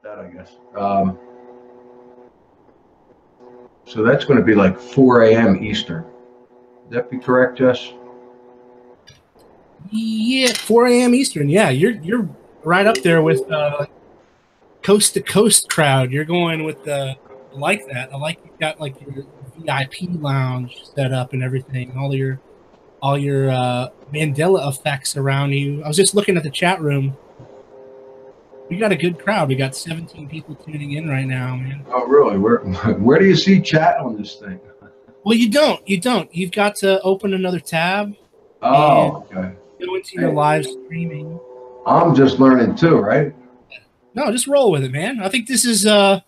that, I guess. So that's going to be like 4 a.m. Eastern. Would that be correct, Jess? Yeah, 4 a.m. Eastern. Yeah, you're right up there with coast to coast crowd. You're going with the like that. I like you've got like your VIP lounge set up and everything. All your Mandela effects around you. I was just looking at the chat room. We got a good crowd. We got 17 people tuning in right now, man. Oh, really? Where do you see chat on this thing? Well, you don't. You don't. You've got to open another tab. Oh, okay. Go into your live streaming. I'm just learning too, right? No, just roll with it, man. I think this is a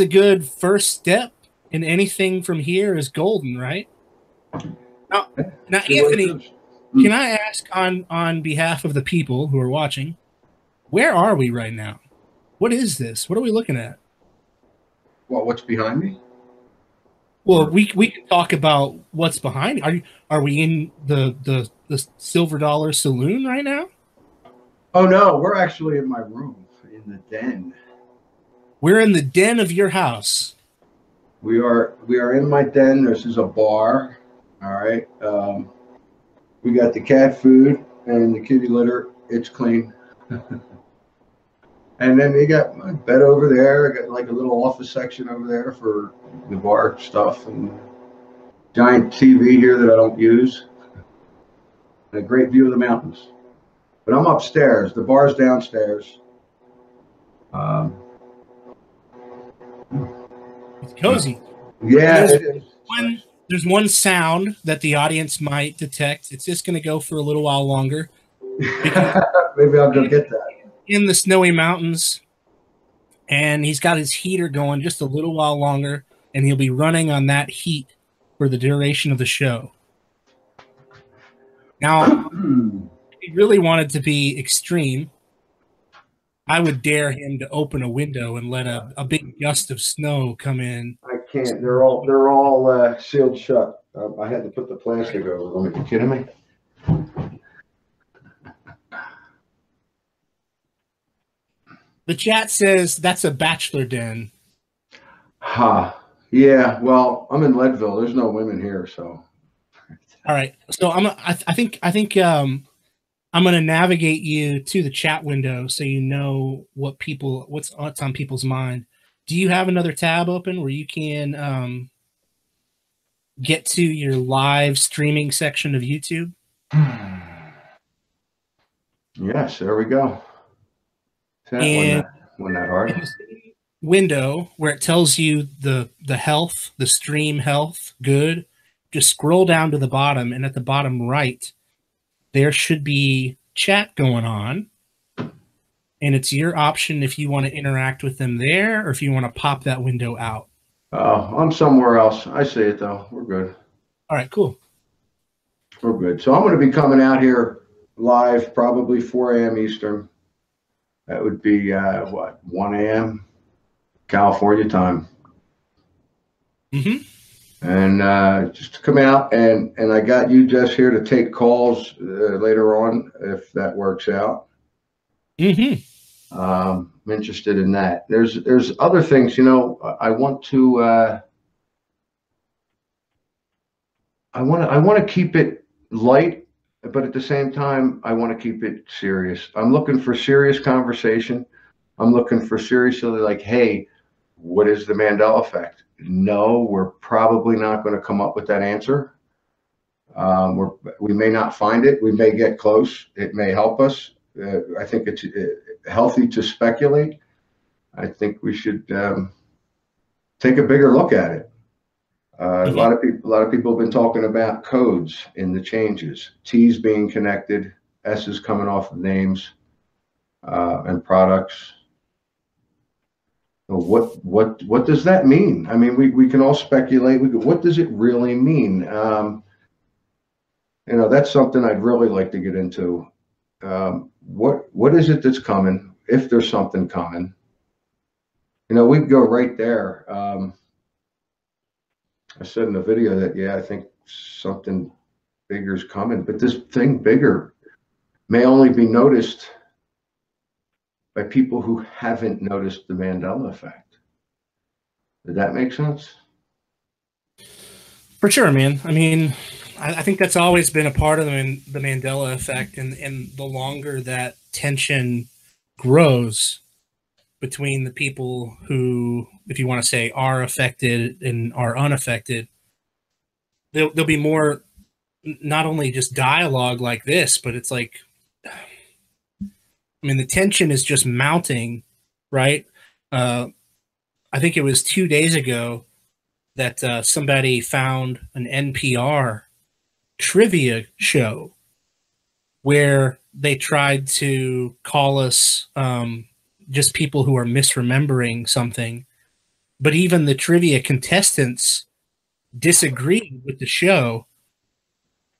good first step, and anything from here is golden, right? Now Anthony, can I ask on behalf of the people who are watching, where are we right now? What is this? What are we looking at? Well, what's behind me? Well, we can talk about what's behind. Are we in the Silver Dollar Saloon right now? Oh no, we're actually in my room in the den. We're in the den of your house. We are in my den. This is a bar. All right. We got the cat food and the kitty litter. It's clean. And then we got my bed over there. I got like a little office section over there for the bar stuff, and giant TV here that I don't use. And a great view of the mountains. But I'm upstairs. The bar's downstairs. It's cozy. Yeah, there's one sound that the audience might detect. It's just going to go for a little while longer. Maybe I'll go get that. In the snowy mountains, and he's got his heater going just a little while longer, and he'll be running on that heat for the duration of the show. Now, if he really wanted to be extreme, I would dare him to open a window and let a big gust of snow come in. I can't. They're all sealed shut. I had to put the plastic over them. Are you kidding me? The chat says that's a bachelor den. Yeah. Well, I'm in Leadville. There's no women here, so. All right. So I think I'm going to navigate you to the chat window so you know what's on people's mind. Do you have another tab open where you can get to your live streaming section of YouTube? Yes, there we go. And when that hard. in the window where it tells you the health, the stream health, good, just scroll down to the bottom, and at the bottom right, there should be chat going on. And it's your option if you want to interact with them there or if you want to pop that window out. Oh, I'm somewhere else. I see it, though. We're good. All right, cool. We're good. So I'm going to be coming out here live, probably 4 a.m. Eastern. That would be, 1 a.m. California time. Mm-hmm. And just to come out, and I got you, Jess, here to take calls later on, if that works out. Mm-hmm. I'm interested in that. There's other things, I want to I want to keep it light, but at the same time, I want to keep it serious. I'm looking for serious conversation. I'm looking for seriously like, hey, what is the Mandela effect? No, we're probably not going to come up with that answer. We may not find it. We may get close. It may help us. I think it's healthy to speculate. I think we should take a bigger look at it. A lot of people have been talking about codes in the changes. T's being connected, S's coming off of names and products. What does that mean? I mean, we can all speculate. What does it really mean? That's something I'd really like to get into. What is it that's coming? If there's something coming, we go right there. I said in the video that, I think something bigger is coming, but this thing bigger may only be noticed by people who haven't noticed the Mandela effect. Did that make sense? For sure, man. I mean, I think that's always been a part of the Mandela effect, and the longer that tension grows between the people who, if you want to say, are affected and are unaffected, there'll be more, not only just dialogue like this, but it's like, I mean, the tension is just mounting, right? I think it was 2 days ago that somebody found an NPR trivia show where they tried to call us just people who are misremembering something. But even the trivia contestants disagreed with the show,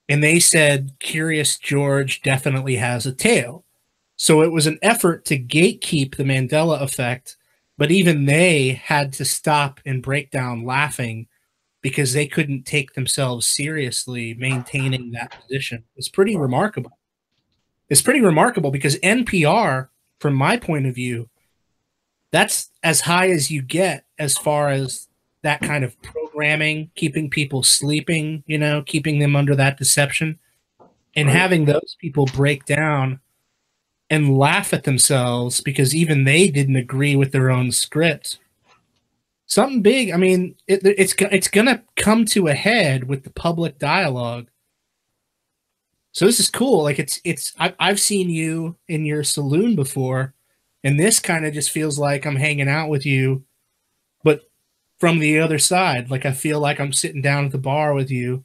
and they said Curious George definitely has a tail. So it was an effort to gatekeep the Mandela effect, but even they had to stop and break down laughing because they couldn't take themselves seriously maintaining that position. It's pretty remarkable. It's pretty remarkable because NPR, from my point of view, that's as high as you get as far as that kind of programming, keeping people sleeping, you know, keeping them under that deception, and Right. having those people break down and laugh at themselves because even they didn't agree with their own script. Something big. I mean, it's going to come to a head with the public dialogue. So this is cool. Like I've seen you in your saloon before, and this kind of just feels like I'm hanging out with you, but from the other side. Like I feel like I'm sitting down at the bar with you.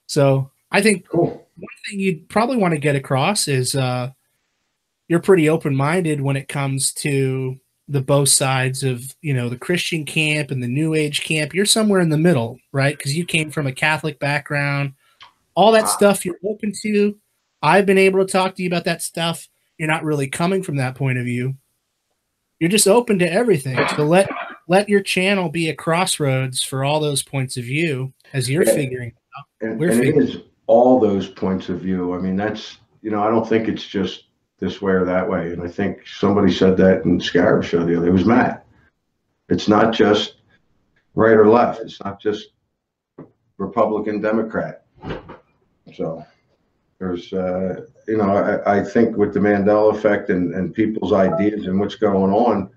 So I think Cool. one thing you'd probably want to get across is you're pretty open-minded when it comes to the both sides of, you know, the Christian camp and the New Age camp. You're somewhere in the middle, right? Because you came from a Catholic background. All that stuff you're open to. I've been able to talk to you about that stuff. You're not really coming from that point of view. You're just open to everything. So let your channel be a crossroads for all those points of view as you're figuring it out. And it is all those points of view. I mean, that's, you know, I don't think it's just this way or that way. And I think somebody said that in Scarab show the other day. It was Matt. It's not just right or left. It's not just Republican, Democrat. So there's, you know, I think with the Mandela effect and people's ideas and what's going on,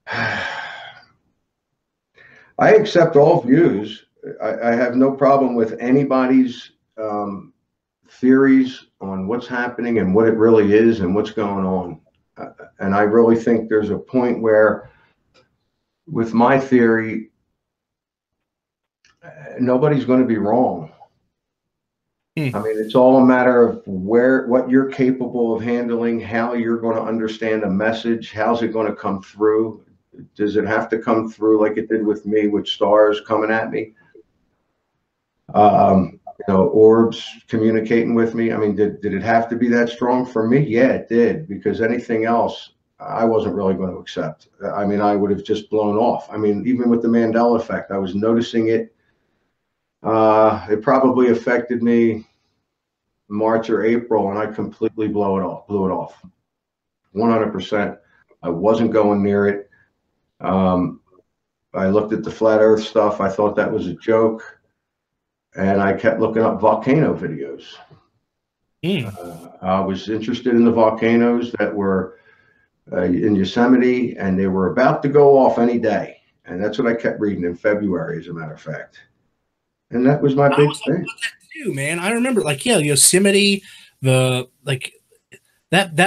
I accept all views. I have no problem with anybody's theories on what's happening and what it really is and what's going on. And I really think there's a point where, with my theory, nobody's going to be wrong. I mean, it's all a matter of what you're capable of handling, how you're going to understand a message, how's it going to come through. Does it have to come through like it did with me, with stars coming at me? You know, orbs communicating with me. I mean, did it have to be that strong for me? Yeah, it did, because anything else I wasn't really going to accept. I mean, I would have just blown off. I mean, even with the Mandela effect, I was noticing it. It probably affected me March or April, and I completely blew it off. 100%. I wasn't going near it. I looked at the flat earth stuff. I thought that was a joke. And I kept looking up volcano videos. I was interested in the volcanoes that were in Yosemite, and they were about to go off any day. And that's what I kept reading in February, as a matter of fact. And that was my big thing. Too, man. I remember, like, yeah, Yosemite, that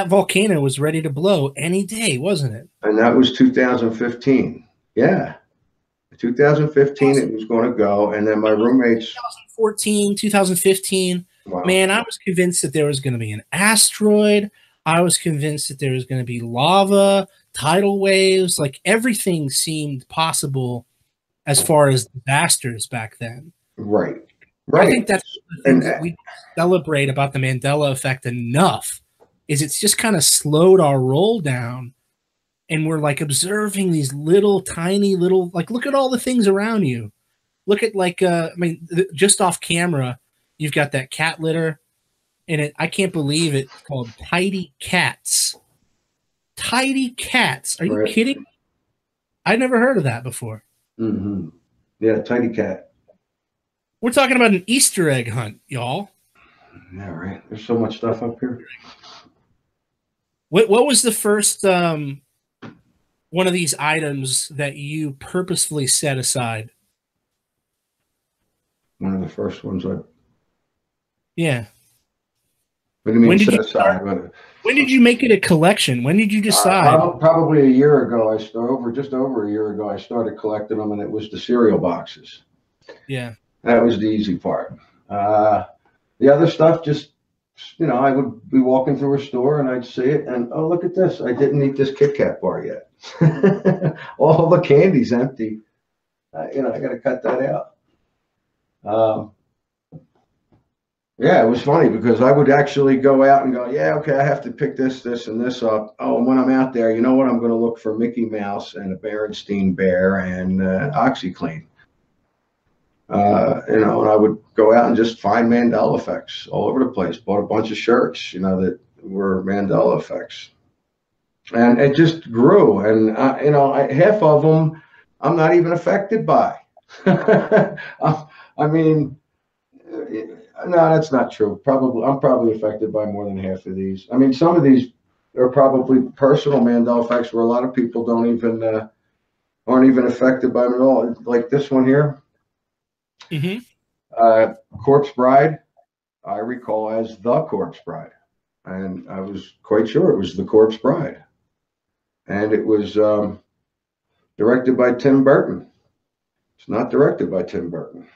volcano was ready to blow any day, wasn't it? And that was 2015. Yeah. 2015, it was going to go. And then my roommates. 2014, 2015. Wow. Man, I was convinced that there was going to be an asteroid. I was convinced that there was going to be lava, tidal waves. Like, everything seemed possible as far as disasters back then. Right. I think that's the thing that we celebrate about the Mandela effect enough, is it's just kind of slowed our roll down. And we're like observing these little, tiny little, like, look at all the things around you. Look at, like, I mean, just off camera, you've got that cat litter, and I can't believe it's called Tidy Cats. Tidy cats. Are you Right. kidding? I never heard of that before. Mm-hmm. Yeah, tidy cat. We're talking about an Easter egg hunt, y'all. Yeah, right. There's so much stuff up here. What was the first one of these items that you purposefully set aside? One of the first ones I. Yeah. What do you mean When did set you aside? when did you make it a collection? When did you decide? Probably a year ago. Just over a year ago. I started collecting them, and it was the cereal boxes. Yeah. That was the easy part. The other stuff, just I would be walking through a store and I'd see it, and oh, look at this! I didn't eat this Kit Kat bar yet. All the candy's empty. I got to cut that out. Yeah, it was funny because I would actually go out and go, yeah, okay, I have to pick this, and this up. Oh, and when I'm out there, you know what? I'm going to look for Mickey Mouse and a Berenstein Bear and OxyClean. And I would go out and just find Mandela effects all over the place. Bought a bunch of shirts, that were Mandela effects, and it just grew. And half of them I'm not even affected by. I mean. No, that's not true. I'm probably affected by more than half of these. I mean, some of these are probably personal Mandela effects where a lot of people aren't even affected by them at all. Like this one here, Corpse Bride, I recall as the Corpse Bride, and I was quite sure it was the Corpse Bride, and it was directed by Tim Burton. It's not directed by Tim Burton.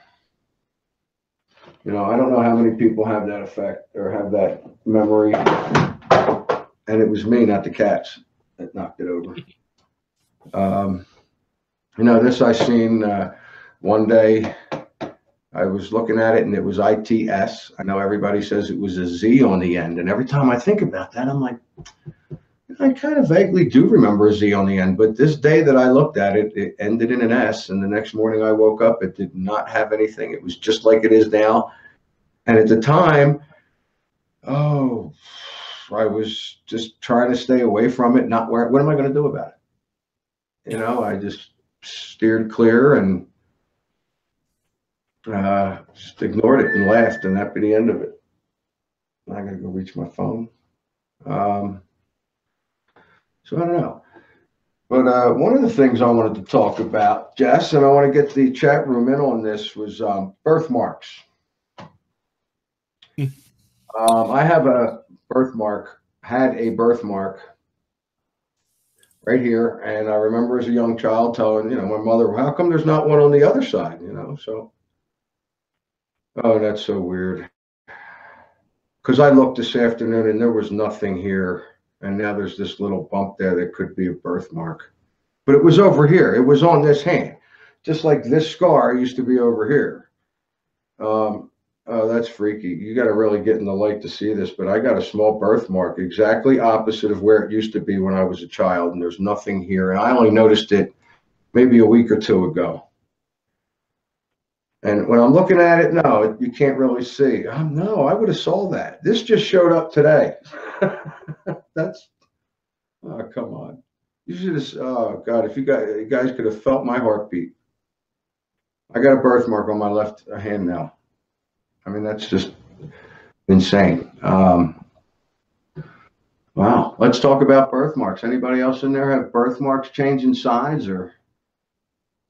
I don't know how many people have that effect or have that memory. And it was me, not the cats, that knocked it over. This I seen one day. I was looking at it and it was ITS. I know everybody says it was a Z on the end. And every time I think about that, I'm like, I kind of vaguely do remember a Z on the end. But this day that I looked at it, it ended in an S. And the next morning I woke up, it did not have anything. It was just like it is now. And at the time, I was just trying to stay away from it. What am I going to do about it? I just steered clear and just ignored it and laughed, and that'd be the end of it. I got to go reach my phone. So I don't know. But one of the things I wanted to talk about, Jess, and I want to get the chat room in on this, was birthmarks. I have had a birthmark right here. And I remember as a young child telling, my mother, how come there's not one on the other side, so. Oh, that's so weird. Because I looked this afternoon and there was nothing here. And now there's this little bump there that could be a birthmark. But it was over here. It was on this hand. Just like this scar used to be over here. Oh, that's freaky. You got to really get in the light to see this, but I got a small birthmark exactly opposite of where it used to be when I was a child, and there's nothing here. And I only noticed it maybe a week or two ago. And when I'm looking at it, no, you can't really see. No, I would have saw that. This just showed up today. Oh, come on. You should have, oh, God, if you guys could have felt my heartbeat. I got a birthmark on my left hand now. I mean, that's just insane. Wow. Let's talk about birthmarks. Anybody else in there have birthmarks changing size or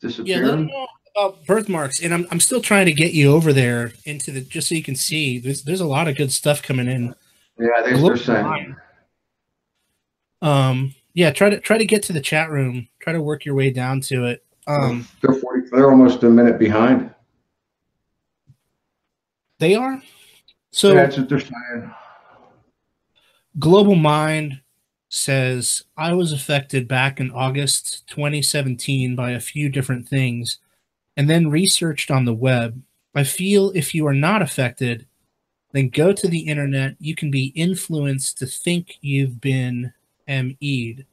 disappearing? Yeah, let me know about birthmarks. And I'm still trying to get you over there into just so you can see. There's a lot of good stuff coming in. Yeah, they're saying. Yeah, try to get to the chat room. Try to work your way down to it. They're almost a minute behind. They are? So yeah, that's what they're saying. Global Mind says, I was affected back in August 2017 by a few different things and then researched on the web. I feel if you are not affected, then go to the internet. You can be influenced to think you've been ME'd.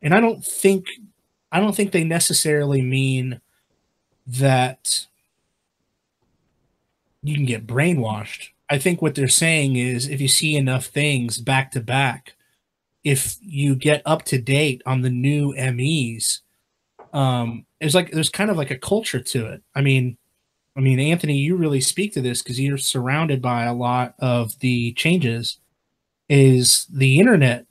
And I don't think they necessarily mean that you can get brainwashed. I think what they're saying is if you see enough things back to back, if you get up to date on the new MEs, it's like there's kind of like a culture to it. I mean, Anthony, you really speak to this because you're surrounded by a lot of the changes. Is the internet,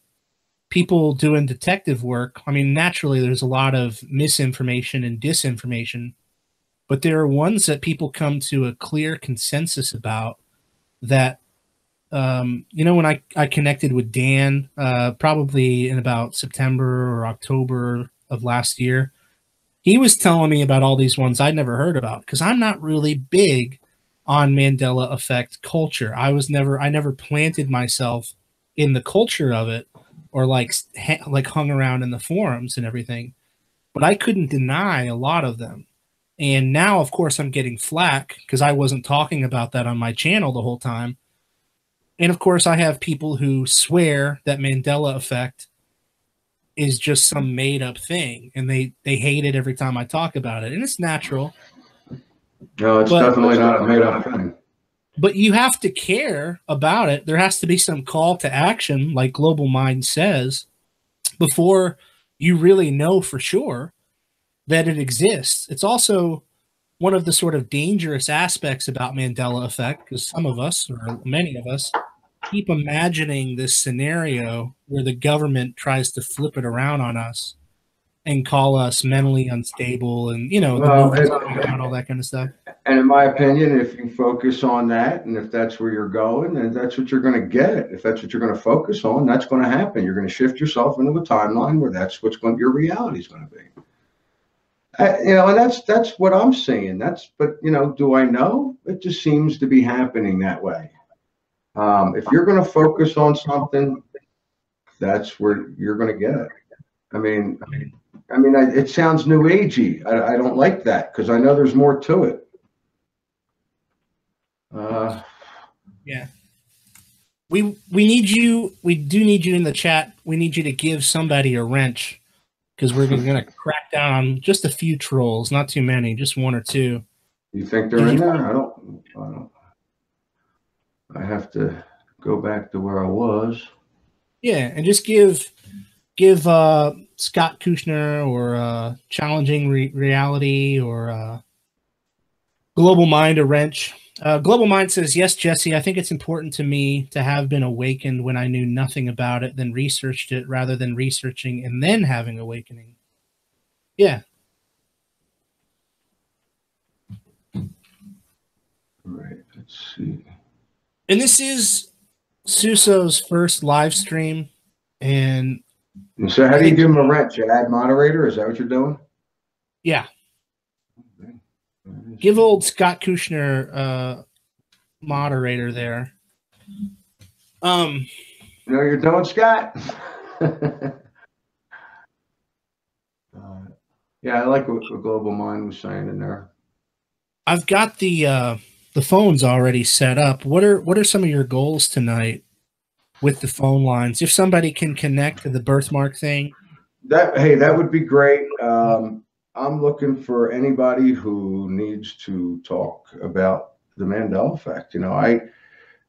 people doing detective work? I mean, naturally, there's a lot of misinformation and disinformation, but there are ones that people come to a clear consensus about that. When I connected with Dan, probably in about September or October of last year, he was telling me about all these ones I'd never heard about because I'm not really big on Mandela effect culture. I never planted myself in the culture of it or like hung around in the forums and everything, but I couldn't deny a lot of them. And now, of course, I'm getting flack because I wasn't talking about that on my channel the whole time. And of course, I have people who swear that Mandela effect is just some made up thing, and they hate it every time I talk about it. And it's natural. No, it's definitely not a made up thing. But you have to care about it. There has to be some call to action, like Global Mind says, before you really know for sure that it exists. It's also one of the sort of dangerous aspects about Mandela effect, because some of us, or many of us, keep imagining this scenario where the government tries to flip it around on us and call us mentally unstable and, the movies about all that kind of stuff. And in my opinion, if you focus on that, and if that's where you're going, then that's what you're going to get. If that's what you're going to focus on, that's going to happen. You're going to shift yourself into a timeline where that's your reality is going to be. And that's what I'm seeing. But do I know? It just seems to be happening that way. If you're going to focus on something, that's where you're going to get it. It sounds new agey. I don't like that because I know there's more to it. Yeah. We need you. We do need you in the chat. We need you to give somebody a wrench because we're going to crack down on just a few trolls, not too many, just one or two. You think they're in there? I don't. I have to go back to where I was. Yeah, and just give Scott Kushner or Challenging Reality or Global Mind a wrench. Global Mind says, yes, Jesse, I think it's important to me to have been awakened when I knew nothing about it, then researched it rather than researching and then having awakening. Yeah. All right, let's see. And this is Susso's first live stream. And so how do you give him a wrench? You add moderator? Is that what you're doing? Yeah. Okay. Give old Scott Kushner moderator there. You're doing, Scott? Yeah, I like what Global Mind was saying in there. I've got the phones already set up. What are some of your goals tonight with the phone lines? If somebody can connect to the birthmark thing, that would be great. I'm looking for anybody who needs to talk about the Mandela effect.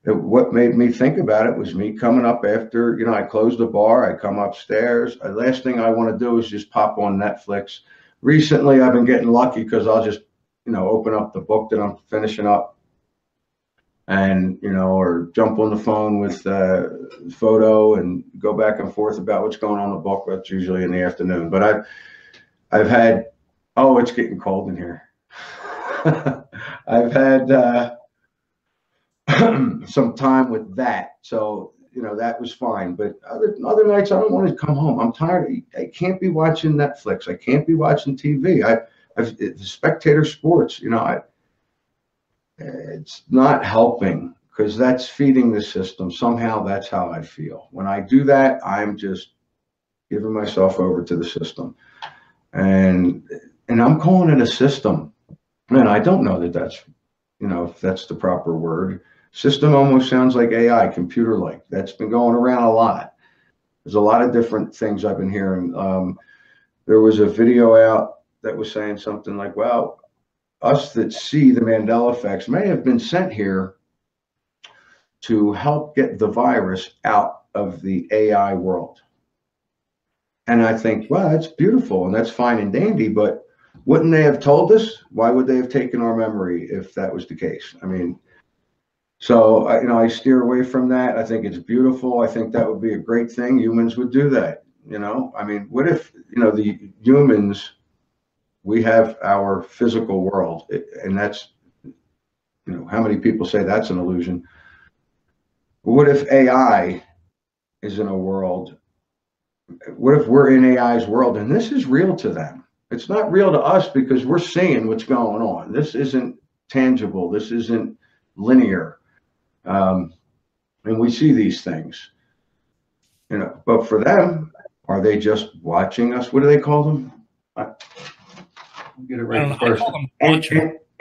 What made me think about it was me coming up after, I closed the bar, I come upstairs. The last thing I want to do is just pop on Netflix. Recently, I've been getting lucky because I'll just, open up the book that I'm finishing up and, or jump on the phone with photo and go back and forth about what's going on in the book. That's usually in the afternoon. But I've had, it's getting cold in here. I've had some time with that. So, that was fine. But other nights, I don't want to come home. I'm tired. I can't be watching Netflix. I can't be watching TV. It's spectator sports, it's not helping because that's feeding the system. Somehow that's how I feel. When I do that, I'm just giving myself over to the system. And I'm calling it a system. And I don't know that that's, if that's the proper word. System almost sounds like AI, computer-like. That's been going around a lot. There's a lot of different things I've been hearing. There was a video out that was saying something like, well, us that see the Mandela effects may have been sent here to help get the virus out of the AI world. And I think, well, that's beautiful and that's fine and dandy, but wouldn't they have told us? Why would they have taken our memory if that was the case? I mean, so I steer away from that. I think it's beautiful. I think that would be a great thing. Humans would do that. I mean, what if the humans, we have our physical world, and that's how many people say that's an illusion? What if AI is in a world? What if we're in AI's world and this is real to them? It's not real to us because we're seeing what's going on. This isn't tangible. This isn't linear. And we see these things, but for them, are they just watching us? What do they call them? I'll get it right first. I call them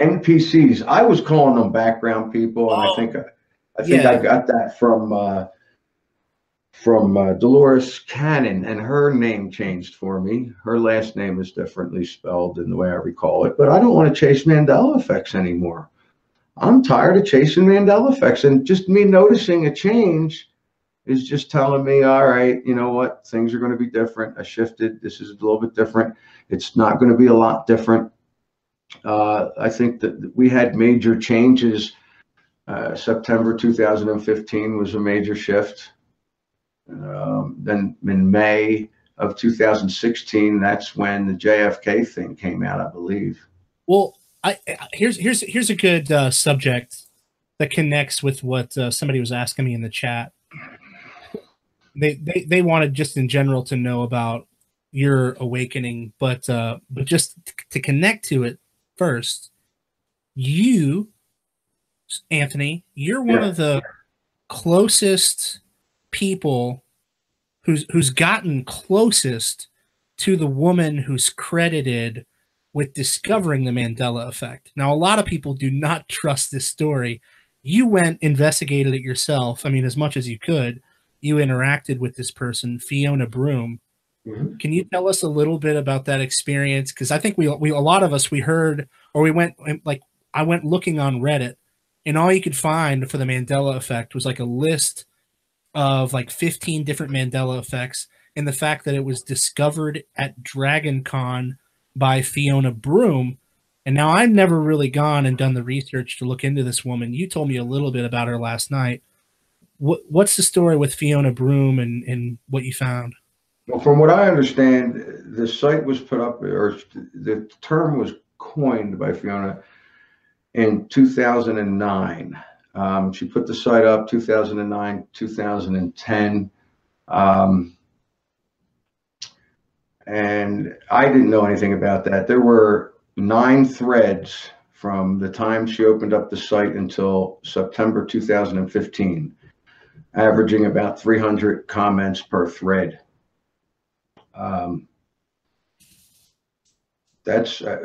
NPCs. I was calling them background people, and I think I got that from Dolores Cannon, and her name changed for me. Her last name is differently spelled in the way I recall it, but I don't want to chase Mandela effects anymore. I'm tired of chasing Mandela effects, and just me noticing a change is just telling me, all right, you know what, things are going to be different. I shifted. This is a little bit different. It's not going to be a lot different. I think that we had major changes. September 2015 was a major shift. Then in May of 2016, that's when the JFK thing came out, I believe. Well, here's a good subject that connects with what somebody was asking me in the chat. They wanted just in general to know about your awakening, but just to connect to it first, you, Anthony, you're one of the closest people who's gotten closest to the woman who's credited with discovering the Mandela effect. Now, a lot of people do not trust this story. You went, investigated it yourself. I mean, as much as you could. You interacted with this person, Fiona Broom. Mm-hmm. Can you tell us a little bit about that experience? Because I think we a lot of us, we heard, or we went, like, I went looking on Reddit, and all you could find for the Mandela effect was like a list of like 15 different Mandela effects, and the fact that it was discovered at Dragon Con by Fiona Broom. And now I've never really gone and done the research to look into this woman. You told me a little bit about her last night. What's the story with Fiona Broom and what you found? Well, from what I understand, the site was put up, or the term was coined by Fiona in 2009. She put the site up 2009, 2010. And I didn't know anything about that. There were 9 threads from the time she opened up the site until September 2015, averaging about 300 comments per thread. That's, I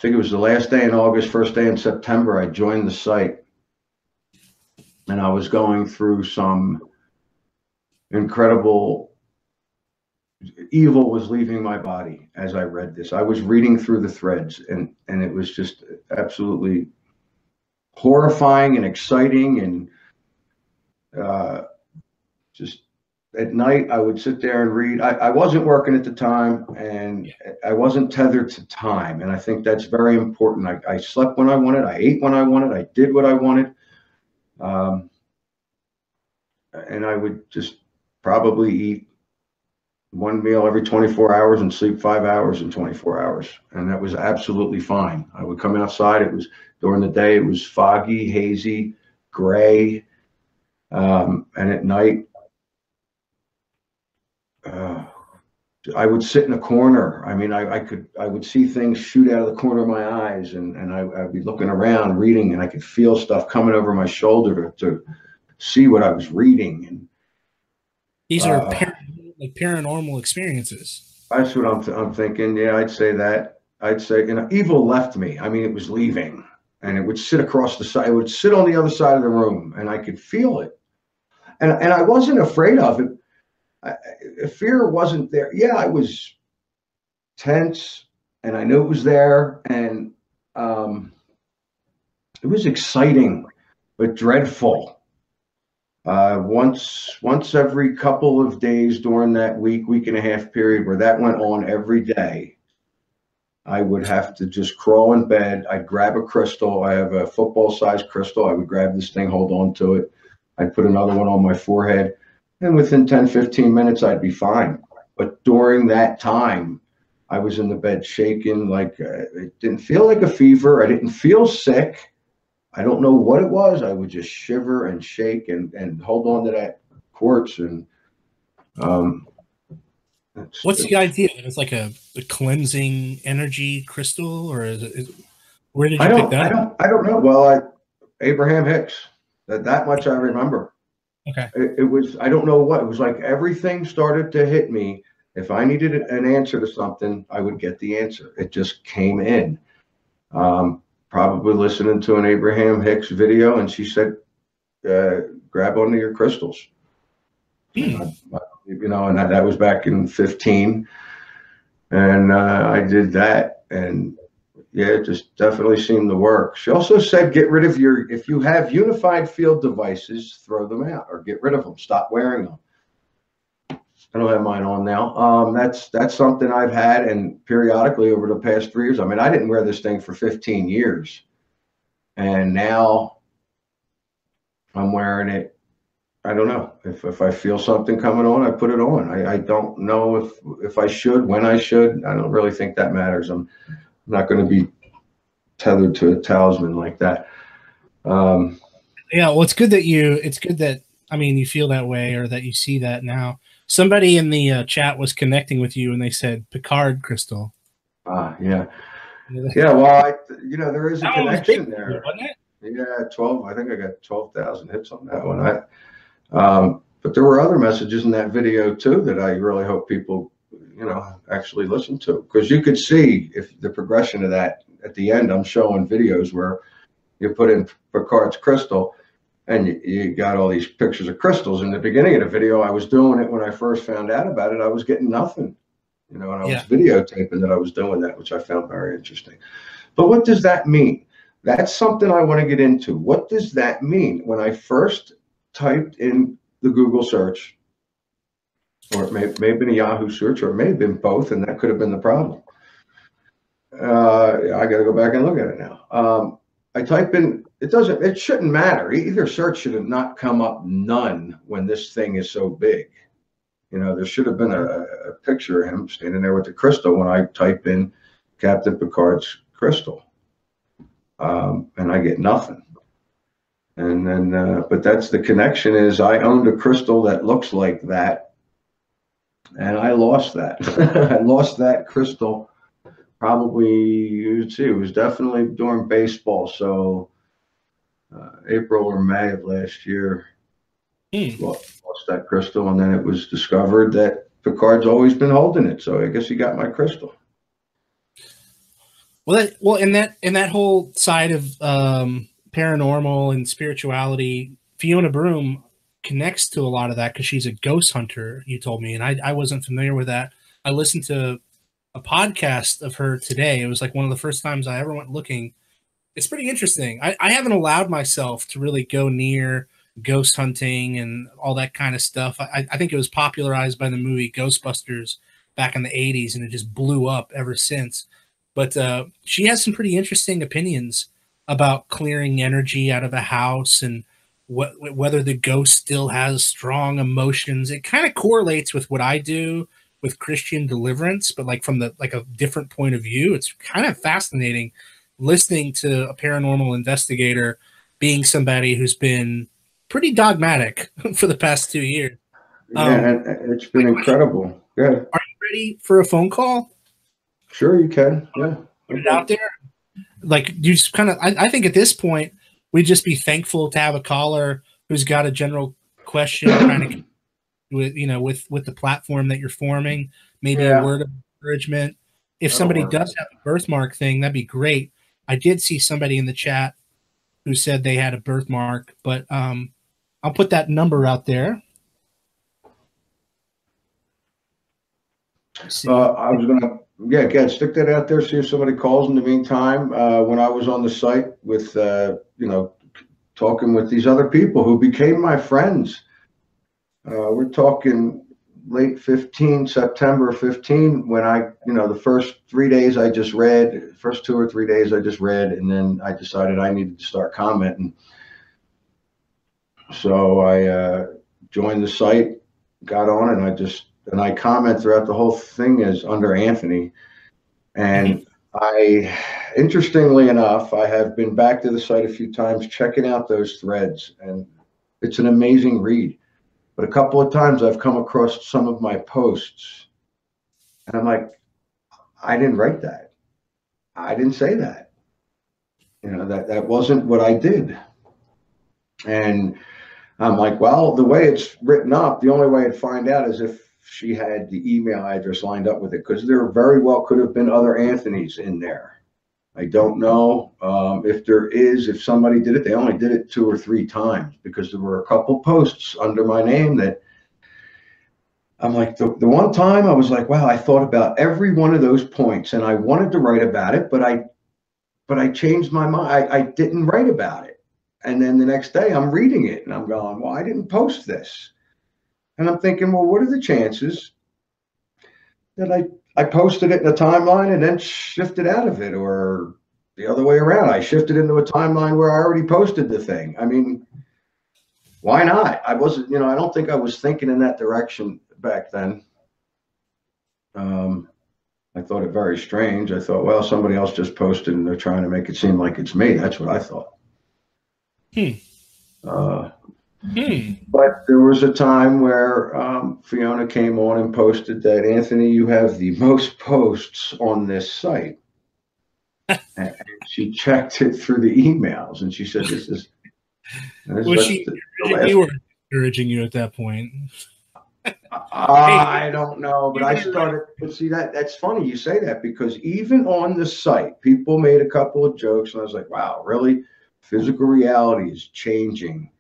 think it was the last day in August, first day in September, I joined the site. And I was going through some incredible evil was leaving my body as I read this. I was reading through the threads, and it was just absolutely horrifying and exciting. And just at night, I would sit there and read. I wasn't working at the time, and I wasn't tethered to time. And I think that's very important. I slept when I wanted. I ate when I wanted. I did what I wanted. And I would just probably eat one meal every 24 hours and sleep 5 hours in 24 hours. And that was absolutely fine. I would come outside. It was during the day, it was foggy, hazy, gray. And at night, I would sit in a corner. I mean, I would see things shoot out of the corner of my eyes, and I'd be looking around, reading, and I could feel stuff coming over my shoulder to see what I was reading. And these are paranormal experiences. That's what I'm thinking. Yeah, I'd say that. I'd say, evil left me. I mean, it was leaving, and it would sit across the side. It would sit on the other side of the room, and I could feel it. And I wasn't afraid of it. Fear wasn't there. Yeah, I was tense, and I knew it was there, and it was exciting, but dreadful. Once every couple of days during that week and a half period where that went on every day, I would have to just crawl in bed. I'd grab a crystal. I have a football-sized crystal. I would grab this thing, hold on to it. I'd put another one on my forehead, and within 10, 15 minutes, I'd be fine. But during that time, I was in the bed shaking, like it didn't feel like a fever. I didn't feel sick. I don't know what it was. I would just shiver and shake and hold on to that quartz. And um, What's the idea? It's like a cleansing energy crystal, or where did you pick that up? I don't know. Well, Abraham Hicks. That much I remember. Okay. It was, I don't know what, it was like everything started to hit me. If I needed an answer to something, I would get the answer. It just came in. Probably listening to an Abraham Hicks video, and she said, grab onto your crystals. And and that was back in 15. And I did that. And yeah, it just definitely seemed to work. She also said, get rid of if you have unified field devices, throw them out or get rid of them. Stop wearing them. I don't have mine on now. That's something I've had, and periodically over the past 3 years. I mean, I didn't wear this thing for 15 years, and now I'm wearing it. I don't know if I feel something coming on, I put it on. I don't know if I should, when I should. I don't really think that matters. I'm not going to be tethered to a talisman like that. Yeah, well, it's good that I mean, you feel that way, or that you see that now. Somebody in the chat was connecting with you, and they said Picard crystal. Yeah. Yeah, well, there is a connection there. Wasn't it? Yeah, 12. I think I got 12,000 hits on that one. But there were other messages in that video too that I really hope people, actually listen to, because you could see if the progression of that at the end. I'm showing videos where you put in Picard's crystal, and you got all these pictures of crystals. In the beginning of the video, I was doing it when I first found out about it. I was getting nothing, and I was videotaping that I was doing that, which I found very interesting. But what does that mean? That's something I want to get into. What does that mean? When I first typed in the Google search, or it may have been a Yahoo search, or it may have been both, and that could have been the problem. I got to go back and look at it now. I type in, it shouldn't matter. Either search should have not come up none when this thing is so big. There should have been a picture of him standing there with the crystal when I type in Captain Picard's crystal. And I get nothing. And then, but that's the connection, is I owned a crystal that looks like that, and I lost that. I lost that crystal probably, you'd see, it was definitely during baseball. So April or May of last year, lost that crystal, and then it was discovered that Picard's always been holding it. So I guess he got my crystal. Well, in that whole side of paranormal and spirituality, Fiona Broom connects to a lot of that because she's a ghost hunter, you told me, and I wasn't familiar with that. I listened to a podcast of her today. It was like one of the first times I ever went looking. It's pretty interesting. I haven't allowed myself to really go near ghost hunting and all that kind of stuff. I think it was popularized by the movie Ghostbusters back in the 80s, and it just blew up ever since. But she has some pretty interesting opinions about clearing energy out of a house, and whether the ghost still has strong emotions. It kind of correlates with what I do with Christian deliverance, but like from a different point of view. It's kind of fascinating listening to a paranormal investigator being somebody who's been pretty dogmatic for the past 2 years. And it's been incredible. Yeah. Are you ready for a phone call? Sure, you can. Yeah. Put it out there. Like, you just kind of, I think at this point, we'd just be thankful to have a caller who's got a general question kind of with the platform that you're forming, maybe a word of encouragement. If somebody does have a birthmark thing, that'd be great. I did see somebody in the chat who said they had a birthmark, but I'll put that number out there. I was gonna, stick that out there. See if somebody calls in the meantime. When I was on the site with, talking with these other people who became my friends. We're talking late 15, September 15, when the first 3 days I just read, first 2 or 3 days I just read, and then I decided I needed to start commenting. So I joined the site, got on, and I comment throughout the whole thing as under Anthony. And interestingly enough, I have been back to the site a few times, checking out those threads, and it's an amazing read. But a couple of times I've come across some of my posts, and I'm like, I didn't write that. I didn't say that. That wasn't what I did. And I'm like, well, the way it's written up, the only way I'd find out is if she had the email address lined up with it, because there very well could have been other Anthonys in there. I don't know if there is. If somebody did it, they only did it 2 or 3 times, because there were a couple posts under my name that I'm like, the one time I was like, wow, I thought about every one of those points and I wanted to write about it, but I changed my mind. I didn't write about it. And then the next day I'm reading it and I'm going, well, I didn't post this. And I'm thinking, well, what are the chances that I posted it in a timeline and then shifted out of it, or the other way around? I shifted into a timeline where I already posted the thing. I mean, why not? I wasn't, I don't think I was thinking in that direction back then. I thought it very strange. I thought, well, somebody else just posted and they're trying to make it seem like it's me. That's what I thought. But there was a time where Fiona came on and posted that, Anthony, you have the most posts on this site. And she checked it through the emails and she said, was she encouraging you at that point? I don't know, but I started, but see, that's funny you say that, because even on the site, people made a couple of jokes and I was like, wow, really? Physical reality is changing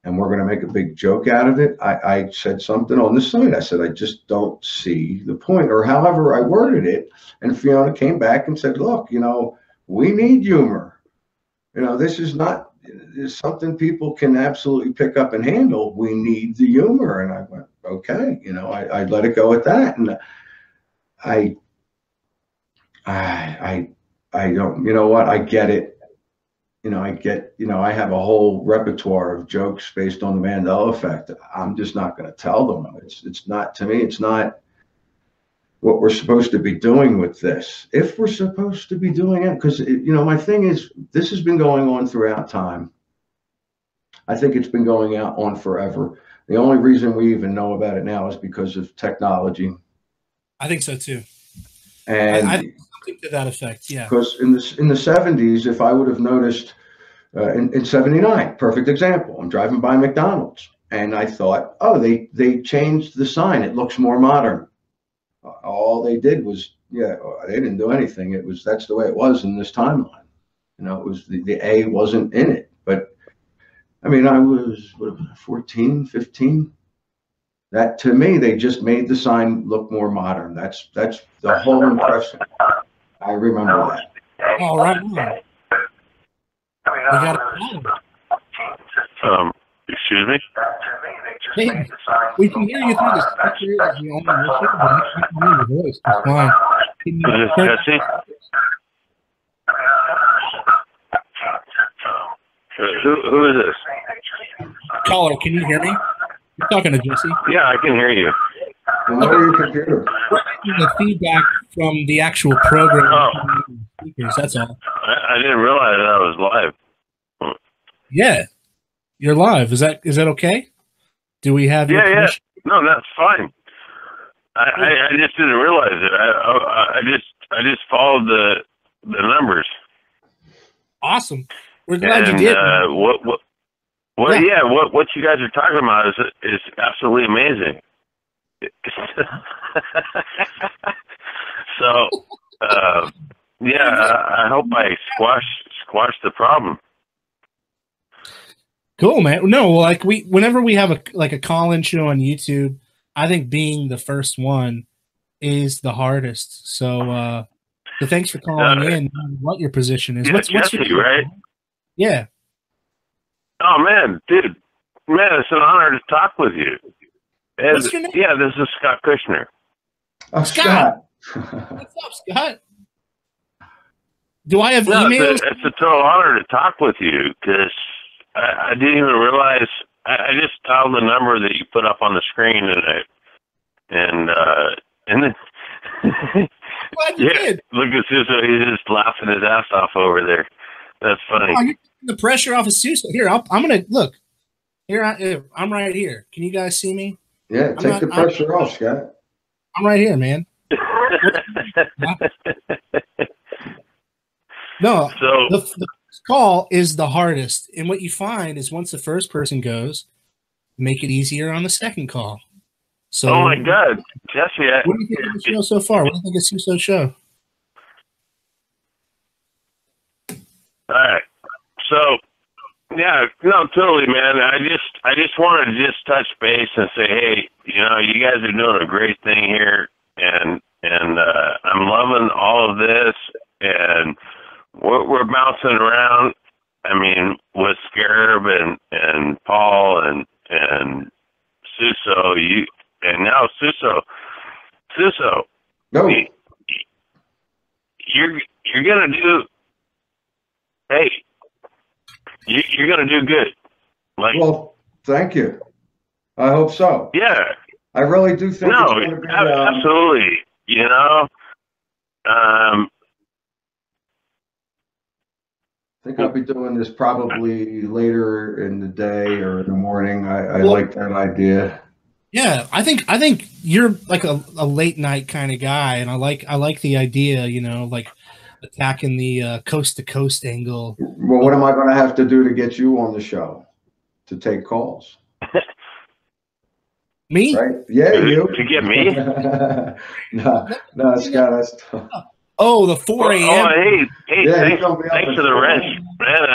and we're going to make a big joke out of it. I said something on the site. I said, I just don't see the point, or however I worded it. And Fiona came back and said, look, we need humor. This is not something people can absolutely pick up and handle. We need the humor. And I went, okay, I let it go at that. And I don't, what? I get it. I have a whole repertoire of jokes based on the Mandela effect. I'm just not going to tell them. It's not, to me, it's not what we're supposed to be doing with this. If we're supposed to be doing it, because, my thing is, this has been going on throughout time. I think it's been going on forever. The only reason we even know about it now is because of technology. I think so too. And I think to that effect, yeah. Because in the 70s, if I would have noticed in 79, perfect example, I'm driving by McDonald's and I thought, oh, they changed the sign. It looks more modern. All they did was, they didn't do anything. That's the way it was in this timeline. It was the A wasn't in it. But I mean, I was 14, 15. That, to me, they just made the sign look more modern. That's the whole impression. I remember that. All right. We got excuse me? Hey, we can hear you through the speaker as the only listener, but I can't hear your voice. It's fine. Is this Jesse? Who is this? Caller, can you hear me? You're talking to Jesse. Yeah, I can hear you. Lower your computer. We're getting the feedback from the actual program. Speakers, that's all. I didn't realize I was live. Yeah, you're live. Is that okay? Do we have your permission? Yeah. No, that's fine. I just didn't realize it. I just followed the numbers. Awesome. We're glad you did. What you guys are talking about is absolutely amazing. So, I hope I squash the problem. Cool, man. No, like whenever we have a call-in show on YouTube, I think being the first one is the hardest. So, so thanks for calling in. What your position is? What's Jesse, your right? Yeah. Oh man, dude, man, it's an honor to talk with you. And, What's your name? yeah, this is Scott Kushner. Oh, Scott. What's up, Scott? Do I have No, emails? it's a total honor to talk with you because I didn't even realize. I just dialed the number that you put up on the screen, and then Glad you did. look at Susso. He's just laughing his ass off over there. That's funny. Oh, you're taking the pressure off of Susso. Here, I'm gonna look. Here, I'm right here. Can you guys see me? Yeah, take the pressure off, Scott. I'm right here, man. No, So the first call is the hardest, and what you find is once the first person goes, make it easier on the second call. So, oh my God, Jesse! What do you think of the show so far? What do you think of Susso's show? All right, so yeah, no, totally, man. I just wanted to just touch base and say, hey, you know, you guys are doing a great thing here, and I'm loving all of this, and we're bouncing around. I mean, with Scarab and Paul and Susso, and now Susso. No. You're gonna do. Hey, you're gonna do good. Like, Well, thank you. I hope so. yeah. I really do think No, it's going to be. absolutely. You know, I think I'll be doing this probably later in the day or in the morning. I like that idea. Yeah, I think you're like a late night kind of guy, and I like the idea, you know, like attacking the coast to coast angle. Well, what am I going to have to do to get you on the show to take calls? Me? Right? Yeah, you. To get me? no, Scott, that's tough. Oh, the 4 a.m. Oh, hey, Yeah, thanks for the wrench, man.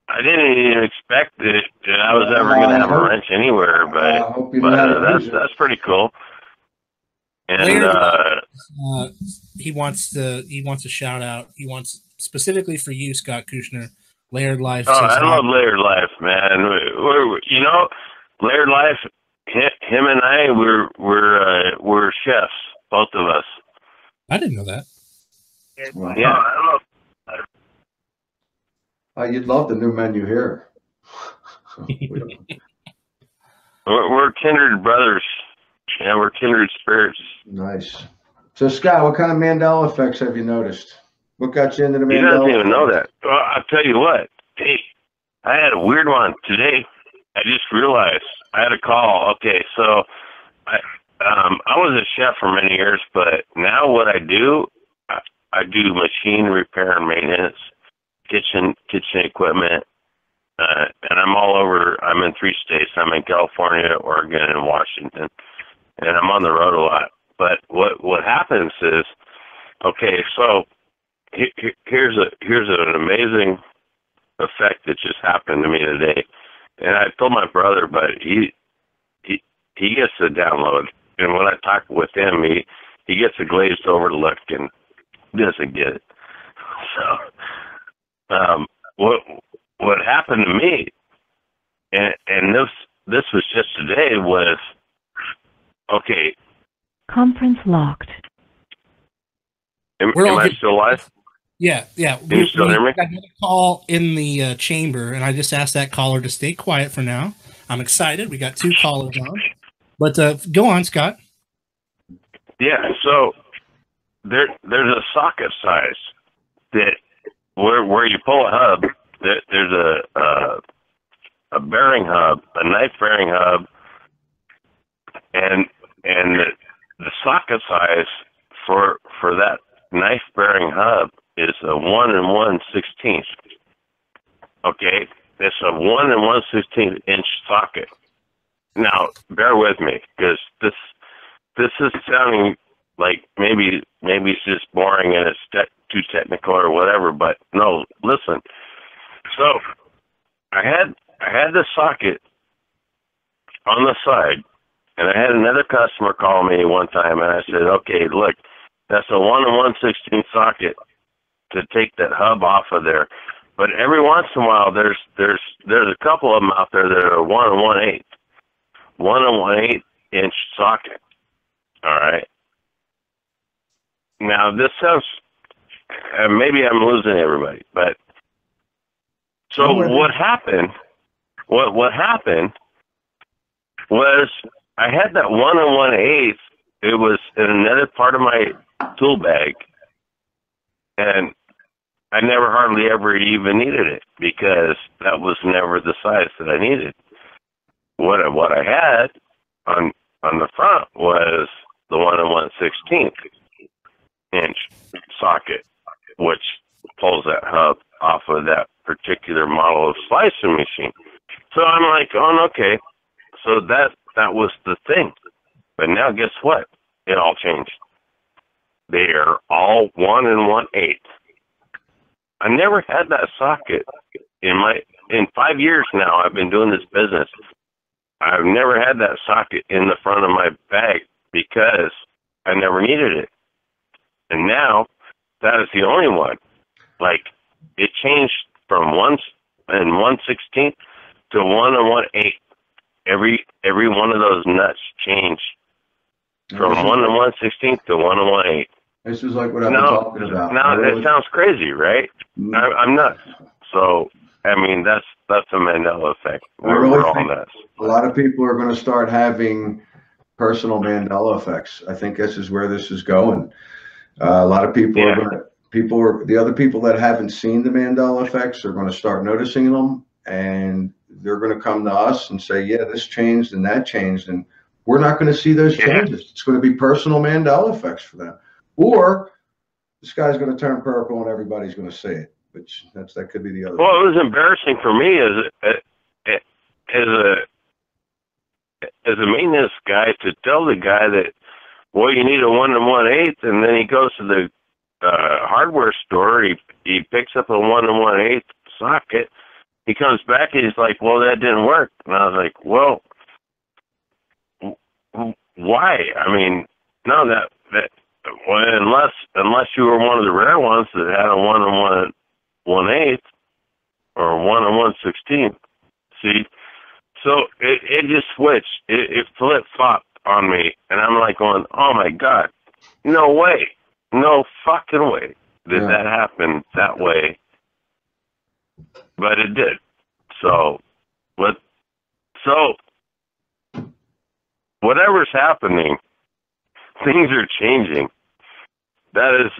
I didn't even expect that I was ever going to have a wrench anywhere, but that's pretty cool. And he wants a shout out. He wants specifically for you, Scott Kushner. Layered Life. Oh, I love Layered Life, man. You know, Layered Life. Him and I, we're chefs, both of us. I didn't know that. Wow. Yeah, I love. You'd love the new menu here. We're kindred brothers. Yeah, we're kindred spirits. Nice. So, Scott, what kind of Mandela effects have you noticed? What got you into the Mandela? He doesn't even know that. Well, I'll tell you what. Hey, I had a weird one today. I just realized I had a call. Okay, so I was a chef for many years, but now what I do machine repair and maintenance, kitchen equipment, and I'm all over. I'm in 3 states. I'm in California, Oregon, and Washington, and I'm on the road a lot. But what happens is, okay, so here's an amazing effect that just happened to me today. And I told my brother, but he gets the download. And when I talk with him, he gets a glazed over look and doesn't get it. So, what happened to me, and this was just today, was okay. Conference locked. Am I still live? Yeah. Can you still hear me? Got another call in the chamber, and I just asked that caller to stay quiet for now. I'm excited. We got 2 callers on, but go on, Scott. Yeah. So there's a socket size that where you pull a hub. There's a bearing hub, a knife bearing hub, and the socket size for that knife bearing hub is a 1 1/16. Okay, it's a 1 1/16 inch socket. Now, bear with me, because this is sounding like maybe it's just boring and it's too technical or whatever. But no, listen. So I had this socket on the side, and I had another customer call me one time, and I said, okay, look, that's a 1 1/16 socket to take that hub off of there. But every once in a while, there's a couple of them out there that are 1 1/8, 1 1/8 inch socket. All right. Now this sounds, maybe I'm losing everybody, but so what happened? What happened was I had that 1 1/8. It was in another part of my tool bag, and I never hardly ever even needed it because that was never the size that I needed. What I had on the front was the 1 1/16 inch socket, which pulls that hub off of that particular model of slicing machine. So I'm like, oh, okay. So that was the thing. But now guess what? It all changed. They are all 1 1/8. I never had that socket in 5 years now. I've been doing this business. I've never had that socket in the front of my bag because I never needed it. And now that is the only one. Like, it changed from 1 1/16 to 1 1/8. Every one of those nuts changed from 1 1/16 to 1 1/8. This is like what I've been talking about. Now that sounds crazy, right? I'm nuts. So I mean, that's a Mandela effect. We're all nuts. A lot of people are going to start having personal Mandela effects. I think this is where this is going. A lot of people are going to. The other people that haven't seen the Mandela effects are going to start noticing them, and they're going to come to us and say, yeah, this changed and that changed. And we're not going to see those changes. It's going to be personal Mandela effects for them. Or the sky's going to turn purple and everybody's going to see it, which that could be the other. Well, it was embarrassing for me as a maintenance guy to tell the guy that, well, you need a 1 1/8, and then he goes to the hardware store. He picks up a 1 1/8 socket. He comes back and he's like, well, that didn't work. And I was like, well, why? I mean, no, well, unless you were one of the rare ones that had a 1 1/8 or 1 1/16. See, so it just switched. It flip-flopped on me, and I'm like going, oh my God, no way, no fucking way did that happen that way. But it did. So whatever's happening, things are changing. That is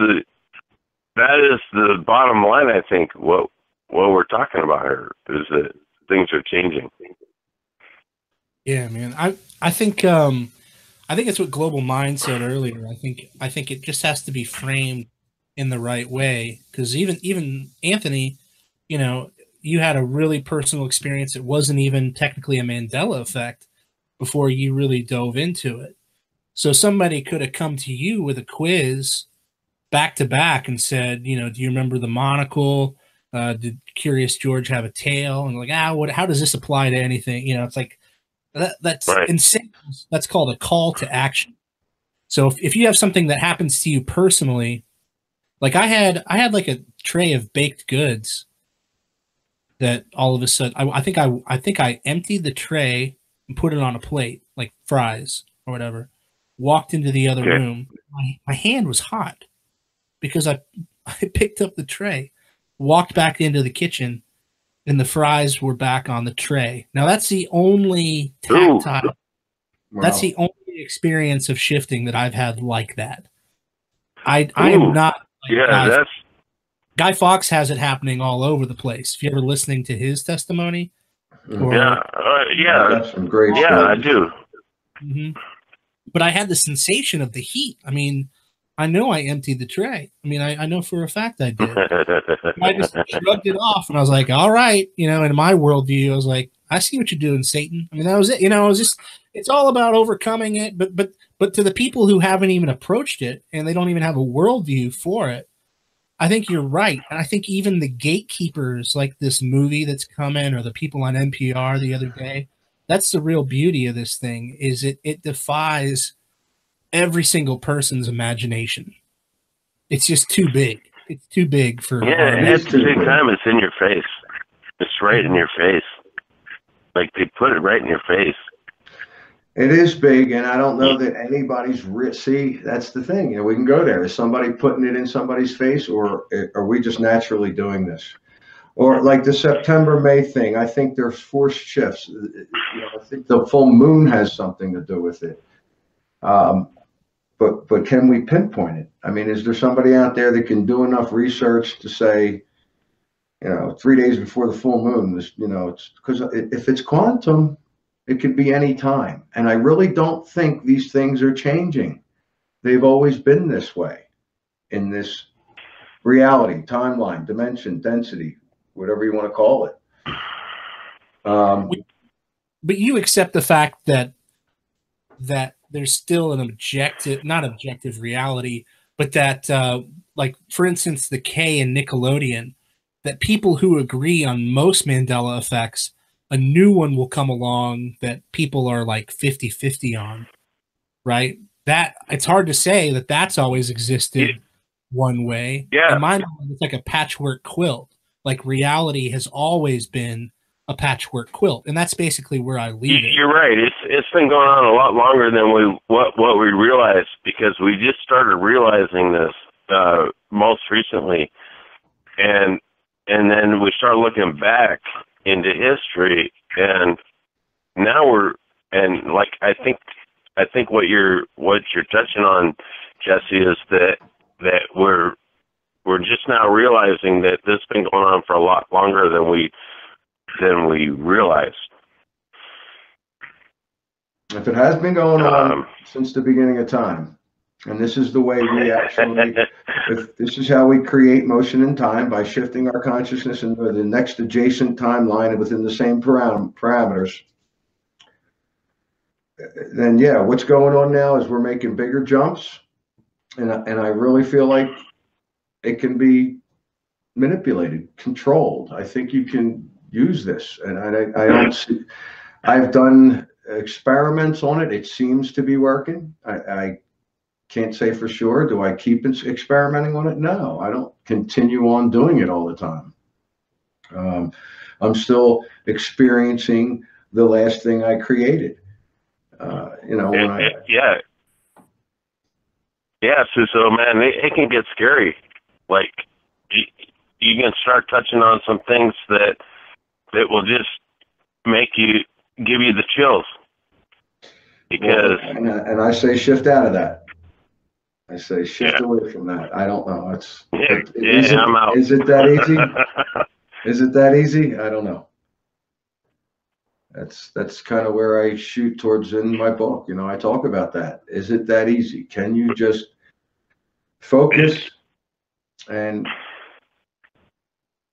the bottom line. I think what we're talking about here is that things are changing. Yeah, man. I think it's what Global Mind said earlier. I think it just has to be framed in the right way, because even Anthony, you know, you had a really personal experience. It wasn't even technically a Mandela effect before you really dove into it. So somebody could have come to you with a quiz back to back and said, you know, do you remember the monocle? Did Curious George have a tail? And like, how does this apply to anything? You know, it's like that's right. Insane. That's called a call to action. So if you have something that happens to you personally, like I had like a tray of baked goods that all of a sudden I think I emptied the tray and put it on a plate, like fries or whatever. Walked into the other room. My hand was hot because I picked up the tray, walked back into the kitchen, and the fries were back on the tray. Now that's the only tactile. Wow. That's the only experience of shifting that I've had like that. I am not. Like Guy Fawkes has it happening all over the place. If you're ever listening to his testimony, that's some great stuff. I do. Mm-hmm. But I had the sensation of the heat. I mean, I know I emptied the tray. I mean, I know for a fact I did. I just shrugged it off, and I was like, all right. You know, in my worldview, I was like, I see what you're doing, Satan. I mean, that was it. You know, it's all about overcoming it. But to the people who haven't even approached it and they don't even have a worldview for it, I think you're right. And I think even the gatekeepers, like this movie that's coming, or the people on NPR the other day, that's the real beauty of this thing, is it defies every single person's imagination. It's just too big. it's too big for. Yeah, at the same time, it's in your face. It's right in your face. Like they put it right in your face. It is big, and I don't know that anybody's see. That's the thing. You know, we can go there. Is somebody putting it in somebody's face, or are we just naturally doing this? Or like the September May thing. I think there's forced shifts. You know, I think the full moon has something to do with it. But can we pinpoint it? I mean, is there somebody out there that can do enough research to say, you know, 3 days before the full moon, you know, it's because if it's quantum, it could be any time. And I really don't think these things are changing. They've always been this way in this reality, timeline, dimension, density, whatever you want to call it. But you accept the fact that there's still an not objective reality, but that, like, for instance, the K in Nickelodeon, that people who agree on most Mandela effects, a new one will come along that people are like 50-50 on, right? That it's hard to say that that's always existed one way. Yeah. In my mind, it's like a patchwork quilt. Like reality has always been a patchwork quilt, and that's basically where I leave it. You're right. It's been going on a lot longer than what we realized, because we just started realizing this most recently, and then we start looking back into history, and now like I think what you're touching on, Jesse, is that we're just now realizing that this has been going on for a lot longer than we realized. If it has been going on since the beginning of time, and this is the way we actually, this is how we create motion in time, by shifting our consciousness into the next adjacent timeline within the same parameters, then yeah, what's going on now is we're making bigger jumps, and I really feel like it can be manipulated, controlled. I think you can use this, and I don't see, I've done experiments on it. It seems to be working. I can't say for sure. Do I keep experimenting on it? No, I don't continue on doing it all the time. I'm still experiencing the last thing I created. You know, when yeah, Susso, man, it can get scary. Like you can start touching on some things that will just give you the chills. Because and I say shift out of that. I say shift away from that. I don't know. I'm out. Is it that easy? Is it that easy? I don't know. That's kind of where I shoot towards in my book. You know, I talk about that. Is it that easy? Can you just focus and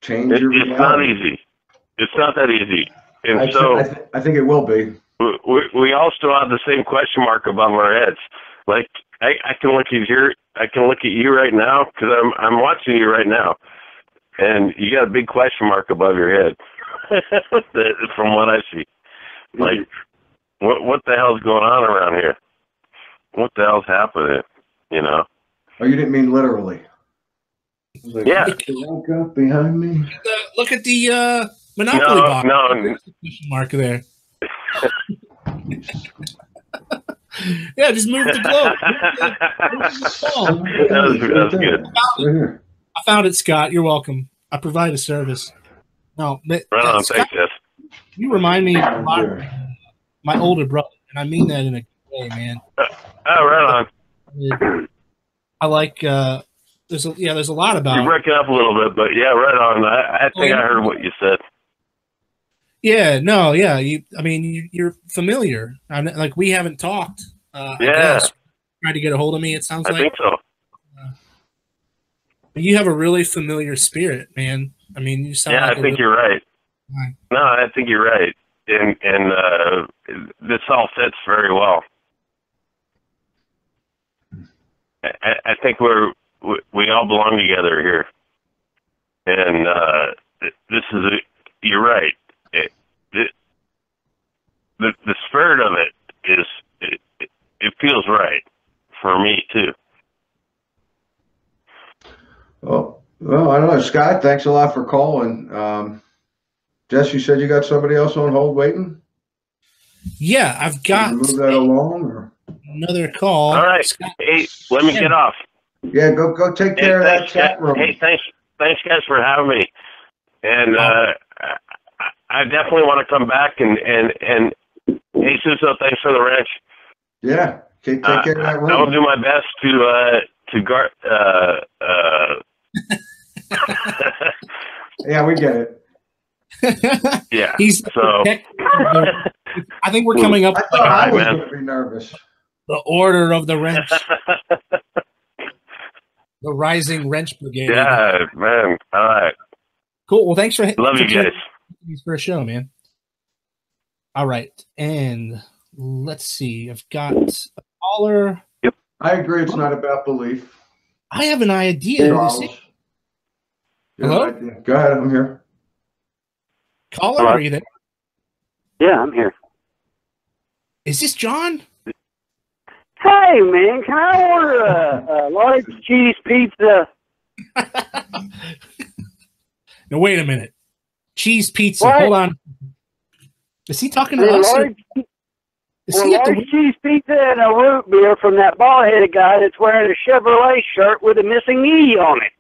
change your reality? It's not easy. It's not that easy. And I think it will be. We all still have the same question mark above our heads. Like I can look at you right now, because I'm watching you right now, and you got a big question mark above your head. From what I see, like what the hell's going on around here? What the hell's happening? You know? Oh, you didn't mean literally. Like, yeah. Walk up behind me. Look at the Monopoly box. No. Question mark there. Yeah, just move the globe. That was good. I found it, Scott. You're welcome. I provide a service. No, but, right on, Scott, thanks, Jeff. You remind me a lot of my older brother, and I mean that in a good way, man. Oh, right on. I like. There's a lot about. You're breaking up a little bit, but yeah, right on. I think I heard what you said. Yeah, no, yeah. You're familiar. Like we haven't talked. Trying to get a hold of me. It sounds like. I think so. But you have a really familiar spirit, man. I mean, you sound. Yeah, like I think you're right. No, I think you're right, and this all fits very well. I think we all belong together here, and this is you're right. The spirit of it is it feels right for me too. Well, Well, I don't know, Scott. Thanks a lot for calling. Jess, you said you got somebody else on hold waiting. Yeah, I've Can got you move that along, or? another call. All right. Scott. Hey, let me get off. Yeah, go take Hey, care of that thanks, chat guys. room. Hey, thanks, guys, for having me. And I definitely want to come back and hey, Susso, thanks for the wrench. Yeah, take care of that room. I will do my best to guard. Yeah, we get it. Yeah. He's So I think we're coming up I with thought like I was man. going to be nervous. the order of the wrench, the rising wrench brigade. Yeah, man. All right. Cool. Well, thanks for Love you guys. Thanks for a show, man. All right, and let's see. I've got a caller. I agree. It's not about belief. I have an idea. Charles. Hello? Go ahead. I'm here. Caller, Hello? are you there? Yeah, I'm here. Is this John? Hey, man, can I order a large cheese pizza? No, wait a minute. Cheese pizza. What? Hold on. Is he talking to A us? large, Is he at the large cheese pizza and a root beer from that bald-headed guy that's wearing a Chevrolet shirt with a missing E on it.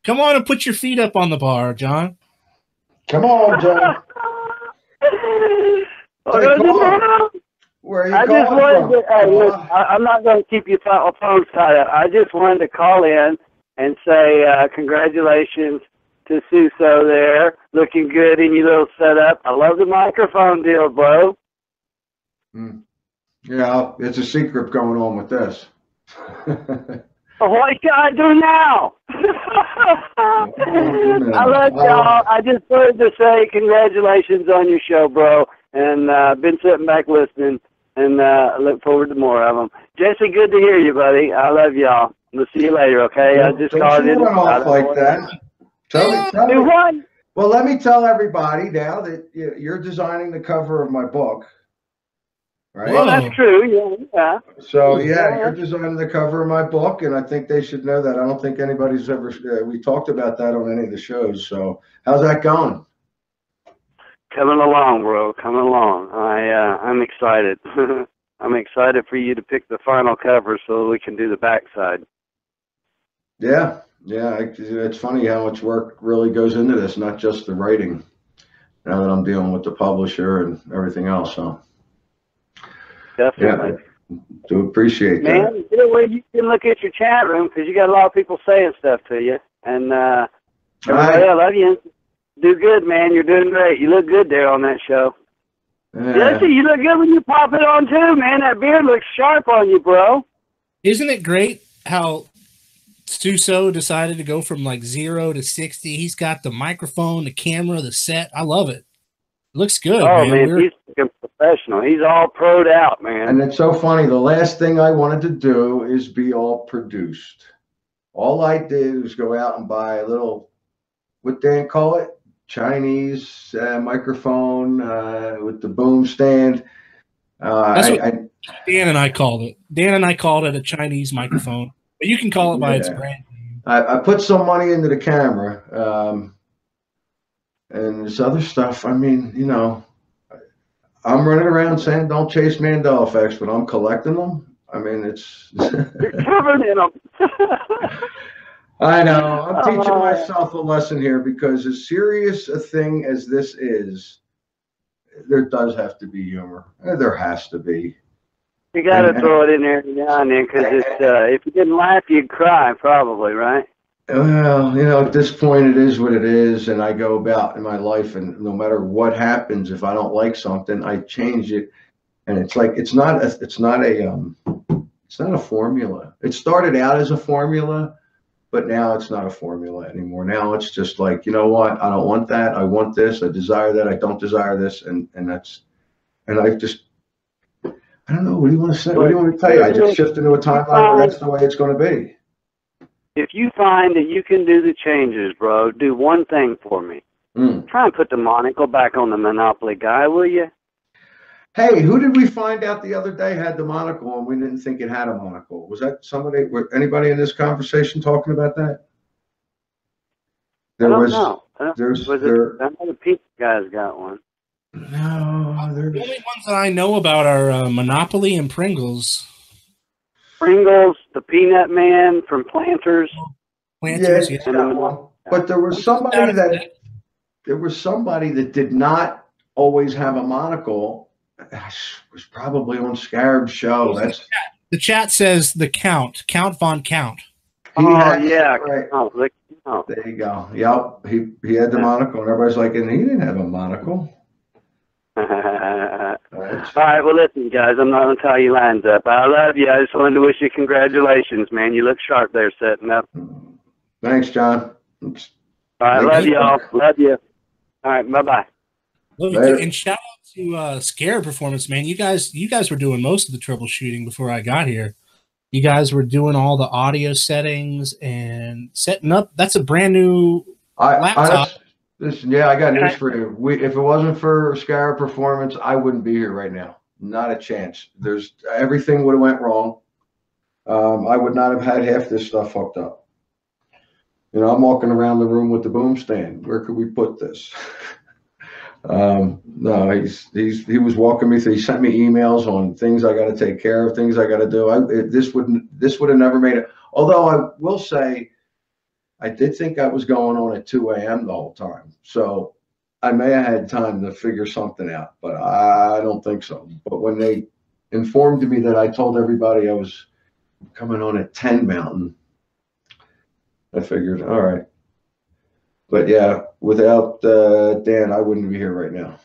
Come on and put your feet up on the bar, John. Come on, John. Where are you I calling just wanted from? to, hey, look, I'm not going to keep your phones tied up. I just wanted to call in and say congratulations to Susso there. Looking good in your little setup. I love the microphone deal, bro. Yeah, it's a secret going on with this. What can I do now? I love y'all. I just wanted to say congratulations on your show, bro. And been sitting back listening, and I look forward to more of them. Jesse, good to hear you, buddy. I love y'all. We'll see you later, okay? I just called in. Don't off like that. Tell me. Do what? Well, let me tell everybody now that you're designing the cover of my book, right? Well, that's true. Yeah. So yeah, you're designing the cover of my book, and I think they should know that. I don't think anybody's ever. We talked about that on any of the shows. So how's that going? Coming along, bro. Coming along. I'm excited. I'm excited for you to pick the final cover so we can do the backside. Yeah. It's funny how much work really goes into this, not just the writing. Now that I'm dealing with the publisher and everything else, so Definitely. Yeah, do appreciate that. Man, get away. You can look at your chat room because you got a lot of people saying stuff to you. And everybody, I love you. Do good, man. You're doing great. You look good there on that show. Jesse, you look good when you pop it on too, man. That beard looks sharp on you, bro. Isn't it great how Susso decided to go from like 0 to 60? He's got the microphone, the camera, the set. I love it. Looks good. Oh, man, he's a professional. He's all pro'd out, man. And it's so funny. The last thing I wanted to do is be all produced. All I did was go out and buy a little, what Dan call it? Chinese microphone with the boom stand. That's what Dan and I called it. Dan and I called it a Chinese microphone, but you can call it by its brand name. I put some money into the camera, and this other stuff. I mean, I'm running around saying don't chase Mandela effects, but I'm collecting them. I mean, it's You're covered in them. I know. I'm teaching myself a lesson here because as serious a thing as this is, there does have to be humor. There has to be. You got to throw it in there now and then because if you didn't laugh, you'd cry probably, right? Well, at this point, it is what it is, and I go about in my life, and no matter what happens, if I don't like something, I change it, and it's like it's not a formula. It started out as a formula. But now it's not a formula anymore. Now it's just like, you know what? I don't want that. I want this. I desire that. I don't desire this. And I don't know. What do you want to say? What do you want me to tell you? I just shift into a timeline where that's the way it's going to be. If you find that you can do the changes, bro, do one thing for me. Try and put the monocle back on the Monopoly guy, will you? Hey, who did we find out the other day had the monocle and we didn't think it had a monocle? Was that somebody? Anybody in this conversation talking about that? There was, know. there's, Was there, it? I know the pizza guy's got one. no, The there's, only ones that I know about are Monopoly and Pringles. Pringles, the Peanut Man from Planters. Planters, yeah, yeah. And that one. But there was somebody that did not always have a monocle. It was probably on Scarab's show. That's The chat says the Count Von Count. right. Oh, look. Oh. There you go. Yep, he had the monocle, and everybody's like, and he didn't have a monocle. All right, well, listen, guys, I'm not going to tie your lines up. I love you. I just wanted to wish you congratulations, man. You look sharp there setting up. Thanks, John. All right, love you all. Love you. All right, bye-bye. And shout out to Scare Performance, man. You guys were doing most of the troubleshooting before I got here. You guys were doing all the audio settings and setting up. That's a brand new laptop. Listen, yeah, I got news for you. If it wasn't for Scare Performance, I wouldn't be here right now. Not a chance. Everything would have went wrong. I would not have had half this stuff hooked up. You know, I'm walking around the room with the boom stand. Where could we put this? No, he was walking me through. He sent me emails on things I got to take care of, things I got to do. This would have never made it. Although I will say, I did think I was going on at 2 a.m. the whole time, so I may have had time to figure something out, but I don't think so. But when they informed me that I told everybody I was coming on at 10 Mountain, I figured, all right. But yeah, without Dan, I wouldn't be here right now.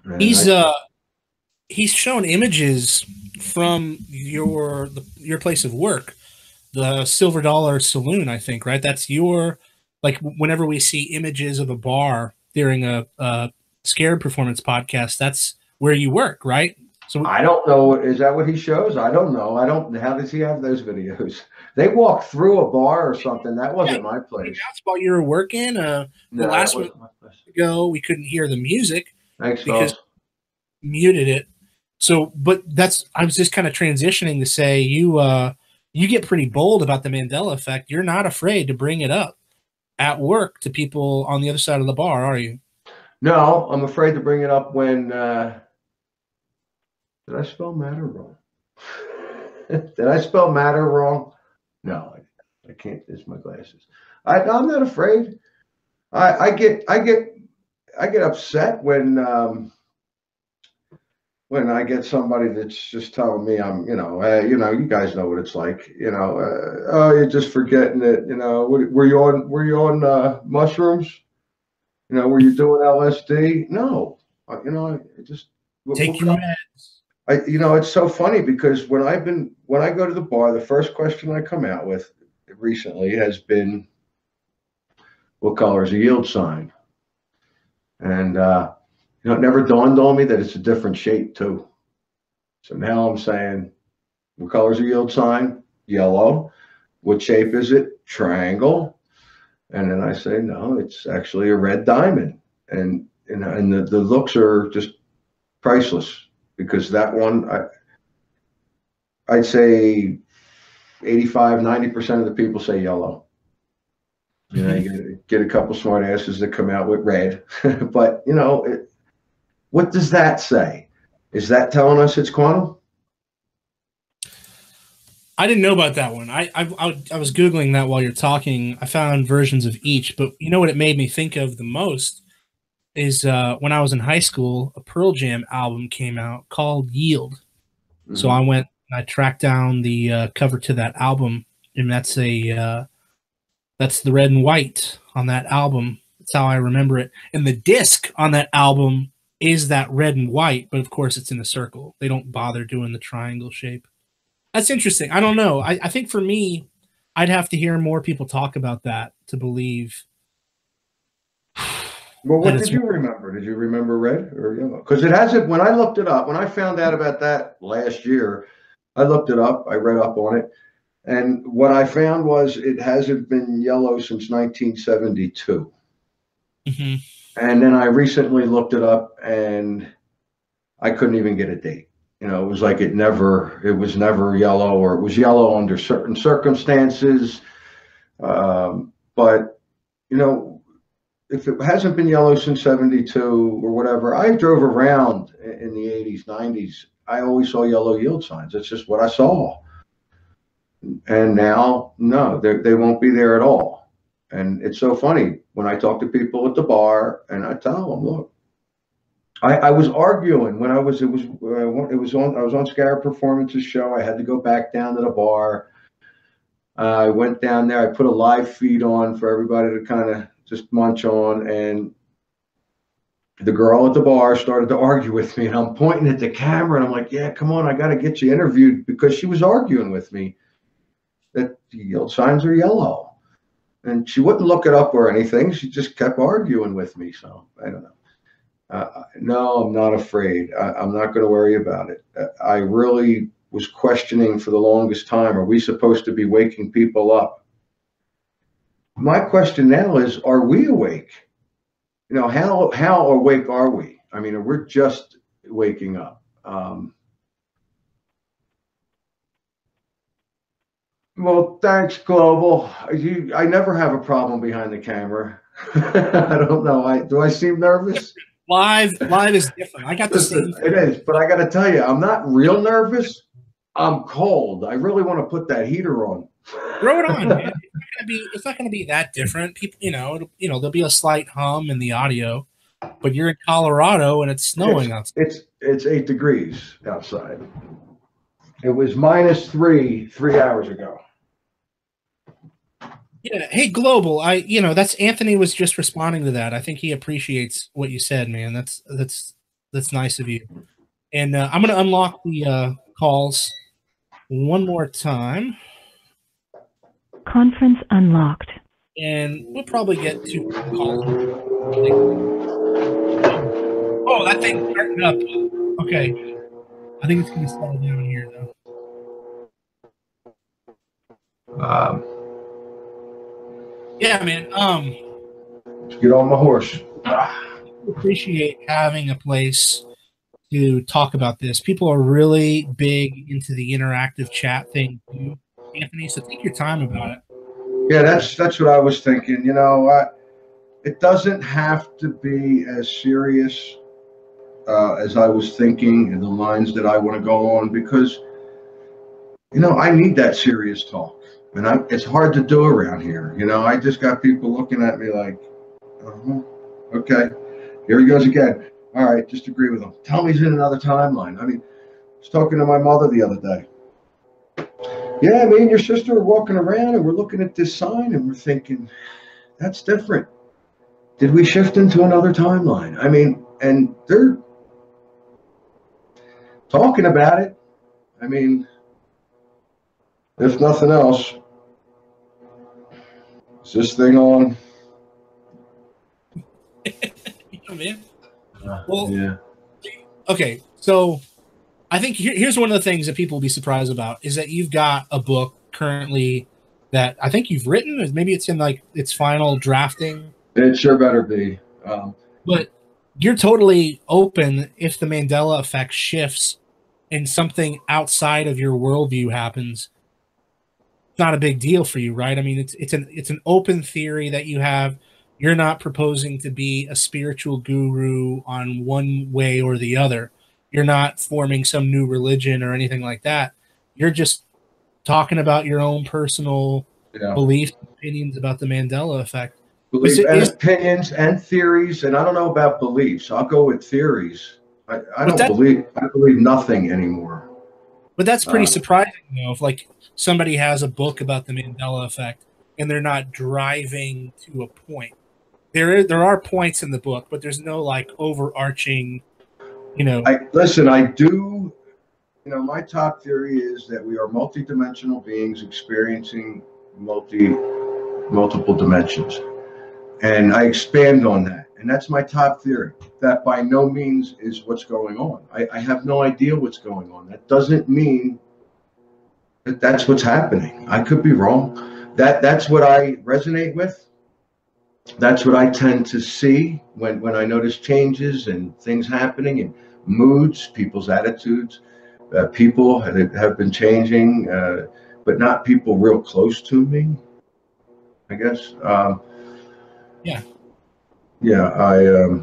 And he's shown images from your place of work, the Silver Dollar Saloon, I think, right? That's whenever we see images of a bar during a Scared Performance podcast, that's where you work, right? So I don't know. Is that what he shows? I don't know. How does he have those videos? They walk through a bar or something. That wasn't my place. That's while you were working. The last one ago, we couldn't hear the music because muted it. So, but I was just kind of transitioning to say you get pretty bold about the Mandela effect. You're not afraid to bring it up at work to people on the other side of the bar, are you? No, I'm afraid to bring it up when. Did I spell matter wrong? Did I spell matter wrong? No, I can't. It's my glasses. I'm not afraid. I get upset when I get somebody that's just telling me I'm, you guys know what it's like, oh, you're just forgetting it, were you on mushrooms, were you doing LSD? No, I just take your meds. It's so funny because when I go to the bar, the first question I come out with recently has been, what color is a yield sign? And it never dawned on me that it's a different shape too. So now I'm saying, what color is a yield sign? Yellow. What shape is it? Triangle. And then I say, no, it's actually a red diamond. And the looks are just priceless. Because that one, I'd say 85–90% of the people say yellow. You get a couple smart asses that come out with red. But, what does that say? Is that telling us it's quantum? I didn't know about that one. I was Googling that while you're talking. I found versions of each. But you know what it made me think of the most? Is when I was in high school, a Pearl Jam album came out called Yield. Mm-hmm. So I went and I tracked down the cover to that album, and that's the red and white on that album. That's how I remember it. And the disc on that album is that red and white, but of course it's in a circle. They don't bother doing the triangle shape. That's interesting. I don't know. I think for me, I'd have to hear more people talk about that to believe. Well, what did you remember? Did you remember red or yellow? Because it hasn't, when I looked it up, when I found out about that last year, I looked it up, I read up on it, and what I found was it hasn't been yellow since 1972. Mm-hmm. And then I recently looked it up and I couldn't even get a date. It was like it was never yellow, or it was yellow under certain circumstances. But you know, if it hasn't been yellow since 72 or whatever, I drove around in the 80s, 90s. I always saw yellow yield signs. That's just what I saw. And now, no, they won't be there at all. And it's so funny when I talk to people at the bar and I tell them, look, I was arguing when I was on Scarabperformance's show. I had to go back down to the bar. I went down there. I put a live feed on for everybody to kind of just munch on, and the girl at the bar started to argue with me, and I'm pointing at the camera, and I'm like, "Yeah, come on, I got to get you interviewed," because she was arguing with me that the yield signs are yellow, and she wouldn't look it up or anything. She just kept arguing with me. So I don't know. No, I'm not afraid. I'm not going to worry about it. I really was questioning for the longest time, are we supposed to be waking people up? My question now is, are we awake? You know, how awake are we? I mean, we're just waking up. Well, thanks, Global. I never have a problem behind the camera. I don't know. Do I seem nervous? Live is different. I got the same. It is, but I got to tell you, I'm not real nervous. I'm cold. I really want to put that heater on. Throw it on, man. It's not gonna be that different. People, there'll be a slight hum in the audio, but you're in Colorado and it's snowing outside. It's 8 degrees outside. It was -3 hours ago. Yeah. Hey, Global. That's Anthony was just responding to that. I think he appreciates what you said, man. That's nice of you. And I'm gonna unlock the calls one more time. Conference unlocked. And we'll probably get 2 calls. Oh, that thing's starting up. Okay. I think it's going to slow down here, though. Yeah, man. Get on my horse. I appreciate having a place to talk about this. People are really big into the interactive chat thing too, Anthony. So take your time about it. Yeah, that's what I was thinking. You know, it doesn't have to be as serious as I was thinking, and the lines that I want to go on, because I need that serious talk, and it's hard to do around here. I just got people looking at me like, okay, here he goes again. All right, just agree with him. Tell me he's in another timeline. I mean, I was talking to my mother the other day. Yeah, me and your sister are walking around and we're looking at this sign and we're thinking, that's different. Did we shift into another timeline? I mean, and they're talking about it. I mean, if nothing else, is this thing on? Yeah, man. Well, yeah. Okay, so I think here's one of the things that people will be surprised about is that you've got a book currently that I think you've written. Maybe it's in like its final drafting. It sure better be. But you're totally open if the Mandela effect shifts and something outside of your worldview happens. It's not a big deal for you, right? I mean, it's an open theory that you have. You're not proposing to be a spiritual guru on one way or the other. You're not forming some new religion or anything like that. You're just talking about your own personal beliefs, opinions about the Mandela effect. Opinions and theories, and I don't know about beliefs. I'll go with theories. I believe nothing anymore. But that's pretty surprising, though. If like somebody has a book about the Mandela effect and they're not driving to a point. There are points in the book, but there's no like overarching. I do. My top theory is that we are multidimensional beings experiencing multiple dimensions, and I expand on that. And that's my top theory. That by no means is what's going on. I have no idea what's going on. That doesn't mean that that's what's happening. I could be wrong. That's what I resonate with. That's what I tend to see when I notice changes and things happening and moods, people's attitudes. People have been changing, but not people real close to me, I guess. Yeah. Yeah,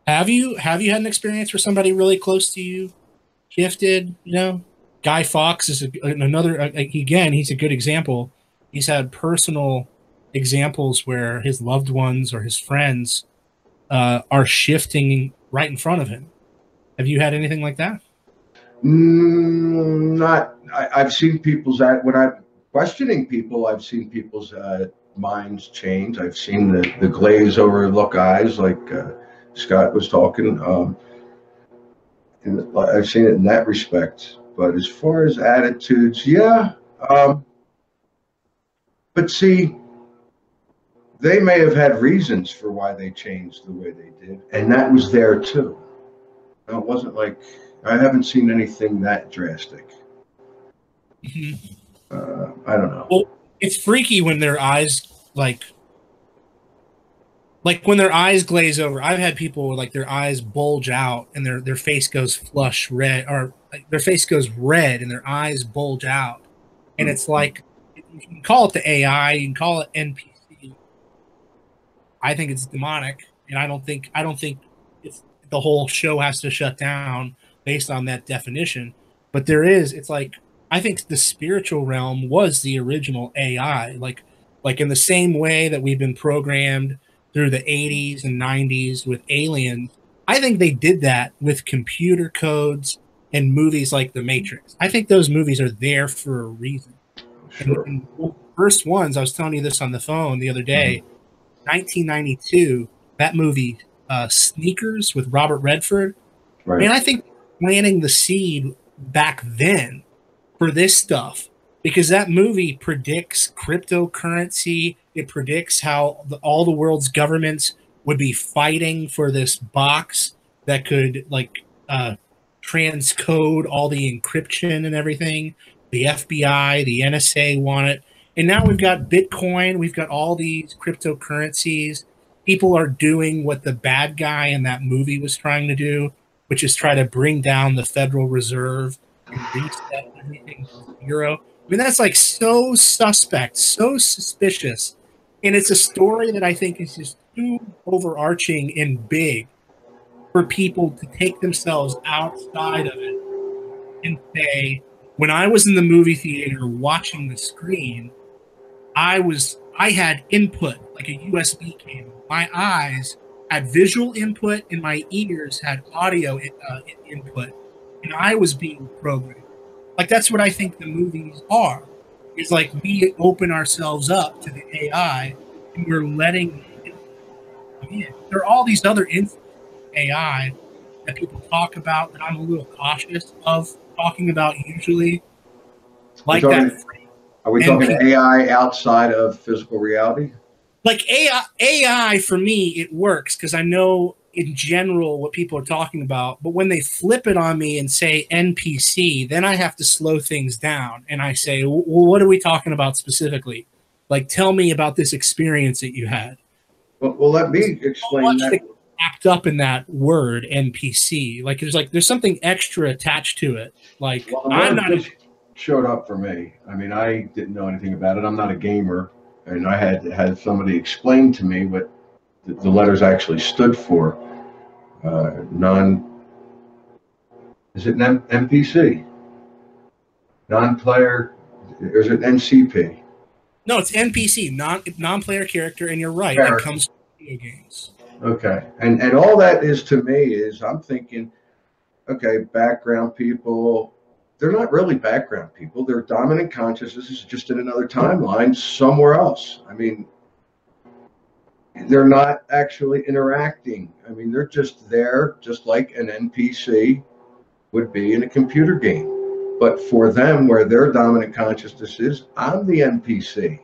Have you had an experience where somebody really close to you shifted? You know, Guy Fawkes is another. Again, he's a good example. He's had personal examples where his loved ones or his friends are shifting right in front of him. Have you had anything like that? not. I've seen people's when I'm questioning people. I've seen people's minds change. I've seen the glaze over look eyes, like Scott was talking. And I've seen it in that respect. But as far as attitudes, yeah. But see, they may have had reasons for why they changed the way they did, and that was there too. It wasn't like I haven't seen anything that drastic. I don't know. Well, it's freaky when their eyes like when their eyes glaze over. I've had people like their eyes bulge out and their face goes flush red, or like, their face goes red and their eyes bulge out, and it's like you can call it the AI, you can call it NPC. I think it's demonic, and I don't think it's the whole show has to shut down based on that definition. But it's like I think the spiritual realm was the original AI, like in the same way that we've been programmed through the 80s and 90s with aliens. I think they did that with computer codes and movies like The Matrix. I think those movies are there for a reason. Sure. And one of the first ones, I was telling you this on the phone the other day, 1992, that movie, Sneakers with Robert Redford. Right. And I think planting the seed back then for this stuff, because that movie predicts cryptocurrency. It predicts how all the world's governments would be fighting for this box that could transcode all the encryption and everything. The FBI, the NSA want it. And now we've got Bitcoin. We've got all these cryptocurrencies. People are doing what the bad guy in that movie was trying to do, which is try to bring down the Federal Reserve and reset everything to zero. I mean, that's like so suspect, so suspicious. And it's a story that I think is just too overarching and big for people to take themselves outside of it and say, when I was in the movie theater watching the screen, I had input like a USB cable. My eyes had visual input and my ears had audio input, and I was being programmed. Like, that's what I think the movies are. It's like we open ourselves up to the AI and we're letting it come in. There are all these other instances of AI that people talk about that I'm a little cautious of talking about usually. Like that. Are we talking AI outside of physical reality? Like AI for me, it works because I know in general what people are talking about. But when they flip it on me and say NPC, then I have to slow things down. And I say, well, what are we talking about specifically? Like, tell me about this experience that you had. Well, let me explain that. Wrapped up in that word NPC. Like there's something extra attached to it. Like, well, I'm not showed up for me. I mean, I didn't know anything about it. I'm not a gamer, and I had somebody explain to me what the letters actually stood for. Is it an NPC? Non-player, or is it NCP? No, it's NPC, non-player character, and you're right. Character. It comes from video games. Okay, and all that is to me is I'm thinking, okay, background people. They're not really background people. They're dominant consciousness. Is just in another timeline somewhere else. I mean, they're not actually interacting. I mean, they're just there, just like an NPC would be in a computer game. But for them, where their dominant consciousness is, I'm the NPC.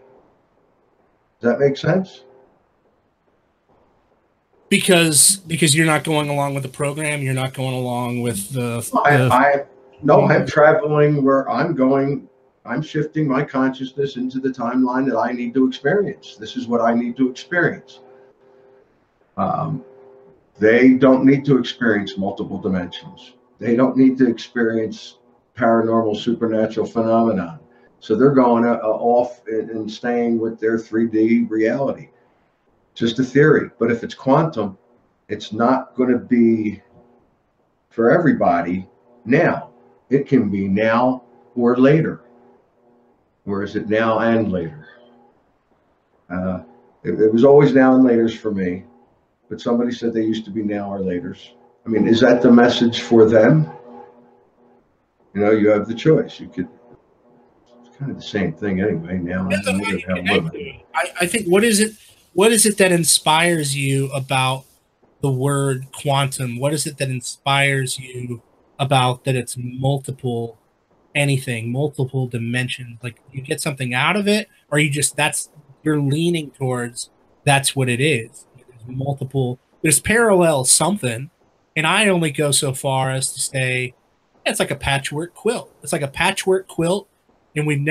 Does that make sense? Because you're not going along with the program. You're not going along with I'm traveling where I'm going. I'm shifting my consciousness into the timeline that I need to experience. This is what I need to experience. They don't need to experience multiple dimensions. They don't need to experience paranormal, supernatural phenomenon. So they're going off and staying with their 3D reality. just a theory. But if it's quantum, it's not going to be for everybody now. It can be now or later. Or is it now and later? It was always now and laters for me, but somebody said they used to be now or laters. I mean, is that the message for them? You know, you have the choice. You could, it's kind of the same thing anyway, now and later. I think, what is it that inspires you about the word quantum? What is it that inspires you about that it's multiple anything, multiple dimensions? Like, you get something out of it, or you just, you're leaning towards that's what it is. There's parallel something, and I only go so far as to say it's like a patchwork quilt. It's like a patchwork quilt, and we've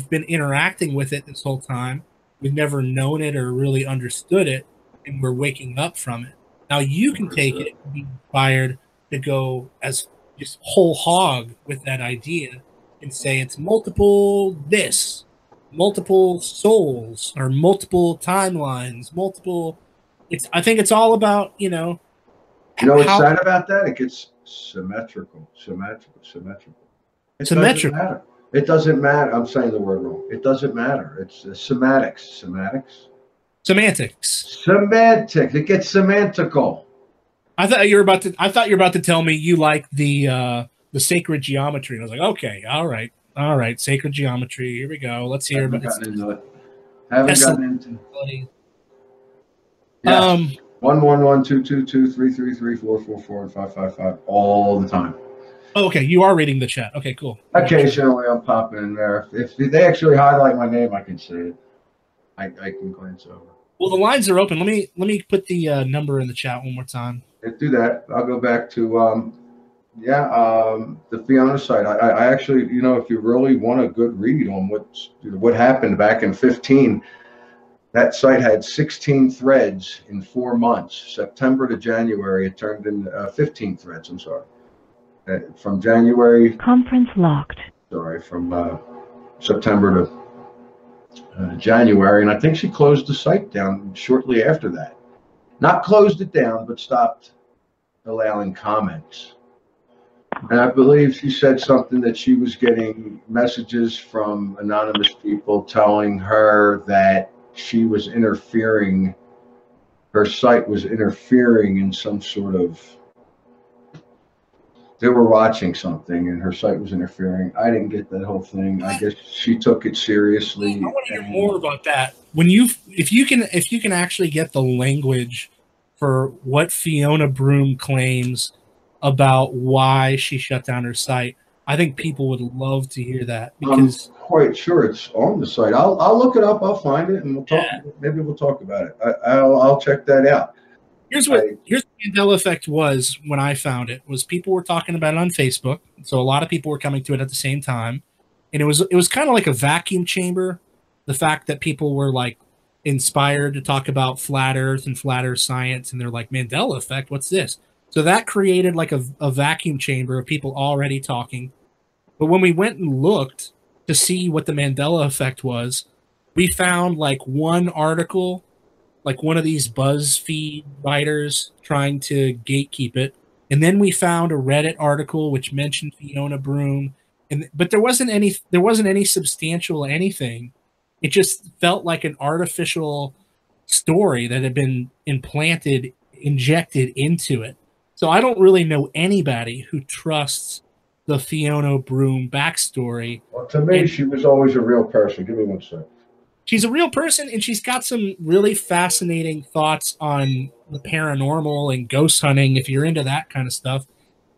been interacting with it this whole time. We've never known it or really understood it, and we're waking up from it. Now you can take it and be inspired to go as just whole hog with that idea and say it's multiple this, multiple souls, or multiple timelines, multiple. I think it's all about, you know what's sad about that? It gets symmetrical. It doesn't matter. It doesn't matter. I'm saying the word wrong. It doesn't matter. It's semantics. Semantics. It gets semantical. I thought you were about to tell me you like the sacred geometry. And I was like, okay, all right, sacred geometry. Here we go. Let's hear about it. Haven't gotten into it. Yes. 1 1 1 2 2 2 3 3 3 4 4 4 and 5 5 5 all the time. Oh, okay, you are reading the chat. Okay, cool. Occasionally, I'm popping in there. If they actually highlight my name, I can see it. I can glance over. Well, the lines are open. Let me put the number in the chat one more time. Do that. I'll go back to the Fiona site. I actually, if you really want a good read on what happened back in 15. That site had 16 threads in 4 months. September to January, it turned in 15 threads. I'm sorry. From January. Conference locked. Sorry, from September to January. And I think she closed the site down shortly after that. Not closed it down, but stopped allowing comments. And I believe she said something that she was getting messages from anonymous people telling her that she was interfering, her site was interfering in some sort of, they were watching something and her site was interfering. I didn't get that whole thing. I guess she took it seriously. I want to hear more about that. If you can actually get the language for what Fiona Broom claims about why she shut down her site, I think people would love to hear that, because I'm quite sure it's on the site. I'll look it up. I'll find it, and we'll talk. Yeah. Maybe we'll talk about it. I'll check that out. Here's the Mandela effect was when I found it. Was people were talking about it on Facebook, so a lot of people were coming to it at the same time, and it was kind of like a vacuum chamber. The fact that people were like inspired to talk about flat Earth and flat Earth science, and they're like, Mandela effect, what's this? So that created like a vacuum chamber of people already talking. But when we went and looked to see what the Mandela effect was, we found like one article, like one of these BuzzFeed writers trying to gatekeep it. And then we found a Reddit article which mentioned Fiona Broom. But there wasn't any substantial anything. It just felt like an artificial story that had been injected into it. So I don't really know anybody who trusts the Fiona Broom backstory. Well, to me, she was always a real person. Give me 1 second. She's a real person, and she's got some really fascinating thoughts on the paranormal and ghost hunting, if you're into that kind of stuff.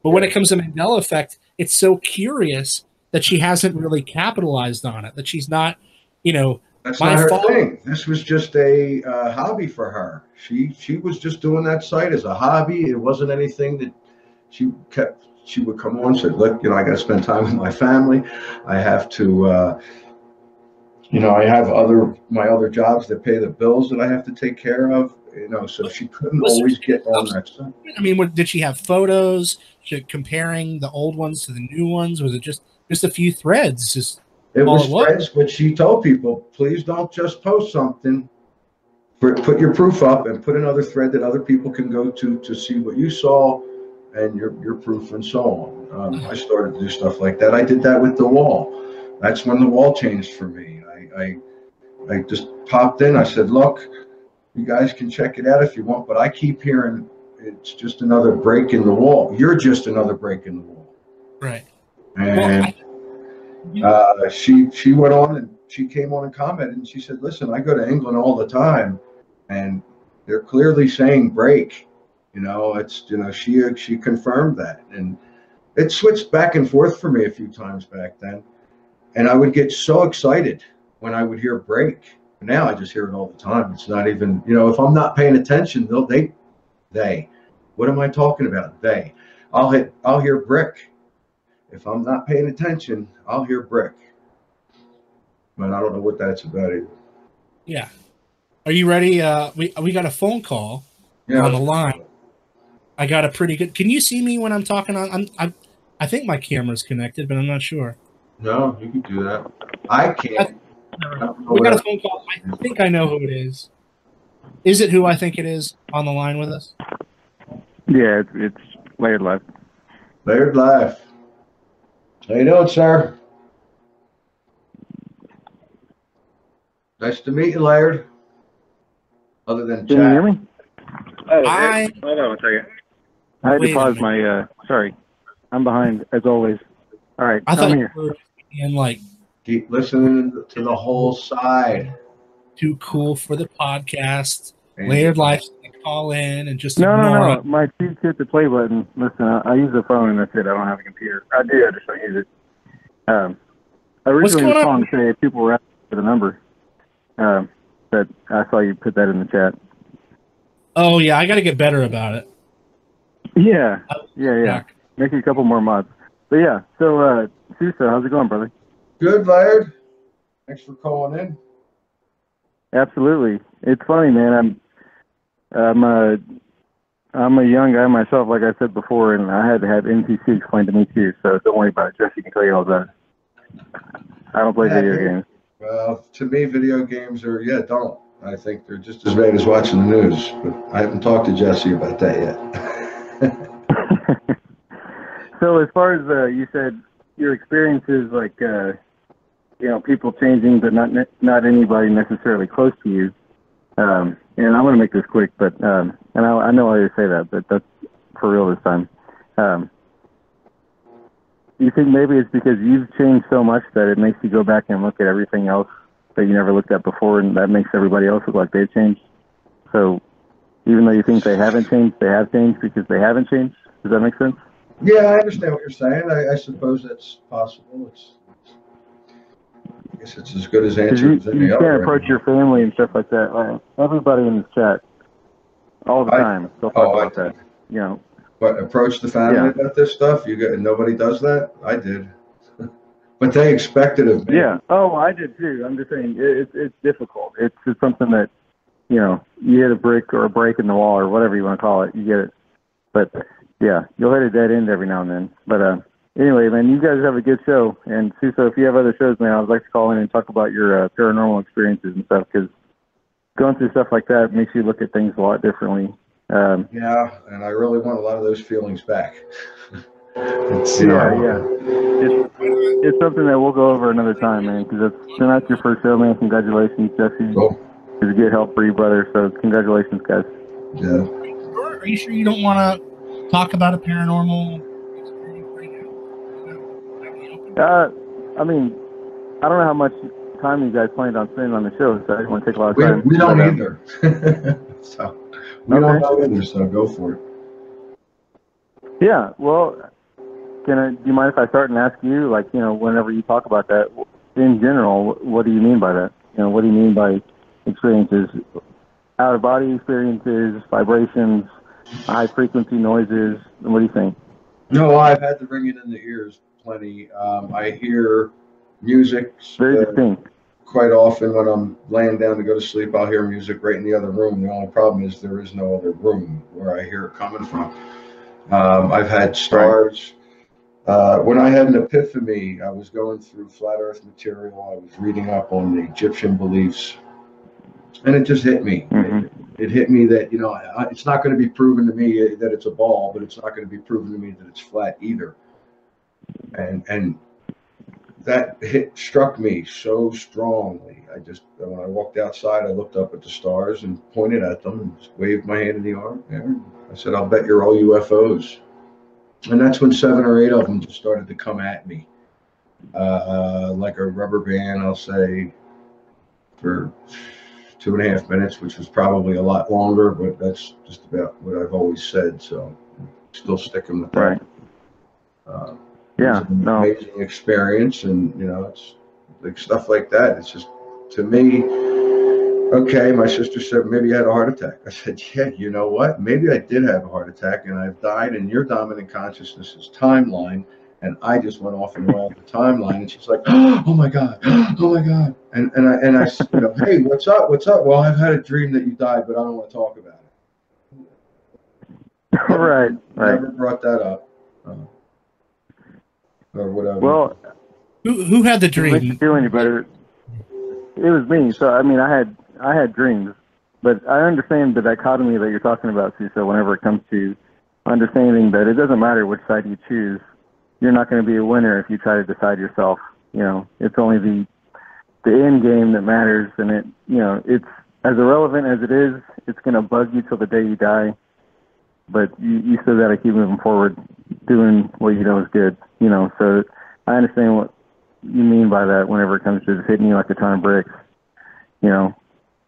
But when it comes to Mandela effect, it's so curious that she hasn't really capitalized on it, that she's not, That's not her thing. This was just a hobby for her. She was just doing that site as a hobby. It wasn't anything that she would come on and say, look, I got to spend time with my family. I have to, I have my other jobs that pay the bills that I have to take care of, so she couldn't always get on that site. I mean, did she have photos? Comparing the old ones to the new ones? Was it just a few threads? It was threads, but she told people, please don't just post something. put your proof up and put another thread that other people can go to see what you saw and your proof and so on. I started to do stuff like that. I did that with the wall. That's when the wall changed for me. I just popped in. I said, look, you guys can check it out if you want, but I keep hearing it's just another break in the wall. You're just another break in the wall. Right. And she went on and she came on and commented and she said, listen, I go to England all the time and they're clearly saying break. She confirmed that. And it switched back and forth for me a few times back then. And I would get so excited when I would hear break. Now I just hear it all the time. It's not even, if I'm not paying attention, they, what am I talking about? I'll hear brick. If I'm not paying attention, I'll hear brick. But I don't know what that's about either. Yeah. Are you ready? We got a phone call on the line. I got a pretty good. Can you see me when I'm talking on? I think my camera's connected, but I'm not sure. No, you can do that. I can't. We got a phone call. I think I know who it is. Is it who I think it is on the line with us? Yeah, it's Layered Life. Layered Life. How you doing, sir? Nice to meet you, Layered. Other than Can chat. you hear me? Oh, Hold on a second. I had to pause my, sorry. I'm behind, as always. All right, I'm here. And like, keep listening to the whole side. Too cool for the podcast. Layered Life, call in and just No. My teeth hit the play button. Listen, I use the phone and that's it. I don't have a computer. I do, I just don't use it. I originally was calling to say people were asking for the number, but I saw you put that in the chat. Oh, yeah, I got to get better about it. Yeah. Make a couple more mods. But yeah, so Susso, how's it going, brother? Good, Laird. Thanks for calling in. Absolutely. It's funny, man. I'm a young guy myself, like I said before, and I had to have NPC explained to me too. So don't worry about it. Jesse can tell you all that. I don't play video games. Well, to me, video games are don't. I think they're just as bad as watching the news. But I haven't talked to Jesse about that yet. So as far as you said, your experiences, like people changing, but not anybody necessarily close to you. And I'm going to make this quick, but and I know I always say that, but that's for real this time. You think maybe it's because you've changed so much that it makes you go back and look at everything else that you never looked at before, and that makes everybody else look like they've changed? So even though you think they haven't changed, they have changed because they haven't changed? Does that make sense? Yeah, I understand what you're saying. I suppose that's possible. I guess it's as good as answer as any other. You can't approach your family and stuff like that. Like, everybody in this chat, all the time, they'll talk about that. But approach the family about this stuff? Nobody does that? I did. But they expected of me. Yeah. Oh, I did too. I'm just saying it's difficult. It's something that, you hit a brick or a break in the wall or whatever you want to call it. You get it. But yeah, you'll hit a dead end every now and then. But anyway, man, you guys have a good show. And Susso, if you have other shows, man, I would like to call in and talk about your paranormal experiences and stuff, because going through stuff like that makes you look at things a lot differently. Yeah, and I really want a lot of those feelings back. It's something that we'll go over another time, man, because tonight's your first show, man. Congratulations, Jesse. Cool. It's a good help for you, brother, so congratulations, guys. Yeah. Are you sure you don't want to talk about a paranormal experience right now? I mean, I don't know how much time you guys planned on spending on the show, so I didn't want to take a lot of time. We don't either. So we don't know either, so go for it. Yeah, well, do you mind if I start and ask you, whenever you talk about that, in general, what do you mean by that? What do you mean by experiences? Out-of-body experiences, vibrations, high-frequency noises? What do you think? No, I've had to bring it in the ears plenty. I hear music. Very distinct. Quite often when I'm laying down to go to sleep, I'll hear music right in the other room. The only problem is there is no other room where I hear it coming from. I've had stars. When I had an epiphany, I was going through flat earth material. I was reading up on the Egyptian beliefs. And it just hit me. It hit me that, you know, it's not going to be proven to me that it's a ball, but it's not going to be proven to me that it's flat either. And that hit struck me so strongly. When I walked outside, I looked up at the stars and pointed at them and just waved my hand in the air. I said, I'll bet you're all UFOs. And that's when 7 or 8 of them just started to come at me. Like a rubber band, I'll say, for 2.5 minutes, which was probably a lot longer, but that's just about what I've always said. So I'm still sticking with that. Right. Yeah, it was an amazing experience, and you know, it's like stuff like that. It's just, to me, okay. My sister said maybe you had a heart attack. I said, yeah, you know what? Maybe I did have a heart attack, and I've died in your dominant consciousness's timeline. And I just went off and around the timeline, and she's like, "Oh my God, oh my God!" And I, you know, hey, what's up? What's up? Well, I've had a dream that you died, but I don't want to talk about it. Right. Never brought that up, or whatever. Well, who had the dream? It makes you feel any better. It was me. So I mean, I had dreams, but I understand the dichotomy that you're talking about, Susso. Whenever it comes to understanding that it doesn't matter which side you choose. You're not going to be a winner if you try to decide yourself. You know, it's only the end game that matters, and it, you know, it's as irrelevant as it is. It's going to bug you till the day you die, but you still got to keep moving forward, doing what you know is good. You know, so I understand what you mean by that. Whenever it comes to just hitting you like a ton of bricks, you know,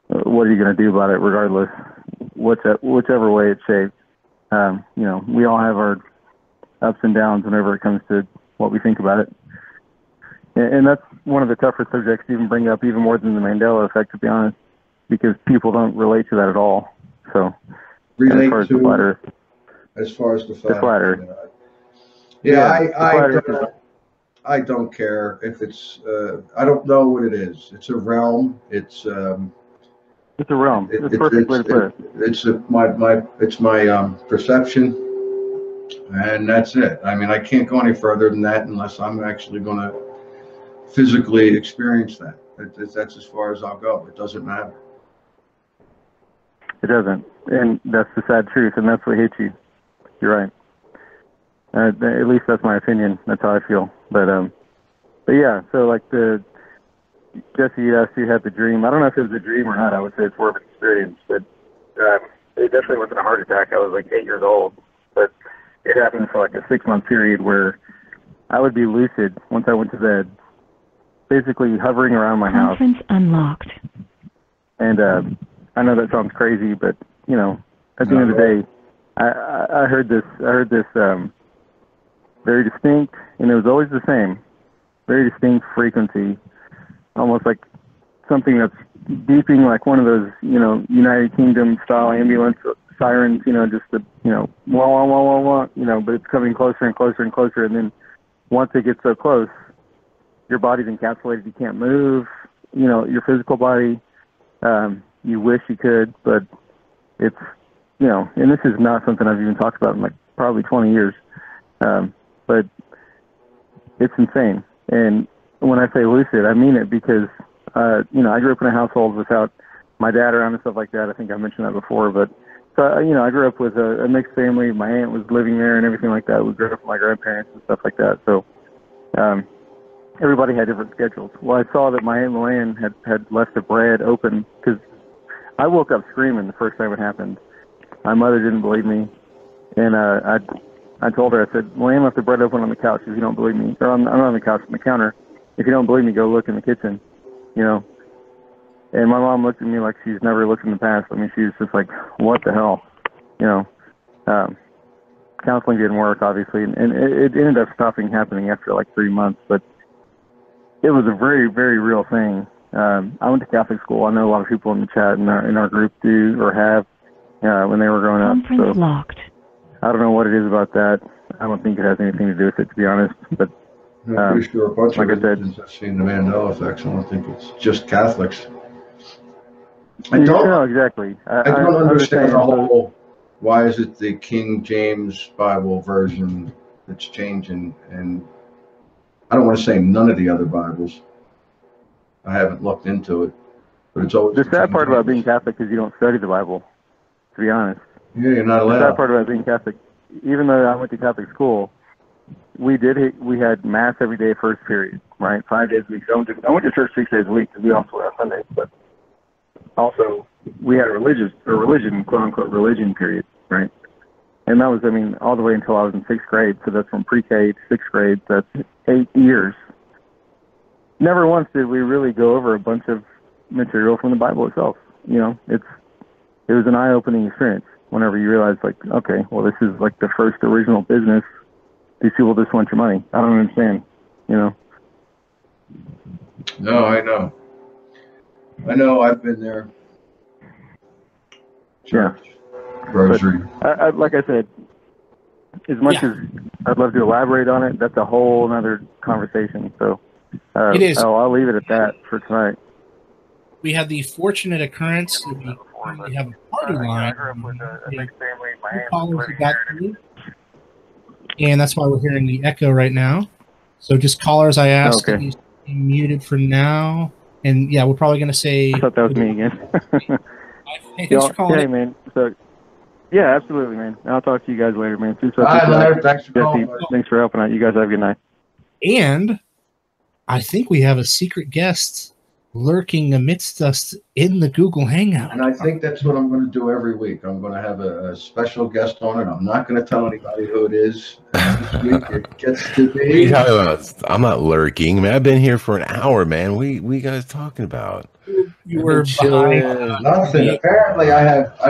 what are you going to do about it, regardless, whichever way it's shaped? You know, we all have our ups and downs whenever it comes to what we think about it. And that's one of the tougher subjects to even bring up, even more than the Mandela effect, to be honest, because people don't relate to that at all. So, relate as far as to the flat Earth. As far as the flat Earth. Yeah, I don't care if it's, I don't know what it is. It's a realm. It's a realm. It's a perfect way to put it. It's my perception. And that's it. I mean, I can't go any further than that unless I'm actually going to physically experience that. That's as far as I'll go. It doesn't matter. It doesn't. And that's the sad truth, and that's what hits you. You're right. At least that's my opinion. That's how I feel. But yeah, so like Jesse, you asked you had the dream. I don't know if it was a dream or not. I would say it's more of an experience. But it definitely wasn't a heart attack. I was like 8 years old. But it happened for like a 6-month period where I would be lucid once I went to bed, basically hovering around my house. Conference unlocked. And I know that sounds crazy, but you know, at the end of the day, I heard this very distinct, and it was always the same, very distinct frequency, almost like something that's beeping like one of those, you know, United Kingdom style ambulance sirens, you know, just the, you know, wah, wah, wah, wah, wah, you know, but it's coming closer and closer and closer. And then once it gets so close, your body's encapsulated. You can't move, you know, your physical body. You wish you could, but it's, you know, and this is not something I've even talked about in like probably 20 years. But it's insane. And when I say lucid, I mean it because, you know, I grew up in a household without my dad around and stuff like that. I think I mentioned that before, but so, you know, I grew up with a mixed family. My aunt was living there and everything like that. We grew up with my grandparents and stuff like that. So everybody had different schedules. Well, I saw that my Aunt Luann had left the bread open because I woke up screaming the first time it happened. My mother didn't believe me. And I told her, I said, Luann left the bread open on the couch if you don't believe me. Or I'm not on the couch, on the counter. If you don't believe me, go look in the kitchen, you know. And my mom looked at me like she's never looked in the past. I mean, she was just like, what the hell? You know, counseling didn't work, obviously. And it ended up stopping happening after like 3 months. But it was a very, very real thing. I went to Catholic school. I know a lot of people in the chat in our group do or have when they were growing up. Conference locked. I don't know what it is about that. I don't think it has anything to do with it, to be honest. But I'm pretty sure a bunch like of religions have seen the Mandela effects. I don't think it's just Catholics. I don't know exactly. I don't understand the whole. Why is it the King James Bible version that's changing? And I don't want to say none of the other Bibles. I haven't looked into it. But it's always The sad part about being Catholic is you don't study the Bible, to be honest. Yeah, you're not The allowed. sad part about being Catholic, even though I went to Catholic school, we had Mass every day, first period, right? 5 days a week. I went to church 6 days a week because we also went on Sundays, but also we had a religion, quote unquote, religion period, right? And that was, I mean, all the way until I was in 6th grade. So that's from pre-K to 6th grade. That's 8 years. Never once did we really go over a bunch of material from the Bible itself. You know, it was an eye-opening experience whenever you realize, like, okay, well, this is like the first original business. These people just want your money. I don't understand, you know. No, I know. I've been there. Church, grocery. I, like I said, as much as I'd love to elaborate on it, that's a whole other conversation. So it is. I'll leave it at that for tonight. We had the fortunate occurrence that we have a party line. Callers who got through, and that's why we're hearing the echo right now. So just callers, I asked that you be muted for now. And yeah, we're probably going to say. I thought that was me again. Hey, thanks for calling. Hey, man. So, yeah, absolutely, man. I'll talk to you guys later, man. Hi, Larry. Thanks for calling. Thanks for helping out. You guys have a good night. And I think we have a secret guest lurking amidst us in the Google Hangout. And I think that's what I'm going to do every week. I'm going to have a special guest on it. I'm not going to tell anybody who it is. This week it gets to be. What are you talking about? I'm not lurking, man. I've been here for an hour, man. What are you guys talking about? You were chilling. Nothing. Apparently, I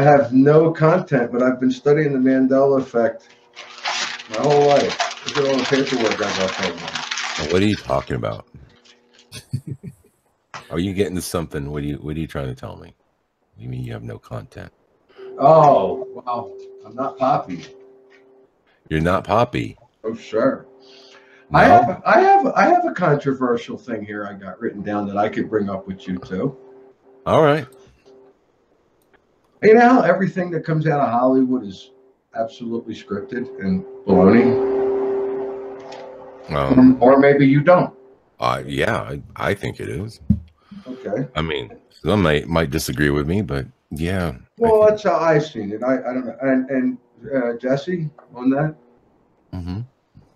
have no content, but I've been studying the Mandela effect my whole life. Look at all the paperwork I got from. What are you talking about? Are you getting to something? What are you trying to tell me? You mean you have no content? Oh, well, I'm not Poppy. You're not Poppy. Oh, sure. No? I have a controversial thing here I got written down that I could bring up with you too. All right. You know how everything that comes out of Hollywood is absolutely scripted and baloney? Or maybe you don't. Yeah, I think it is. Okay. I mean, some might disagree with me, but yeah. Well, that's how I've seen it. I don't know. And Jesse on that? Mm-hmm.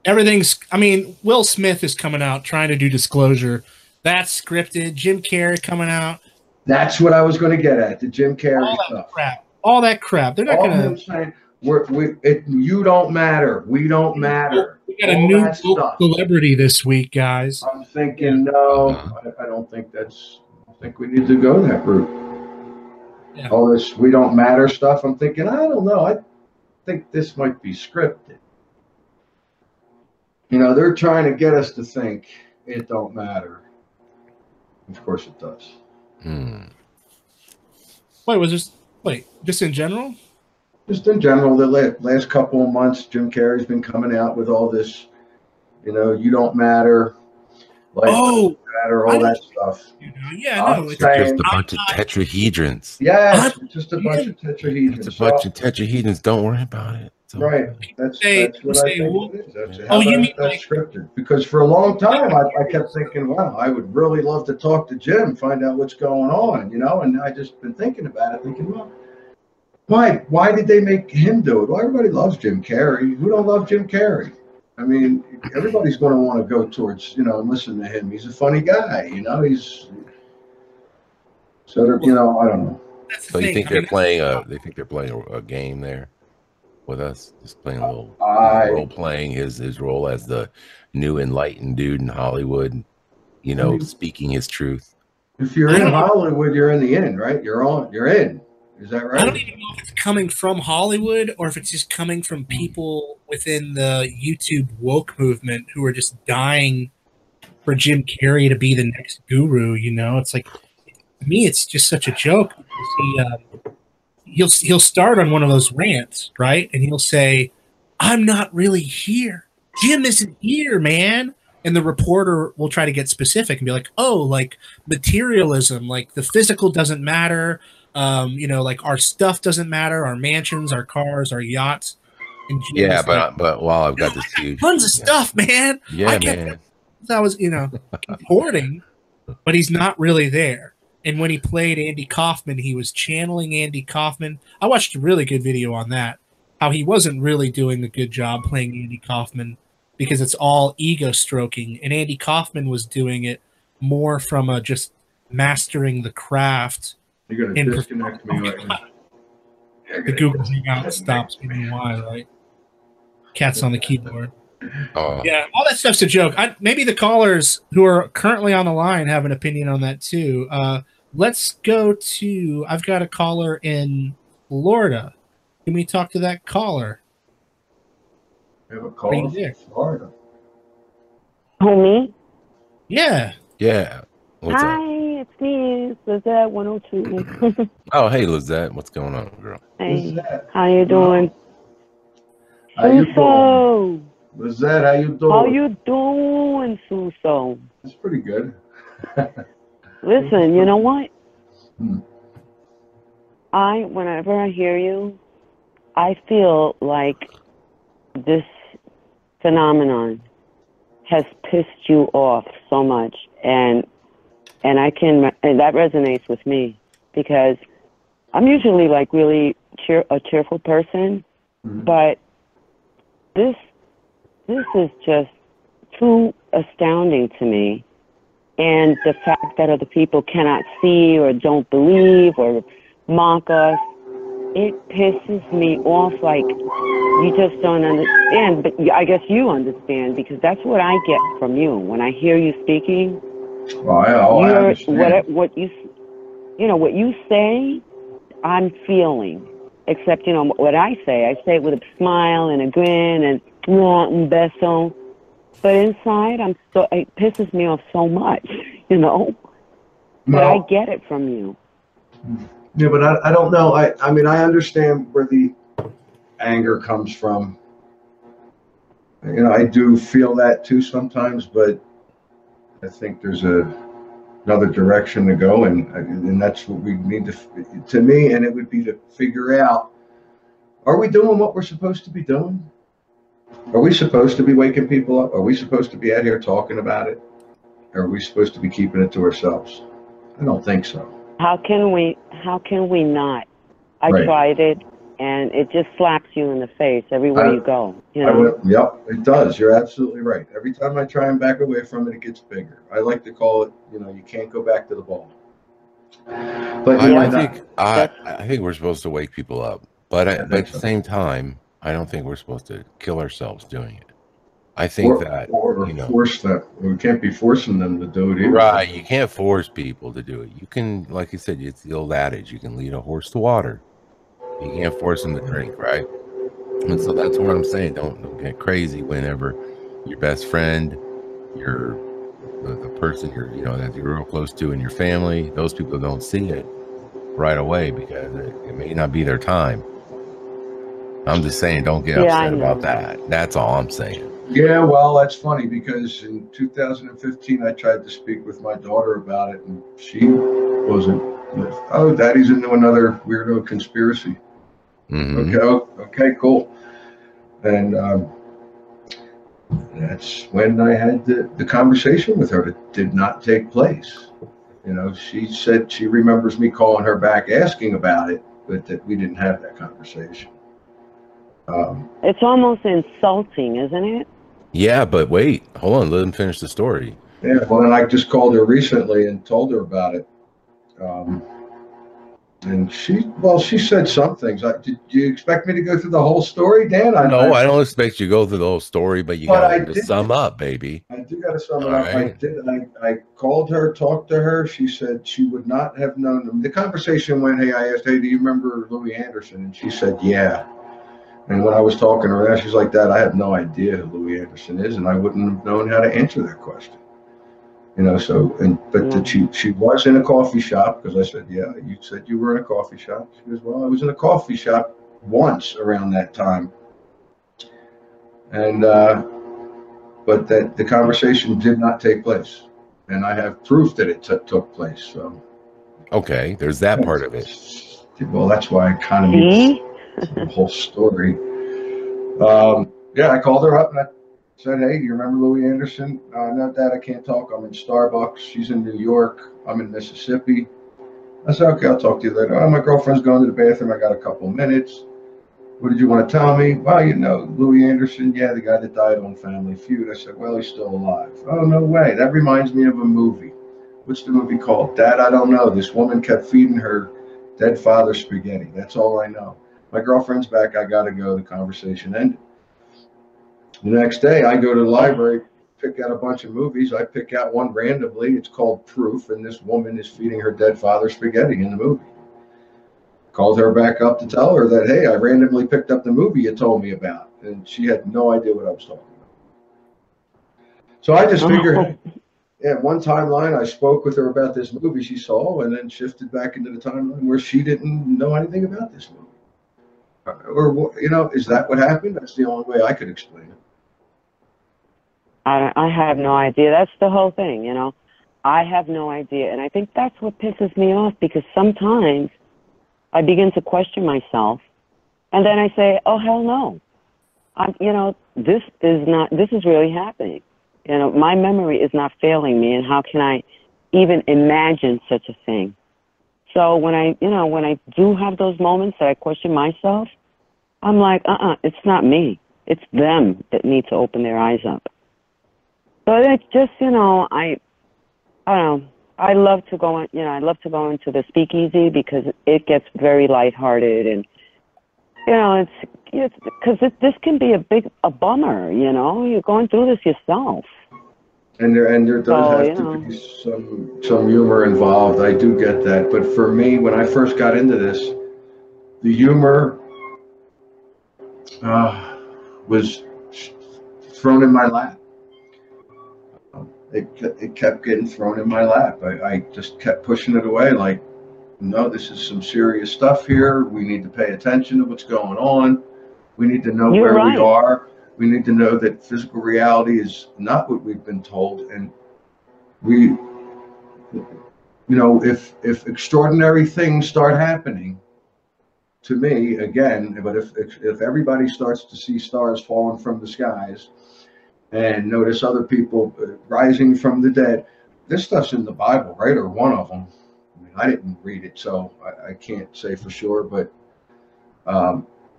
Everything's, I mean, Will Smith is coming out trying to do disclosure. That's scripted. Jim Carrey coming out. That's what I was going to get at, the Jim Carrey stuff. All that crap. They're not going to saying you don't matter. We don't matter. We got a new celebrity this week, guys. I'm thinking, no, I don't think I think we need to go that route. Yeah. All this we don't matter stuff. I'm thinking, I don't know. I think this might be scripted. You know, they're trying to get us to think it don't matter. Of course it does. Wait, just in general? Just in general, the last couple of months, Jim Carrey's been coming out with all this, you know, you don't matter. Like, matter, all that stuff. Yeah, no, it's just a bunch of tetrahedrons. Yes, just a bunch of tetrahedrons. It's a bunch of tetrahedrons. Don't worry about it. Right. That's what I think it is. That's scripted. Because for a long time, I kept thinking, wow, I would really love to talk to Jim, find out what's going on, you know, and I just been thinking about it, thinking, well, why did they make him do it? Well, everybody loves Jim Carrey. Who don't love Jim Carrey? I mean, everybody's going to want to go towards, you know, and listen to him. He's a funny guy, you know. You know, I don't know. So you think they're playing a game there with us, just playing a little role playing his role as the new enlightened dude in Hollywood, you know, speaking his truth. If you're in Hollywood, you're in the end, right? You're in. Is that right? I don't even know if it's coming from Hollywood or if it's just coming from people within the YouTube woke movement who are just dying for Jim Carrey to be the next guru. You know, it's like, to me, it's just such a joke. He'll start on one of those rants, right? And he'll say, "I'm not really here. Jim isn't here, man." And the reporter will try to get specific and be like, "Oh, like materialism, like the physical doesn't matter. You know, like our stuff doesn't matter, our mansions, our cars, our yachts." And yeah, but while I've got this huge tons of stuff, man. Yeah, man. I was, you know, hoarding, but he's not really there. And when he played Andy Kaufman, he was channeling Andy Kaufman. I watched a really good video on that, how he wasn't really doing a good job playing Andy Kaufman because it's all ego stroking. And Andy Kaufman was doing it more from a just mastering the craft. You're going to disconnect me right now. The Google Hangout stops me. Why, right? Cats on the keyboard. Yeah, all that stuff's a joke. Maybe the callers who are currently on the line have an opinion on that too. Let's go to. I've got a caller in Florida. Can we talk to that caller? We have a caller from Florida. Who, me? Yeah. Yeah. What's Hi, up? it's me, Lizette 102. Oh, hey, Lizette. What's going on, girl? Hey, how you doing? How you Susso. doing? Lizette, how you doing? How you doing, Susso? That's pretty good. Listen, you know what? Whenever I hear you, I feel like this phenomenon has pissed you off so much, and that resonates with me because I'm usually like really a cheerful person, but this is just too astounding to me. And the fact that other people cannot see or don't believe or mock us, it pisses me off like you just don't understand. But I guess you understand because that's what I get from you. When I hear you speaking, I understand. what you say, I'm feeling. Except, what I say it with a smile and a grin and un beso. But inside, it pisses me off so much, But I get it from you. Yeah, but I don't know. I mean, I understand where the anger comes from. I do feel that too sometimes, but I think there's another direction to go, and that's what we need to me, and it would be to figure out, are we doing what we're supposed to be doing? Are we supposed to be waking people up? Are we supposed to be out here talking about it? Or are we supposed to be keeping it to ourselves? I don't think so. How can we not? I tried it, and it just slaps you in the face everywhere you go. Yep, it does. You're absolutely right. Every time I try and back away from it, it gets bigger. I like to call it, you can't go back to the ball. But I think we're supposed to wake people up, but at the same time, I don't think we're supposed to kill ourselves doing it. I think force that. We can't be forcing them to do it either. Right. You can't force people to do it. You can, like you said, it's the old adage, you can lead a horse to water. You can't force them to drink, right? And so that's what I'm saying. Don't get crazy whenever your best friend, the person that you're real close to in your family, those people don't see it right away because it may not be their time. I'm just saying, don't get upset about that. That's all I'm saying. Yeah, well, that's funny because in 2015, I tried to speak with my daughter about it, and she wasn't. Oh, Daddy's into another weirdo conspiracy. Okay, cool. And that's when I had the conversation with her that did not take place. She said she remembers me calling her back asking about it, but that we didn't have that conversation. It's almost insulting, isn't it? Yeah, but wait, hold on, let him finish the story. Yeah, well, and I just called her recently and told her about it. And she said some things. Did you expect me to go through the whole story, Dan? No, I don't expect you to go through the whole story, but you got to sum up, baby. I do got to sum it up. Right. I called her, talked to her. She said she would not have known. The conversation went, I asked, hey, do you remember Louis Anderson? And she said, yeah. And when I was talking to her, she's like, Dad, I have no idea who Louis Anderson is, and I wouldn't have known how to answer that question. She was in a coffee shop because I said, yeah, you said you were in a coffee shop. She goes, well, I was in a coffee shop once around that time. And, but that the conversation did not take place. And I have proof that it took place. So. Okay, there's that part of it. Well, that's why I kind of need the whole story. I called her up and I said, hey, do you remember Louis Anderson? No, Dad, I can't talk. I'm in Starbucks. She's in New York. I'm in Mississippi. I said, okay, I'll talk to you later. Oh, my girlfriend's going to the bathroom. I got a couple minutes. What did you want to tell me? Well, you know, Louis Anderson, yeah, the guy that died on Family Feud. I said, well, he's still alive. Oh, no way. That reminds me of a movie. What's the movie called? Dad, I don't know. This woman kept feeding her dead father spaghetti. That's all I know. My girlfriend's back. I got to go. The conversation ended. The next day, I go to the library, pick out a bunch of movies. I pick out one randomly. It's called Proof, and this woman is feeding her dead father spaghetti in the movie. Called her back up to tell her that, hey, I randomly picked up the movie you told me about. And she had no idea what I was talking about. So I just figured, yeah, one timeline, I spoke with her about this movie she saw, and then shifted back into the timeline where she didn't know anything about this movie. Or, you know, is that what happened? That's the only way I could explain it. I have no idea. That's the whole thing, you know. I have no idea. And I think that's what pisses me off, because sometimes I begin to question myself, and then I say, oh, hell no. You know, this is really happening. You know, my memory is not failing me, and how can I even imagine such a thing? So when I do have those moments that I question myself, I'm like, it's not me. It's them that need to open their eyes up. So it's just, you know, I don't know. I love to go into the speakeasy because it gets very lighthearted, and you know, it's because this can be a bummer. You know, you're going through this yourself. And there does have to be some humor involved. I do get that, but for me, when I first got into this, the humor was thrown in my lap. It kept getting thrown in my lap. I just kept pushing it away, like, no, this is some serious stuff here. We need to pay attention to what's going on. We need to know where we are. We need to know that physical reality is not what we've been told. And we, you know, if extraordinary things start happening, to me, again, but if everybody starts to see stars falling from the skies, and notice other people rising from the dead. This stuff's in the Bible, right? Or one of them. I mean, I didn't read it, so I can't say for sure. But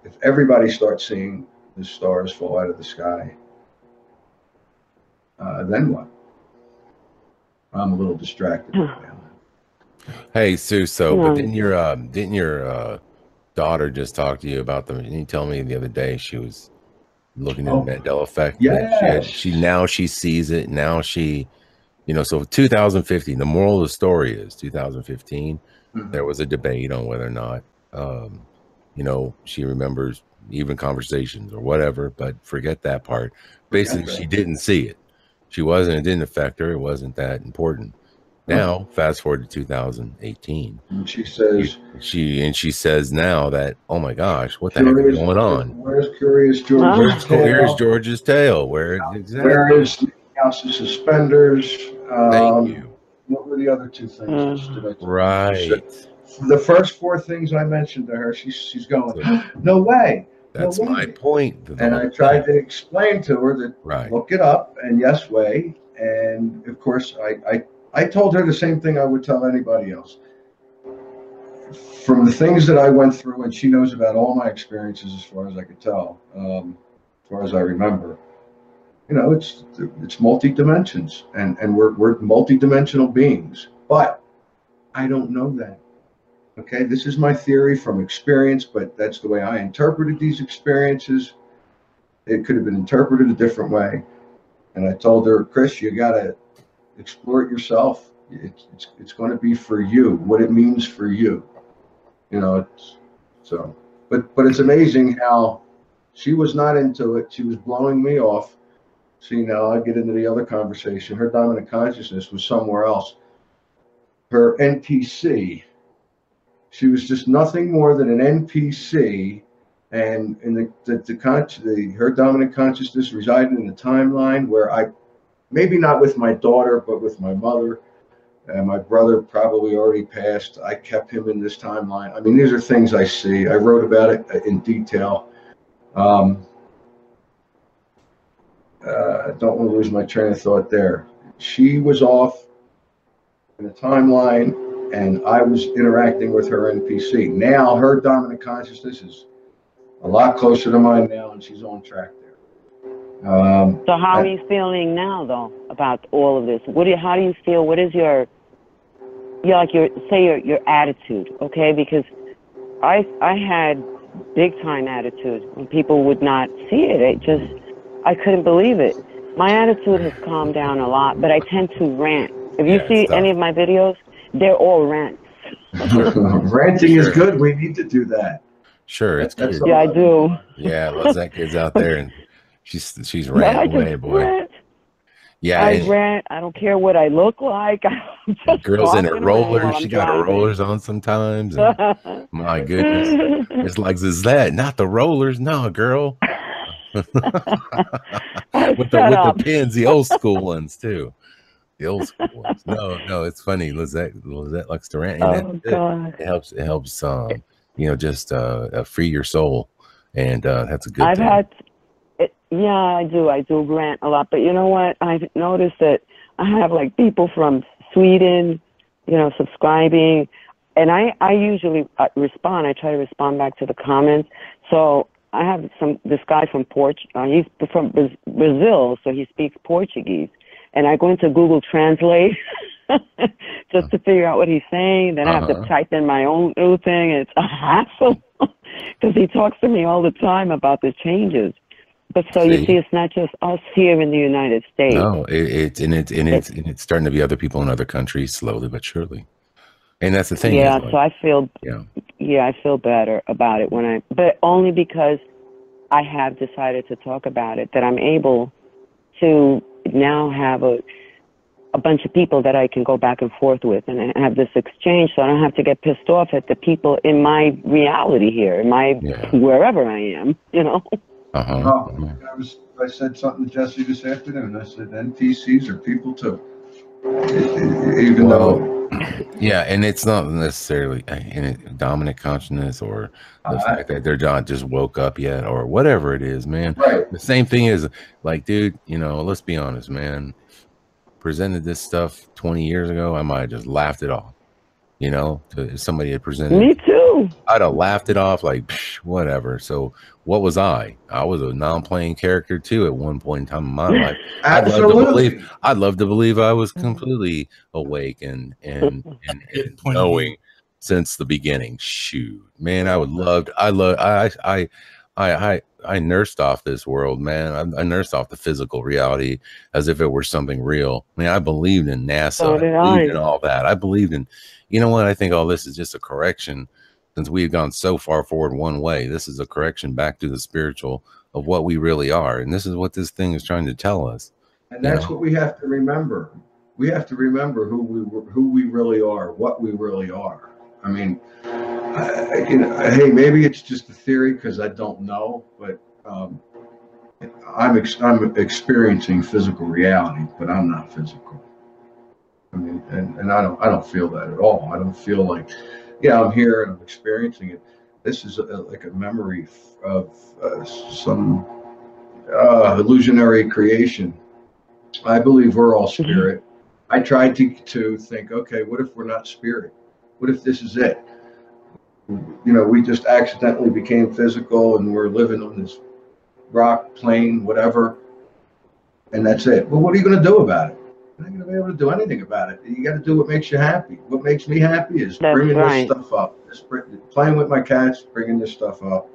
if everybody starts seeing the stars fall out of the sky, then what? I'm a little distracted right now. Hey, Susso, but didn't your daughter just talk to you about them? Didn't you tell me the other day she was looking at Mandela effect? Yes. She sees it now. She, you know, so 2015, the moral of the story is 2015 there was a debate on whether or not you know, she remembers even conversations or whatever, but forget that part. Basically, she didn't see it. It didn't affect her. It wasn't that important. Now, fast forward to 2018. And she says, she says now that, oh my gosh, what the heck is going on? Where's Curious George's tail? Where's George's tail? Where is House of Suspenders? Thank you. What were the other two things? Right. The first four things I mentioned to her, she's going, no way. That's my point. And I tried to explain to her that look it up, and yes way. And of course, I told her the same thing I would tell anybody else. From the things that I went through, and she knows about all my experiences as far as I could tell, as far as I remember, you know, it's multi-dimensions, and we're multi-dimensional beings. But I don't know that. Okay, this is my theory from experience, but that's the way I interpreted these experiences. It could have been interpreted a different way. And I told her, Chris, you got to explore it yourself. It's going to be for you, what it means for you. You know, but it's amazing how she was not into it. She was blowing me off. See, now I get into the other conversation. Her dominant consciousness was somewhere else. Her NPC, she was just nothing more than an NPC, and in her dominant consciousness resided in a timeline where maybe not with my daughter, but with my mother. And my brother probably already passed. I kept him in this timeline. I mean, these are things I see. I wrote about it in detail. Don't want to lose my train of thought there. She was off in a timeline and I was interacting with her NPC. Now her dominant consciousness is a lot closer to mine now, and she's on track there. So how are you feeling now, though, about all of this? How do you feel? What is your attitude? Okay, because I had big time attitude when people would not see it. I couldn't believe it. My attitude has calmed down a lot, but I tend to rant. If you see any of my videos, they're all rants. Ranting is good. We need to do that. Sure, it's good. Yeah, I do. Yeah, Lizette kid's out there, and she's ranting away, boy. Rant. Yeah, I rant. I don't care what I look like. Girls in her rollers. She got her rollers on sometimes. And my goodness, it's like, is that not the rollers? No, girl. with the pins, the old school ones too. The old school ones. No, it's funny. Lizette likes to rant, and God. It helps. Just free your soul, and that's a good thing. Yeah, I do rant a lot, but you know what? I've noticed that I have like people from Sweden, subscribing, and I usually respond. I try to respond back to the comments. So I have this guy from he's from Brazil, so he speaks Portuguese, and I go into Google Translate just to figure out what he's saying. Then I have to type in my own little thing. It's a hassle because he talks to me all the time about the changes. But so you see, it's not just us here in the United States. No, it's starting to be other people in other countries slowly but surely. And that's the thing. Yeah, so I feel I feel better about it but only because I have decided to talk about it, that I'm able to now have a bunch of people that I can go back and forth with and have this exchange, so I don't have to get pissed off at the people in my reality here, wherever I am, I said something to Jesse this afternoon. I said NPCs are people too. Yeah, and it's not necessarily dominant consciousness or the fact that they're not just woke up yet or whatever it is, man. Right. The same thing is like, dude, let's be honest, man. Presented this stuff 20 years ago, I might have just laughed it off. If somebody had presented. Me too. I'd have laughed it off like, whatever. So what was I? I was a non-playing character too at one point in time in my life. Absolutely. I'd love to believe I was completely awake and knowing since the beginning. Shoot, man, I nursed off this world, man. I nursed off the physical reality as if it were something real. I mean, I believed in NASA. So did I believed in all that. I believed in, what? I think all this is just a correction. Since we've gone so far forward one way, this is a correction back to the spiritual of what we really are. And this is what this thing is trying to tell us. And that's what we have to remember. We have to remember who we really are, what we really are. I mean, hey, maybe it's just a theory because I don't know, but I'm experiencing physical reality, but I'm not physical. I mean, and I don't feel that at all. I don't feel like, I'm here and I'm experiencing it. This is like a memory of some illusionary creation. I believe we're all spirit. I tried to think, okay, what if we're not spirit? What if this is it? We just accidentally became physical and we're living on this rock plane, whatever, and that's it. Well, what are you going to do about it? You're not going to be able to do anything about it. You got to do what makes you happy. What makes me happy is bringing this stuff up, playing with my cats, bringing this stuff up.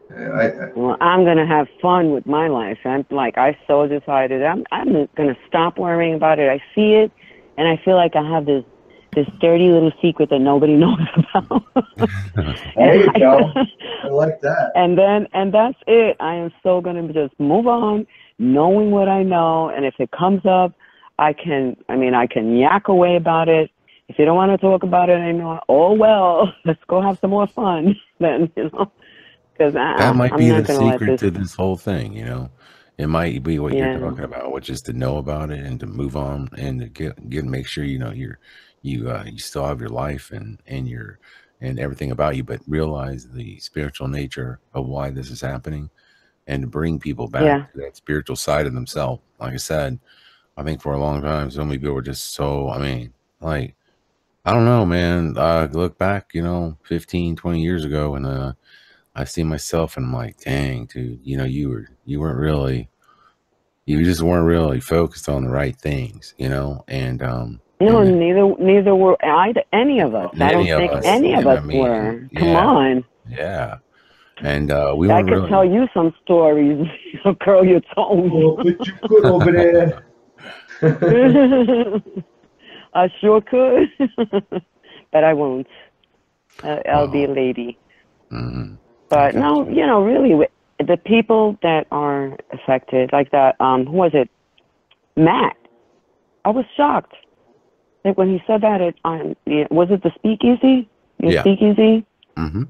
Well, I'm going to have fun with my life. I so decided I'm going to stop worrying about it. I see it, and I feel like I have this dirty little secret that nobody knows about. There you go. I like that. And that's it. I am so going to just move on, knowing what I know. And if it comes up, I can yak away about it. If you don't want to talk about it anymore, oh well, let's go have some more fun then, because that might be the secret to this whole thing, It might be what you're talking about, which is to know about it and to move on and to make sure you still have your life and everything about you, but realize the spiritual nature of why this is happening and to bring people back to that spiritual side of themselves. Like I said, I think for a long time, so many people were just so, I don't know, man. I look back, 15, 20 years ago, and I see myself, and I'm like, dang, dude, you just weren't really focused on the right things, and No, and neither were any of us. I don't any of think us, any of and I us mean, were. Come yeah, on. yeah, and we I weren't could tell really. you some stories. You'll curl your toes. Oh, but you could over there. I sure could, but I won't. I'll be a lady. But no, really, the people that are affected, like that, who was it? Matt. I was shocked. Like when he said that, was it the speakeasy? Your speakeasy? Mm-hmm.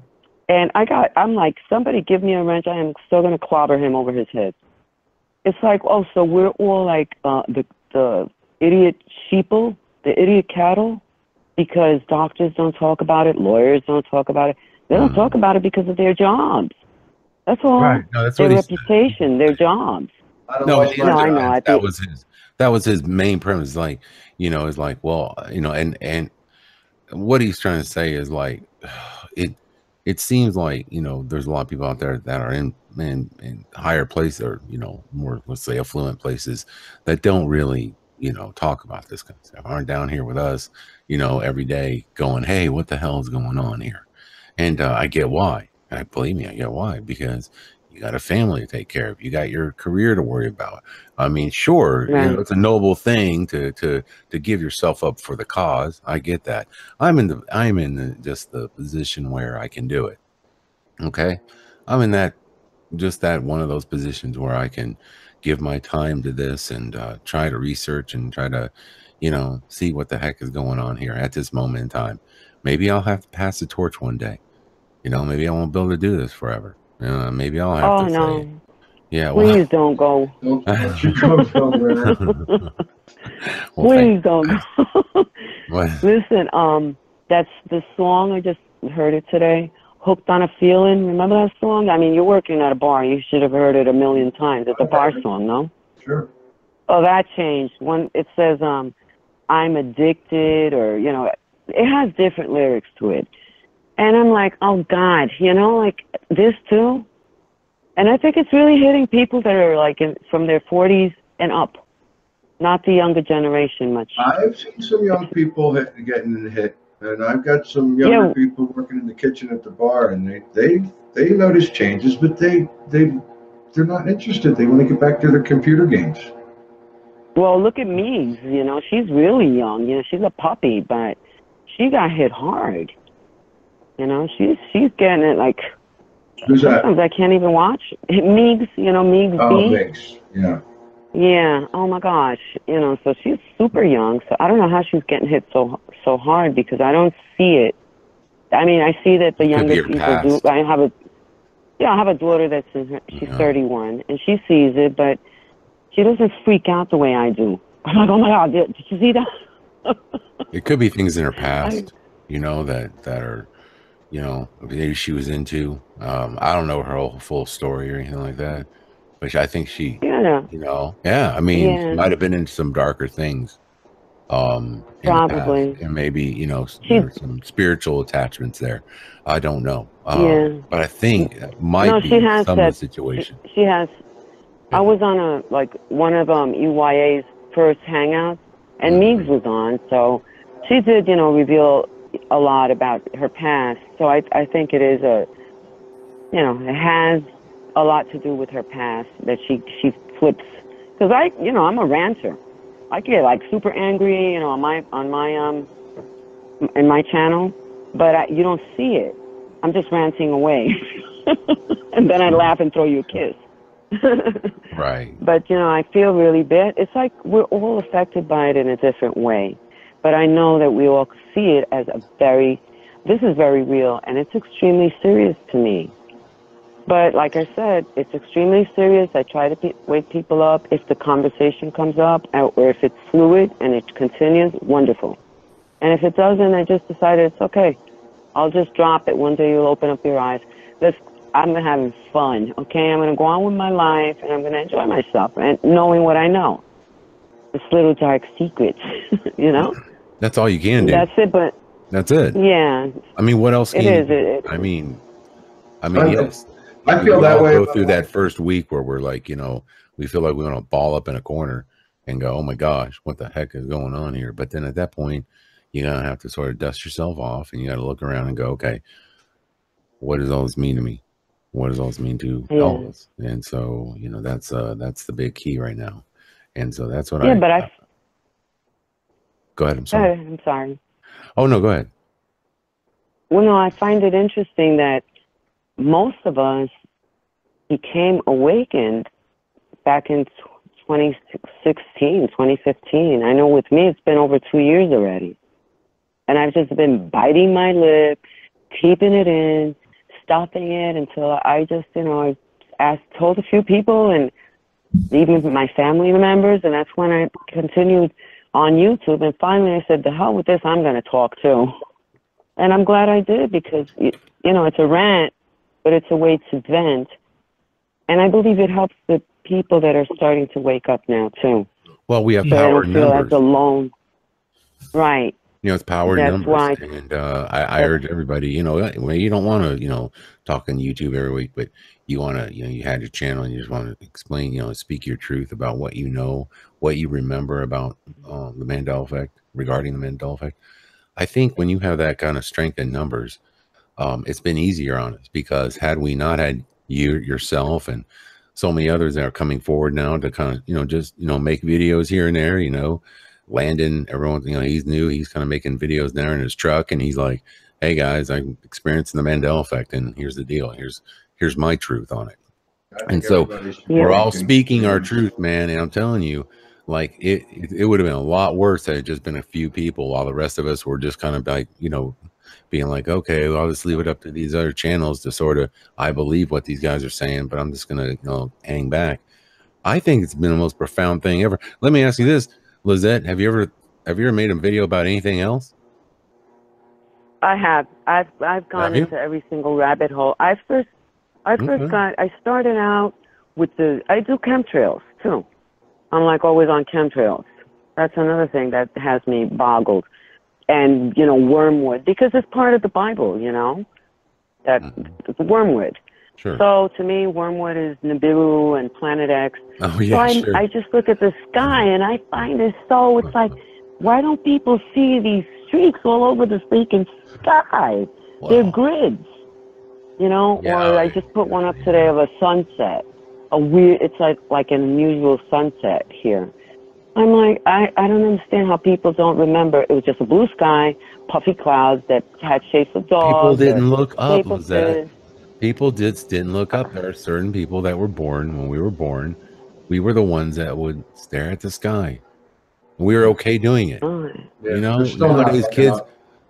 And I'm like, somebody give me a wrench. I am still going to clobber him over his head. It's like, oh, so we're all like the idiot sheeple, the idiot cattle, because doctors don't talk about it, lawyers don't talk about it. They don't talk about it because of their jobs. That's all. Right. No, that's their what reputation, their jobs. No, I know. That was his main premise. Like, it's like, well, and what he's trying to say is like, it seems like, there's a lot of people out there that are in higher places, or, more, let's say, affluent places, that don't really, talk about this kind of stuff, aren't down here with us, every day going, hey, what the hell is going on here? And I get why. Believe me, I get why, because you got a family to take care of. You got your career to worry about. I mean, sure, right. it's a noble thing to give yourself up for the cause. I get that. I'm in just the position where I can do it. Okay, I'm in that one of those positions where I can give my time to this and try to research and try to, see what the heck is going on here at this moment in time. Maybe I'll have to pass the torch one day. Maybe I won't be able to do this forever. Maybe I'll have to say, yeah, please don't go. Don't you go somewhere. Well, please don't go. What? Listen, that's the song. I just heard it today. Hooked on a Feeling. Remember that song? I mean, you're working at a bar. You should have heard it a million times. It's a bar song, no? Sure. Oh, that changed. It says, I'm addicted, or, it has different lyrics to it. And I'm like, oh, God, like this too? And I think it's really hitting people that are like from their 40s and up, not the younger generation much. I've seen some young people getting hit, and I've got some younger people working in the kitchen at the bar, and they notice changes, but they're not interested. They want to get back to their computer games. Well, look at me. She's really young. She's a puppy, but she got hit hard. She's getting it like. Who's that? Sometimes I can't even watch. Meigs, Meigs B. Oh, Meigs, yeah. Yeah. Oh my gosh. So she's super young. So I don't know how she's getting hit so hard, because I don't see it. I mean, I see that the younger people do. I have a daughter that's she's 31, and she sees it, but she doesn't freak out the way I do. I'm like, oh my God, did you see that? It could be things in her past, that are. Maybe she was into. I don't know her whole full story or anything like that, but I think she, I mean, she might have been into some darker things. Probably, and maybe there's some spiritual attachments there. I don't know. But I think it might be some of the situation. She has. I was on one of EYA's first hangouts, and Meigs was on, so she did reveal a lot about her past. So I think it is it has a lot to do with her past, that she flips. Because I'm a ranter. I get like super angry, on my in my channel, but you don't see it. I'm just ranting away, and then I laugh and throw you a kiss. Right. But I feel really bad. It's like we're all affected by it in a different way. But I know that we all see it as this is very real, and it's extremely serious to me. But like I said, it's extremely serious. I try to wake people up. If the conversation comes up, or if it's fluid and it continues, wonderful. And if it doesn't, I just decided it's okay. I'll just drop it. One day you'll open up your eyes. I'm having fun, okay? I'm going to go on with my life, and I'm going to enjoy myself, and knowing what I know. This little dark secrets, That's all you can do. That's it, but That's it. Yeah. I mean, what else can you do? I mean, yes. I feel that way. Go through that first week where we're like, we feel like we want to ball up in a corner and go, oh my gosh, what the heck is going on here? But then at that point, you're going to have to sort of dust yourself off and you got to look around and go, okay, what does all this mean to me? What does all this mean to all of us? And so, that's the big key right now. And so that's what go ahead. I'm sorry. I'm sorry. Oh, no, go ahead. Well, no, I find it interesting that most of us became awakened back in 2016, 2015. I know with me, it's been over 2 years already. And I've just been biting my lip, keeping it in, stopping it until I just, I told a few people and even my family members. And that's when I continued on YouTube. And finally I said, the hell with this, I'm going to talk too. And I'm glad I did because, it's a rant, but it's a way to vent. And I believe it helps the people that are starting to wake up now too. Well, we have so power in numbers. Feel as alone. Right. It's power numbers. And I urge everybody, you don't want to, talk on YouTube every week, but you want to, you had your channel and you just want to explain, speak your truth about what you know, what you remember about the Mandela effect, regarding the Mandela effect. I think when you have that kind of strength in numbers, it's been easier on us because had we not had you, yourself, and so many others that are coming forward now to kind of, just, make videos here and there, Landon, everyone, he's new. He's kind of making videos there in his truck. And he's like, hey guys, I'm experiencing the Mandela effect. And here's the deal. Here's my truth on it. And so we're all speaking our truth, man. And I'm telling you, like it would have been a lot worse had it just been a few people while the rest of us were just kind of like, being like, okay, well, I'll just leave it up to these other channels to sort of, I believe what these guys are saying, but I'm just going to, hang back. I think it's been the most profound thing ever. Let me ask you this, Lizette, have you ever made a video about anything else? I have. I've gone into every single rabbit hole. I started out with I do chemtrails too. I'm like always on chemtrails. That's another thing that has me boggled. And, wormwood, because it's part of the Bible, that wormwood. Sure. So to me, wormwood is Nibiru and Planet X. Oh, yeah, so I just look at the sky and I find it so, it's like, why don't people see these streaks all over the freaking sky? Wow. They're grids, or I just put one up today of a sunset. It's like an unusual sunset here. I'm like, I don't understand how people don't remember. It was just a blue sky, puffy clouds that had shapes of dogs. People didn't look up, Lizette. People didn't look up. There are certain people that were born when we were born. We were the ones that would stare at the sky. We were okay doing it. Nowadays kids,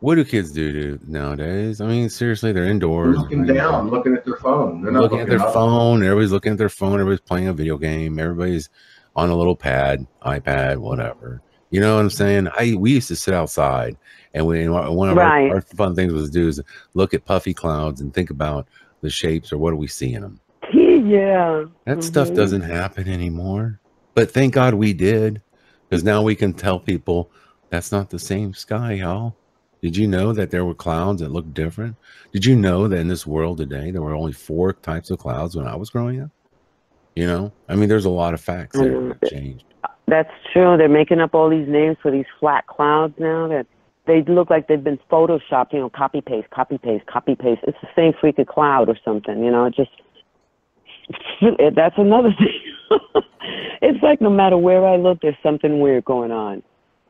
what do kids do nowadays? I mean, seriously, they're indoors. They're looking down, looking at their phone. They're looking at their phone. Everybody's looking at their phone. Everybody's playing a video game. Everybody's on a little iPad, whatever. You know what I'm saying? We used to sit outside, and one of our fun things was to do is look at puffy clouds and think about the shapes or what do we see in them. Yeah. That stuff doesn't happen anymore. But thank God we did, because now we can tell people that's not the same sky, y'all. Did you know that there were clouds that looked different? Did you know that in this world today, there were only 4 types of clouds when I was growing up? I mean, there's a lot of facts that have changed. That's true. They're making up all these names for these flat clouds now that they look like they've been photoshopped, copy paste, copy paste, copy paste. It's the same freaking cloud or something, that's another thing. It's like no matter where I look, there's something weird going on.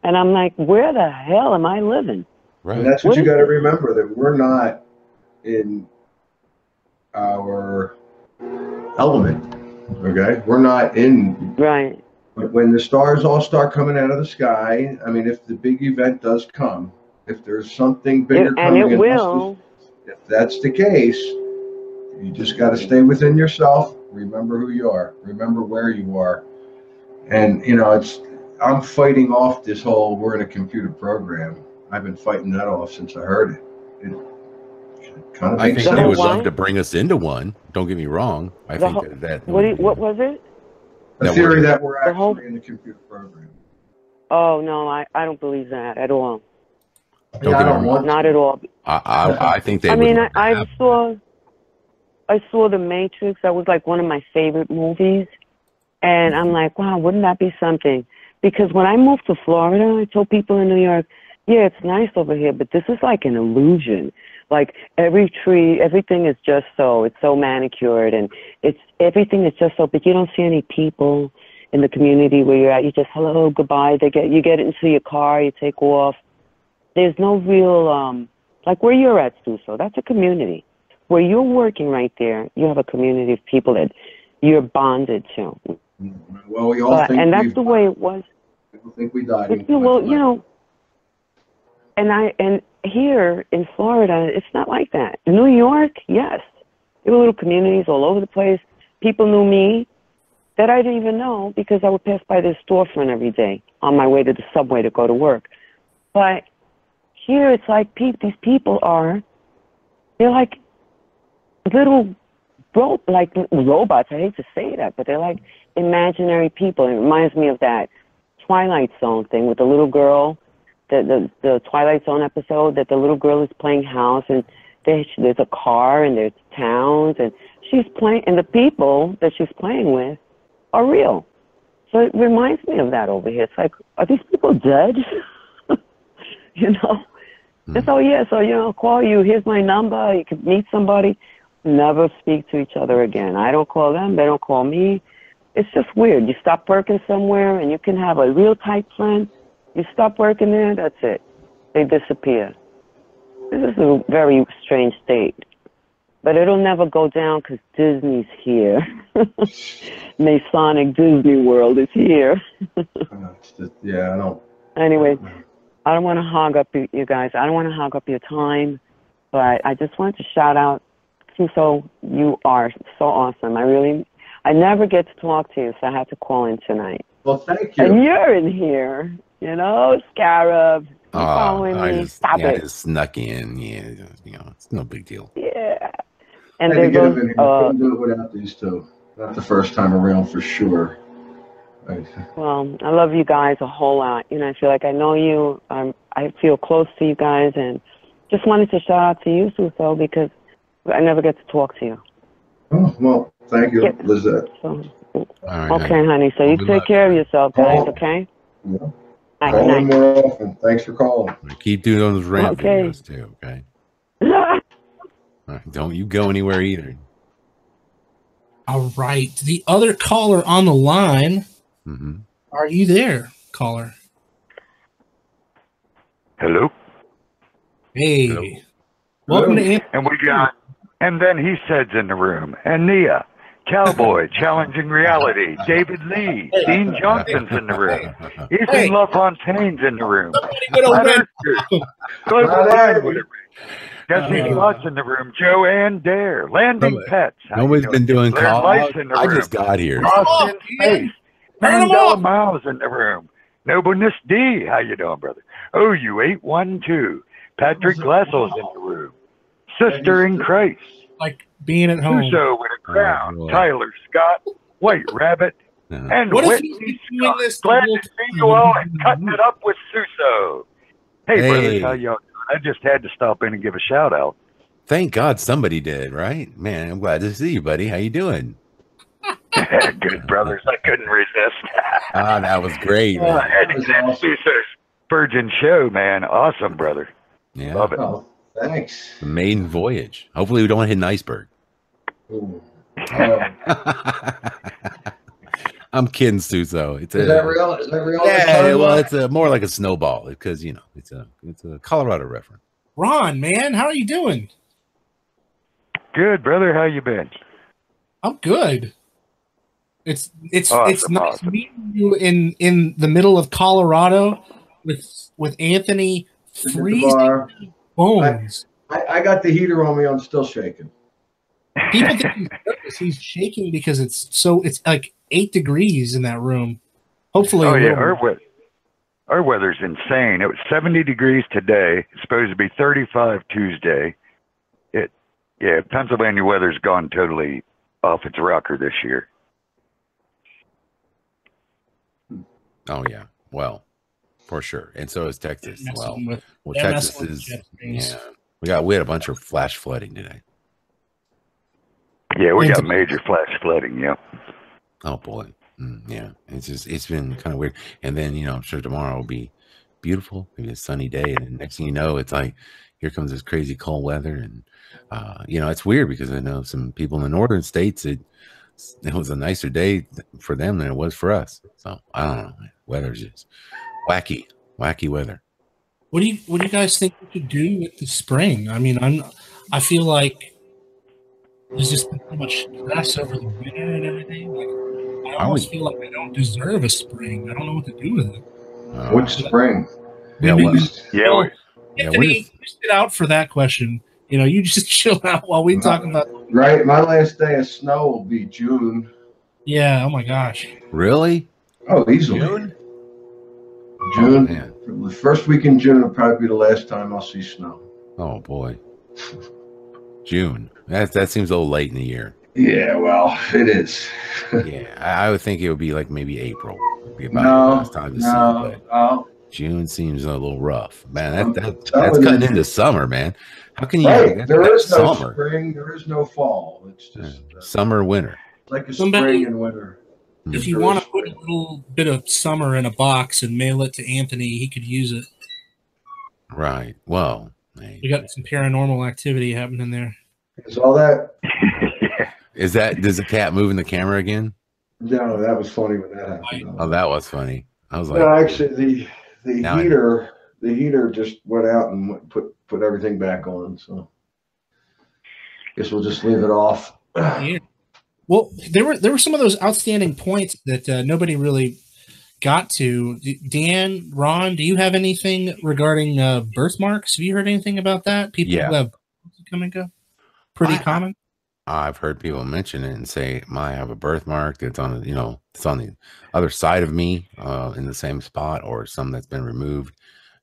And I'm like, where the hell am I living? Right. And that's what you got to remember, that we're not in our element. Okay, we're not in right. When the stars all start coming out of the sky, I mean, if the big event does come, if there's something bigger coming, and it will. If that's the case, you just got to stay within yourself. Remember who you are. Remember where you are. And I'm fighting off this whole we're in a computer program. I've been fighting that off since I heard it. Kind of I think they would love to bring us into one. Don't get me wrong. I think that. What was it? A theory that we're actually in the computer program. Oh no, I don't believe that at all. Don't I get me don't wrong. want Not to. at all. I think they I would mean, love to I have- saw The Matrix. That was like one of my favorite movies. And I'm like, wow, wouldn't that be something? Because when I moved to Florida, I told people in New York, yeah, it's nice over here, but this is like an illusion. Like every tree, everything is just so, it's so manicured and everything is just so, but you don't see any people in the community where you're at. You just, hello, goodbye. You get into your car, you take off. There's no real, like where you're at, Susso, that's a community. Where you're working right there, you have a community of people that you're bonded to. Well, we all think and that's the way it was. People think we died. Well, you know, and here in Florida, it's not like that. In New York, yes, there were little communities all over the place. People knew me that I didn't even know because I would pass by this storefront every day on my way to the subway to go to work. But here, it's like these people they're like little robots. I hate to say that, but they're like imaginary people. It reminds me of that Twilight Zone thing with the little girl, the Twilight Zone episode that the little girl is playing house and there's a car and there's towns and she's playing, and the people that she's playing with are real. So it reminds me of that over here. It's like, are these people dead? You know? And so, yeah, so, you know, I'll call you. Here's my number. You can meet somebody. Never speak to each other again. I don't call them. They don't call me. It's just weird. You stop working somewhere and you can have a real tight friend. You stop working there, that's it. They disappear. This is a very strange state. But it'll never go down because Disney's here. Masonic Disney World is here. Yeah, I don't. Anyway, I don't want to hog up you guys. I don't want to hog up your time. But I just wanted to shout out, Susso, you are so awesome. I never get to talk to you, so I had to call in tonight. Well, thank you. And you're in here, you know, Scarab. You following me? Stop it. I just snuck in. Yeah, you know, it's no big deal. Yeah. And Had to they get both, them in here. I couldn't do it without these two. Not the first time around, for sure. well, I love you guys a whole lot. You know, I feel like I know you. I feel close to you guys, and just wanted to shout out to you, Susso, because I never get to talk to you. Oh, well, thank you, Lizette. So, right, okay, honey. So you take care of yourself, guys, okay? Yeah. Night, Call in night. more often. Thanks for calling. Keep doing those rant Okay. videos too, okay? All right, don't you go anywhere either. All right. The other caller on the line. Mm-hmm. Are you there, caller? Hello. Hey. Hello. Welcome to Anthony. And we got, and then he said's in the room, and Nia, Cowboy, Challenging Reality, David Lee, Dean Johnson's in the room, Ethan LaFontaine's in the room, Global Line with it, Jesse Scott's in the room, Joanne Dare, Landing Pets. Nobody's been doing Blair call Light's out. in the I room. just got here. Austin Space, Turn 'em Mandela off. Miles in the room, Nobleness D, how you doing, brother? OU812, Patrick Glassel's in the room, Sister in Christ, Like being at home. Susso with a crown, Oh, boy. Tyler Scott, White Rabbit, and What if Whitney he's been doing Scott. this the Glad whole to see you all and cutting it up with Susso. Hey, Hey. brothers, how y'all doing? I just had to stop in and give a shout out. Thank God somebody did, right? Man, I'm glad to see you, buddy. How you doing? Good brothers, I couldn't resist. Ah, that was great, man. I had to get that Susso's Virgin show, man. Awesome, brother. Yeah. Love it. Oh, thanks. The maiden voyage. Hopefully we don't hit an iceberg. Ooh. I'm kidding, Susso. It's Is that real? Is that real? Yeah, well, it's more like a snowball because you know it's a Colorado reference. Ron, man, how are you doing? Good, brother. How you been? I'm good. It's Awesome, nice awesome. meeting you in the middle of Colorado with Anthony freezing bar. bones. I got the heater on me. I'm still shaking. People think he's nervous. He's shaking because it's like 8 degrees in that room. Hopefully, Oh a yeah, little- our weather's insane. It was 70 degrees today. It's supposed to be 35 Tuesday. Pennsylvania weather's gone totally off its rocker this year. Oh yeah. Well, for sure. And so is Texas. Well, they're Texas messing with is, jet streams. yeah. We had a bunch of flash flooding today. Yeah, we got major flash flooding. Yeah. Oh boy. Yeah. It's been kind of weird. And then, I'm sure tomorrow will be beautiful, maybe a sunny day. And then next thing you know, it's like, here comes this crazy cold weather. And, it's weird because I know some people in the northern states, it was a nicer day for them than it was for us. So I don't know. Weather's just wacky weather. What do you guys think we should do with the spring? I mean, I feel like there's just been so much stress over the winter and everything. Like, I almost feel like I don't deserve a spring. I don't know what to do with it. What spring? Anthony, you sit out for that question. You just chill out while we talk about. Right, my last day of snow will be June. Yeah. Oh my gosh. Really? Oh, easily. June. Oh, man. The first week in June will probably be the last time I'll see snow. Oh boy. June. That seems a little late in the year. Yeah, well, it is. Yeah, I would think it would be like maybe April. Would be about the last time to see, but June seems a little rough. Man, that's cutting into summer, man. How can you? Right. There is no summer. Spring. There is no fall. It's just summer, winter. Like a spring and winter. If you want to put a little bit of summer in a box and mail it to Anthony, he could use it. Right. Well, we got some paranormal activity happening there. Is all that? Does the cat move in the camera again? No, that was funny when that happened. Oh, that was funny. I was like, no, actually, the heater just went out and put everything back on. So, guess we'll just leave it off. Yeah. Well, there were some of those outstanding points that nobody really got to. Dan, Ron, do you have anything regarding birthmarks? Have you heard anything about that? People who have come and go. Pretty common. I've heard people mention it and say, I have a birthmark that's on, it's on the other side of me in the same spot, or some that's been removed.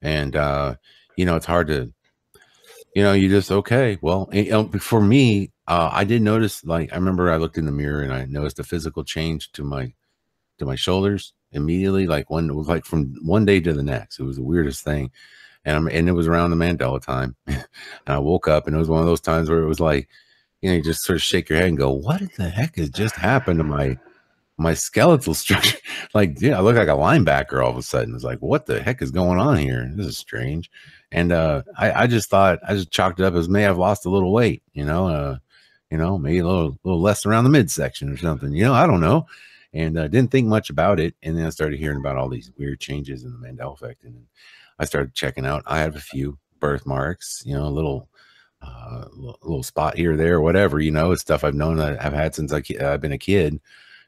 And, it's hard to, you just, okay. Well, for me, I did notice, like, I remember I looked in the mirror and I noticed a physical change to my shoulders immediately. Like it was like from one day to the next. It was the weirdest thing. And it was around the Mandela time. And I woke up and it was one of those times where it was like, you just sort of shake your head and go, what the heck has just happened to my skeletal structure? Like, I look like a linebacker all of a sudden. It's like, what the heck is going on here? This is strange. And I just chalked it up as maybe I've lost a little weight, maybe a little less around the midsection or something, I don't know. And I didn't think much about it. And then I started hearing about all these weird changes in the Mandela effect. And I started checking out. I have a few birthmarks, a little spot here or there, or whatever, it's stuff I've known that I've had since I've been a kid,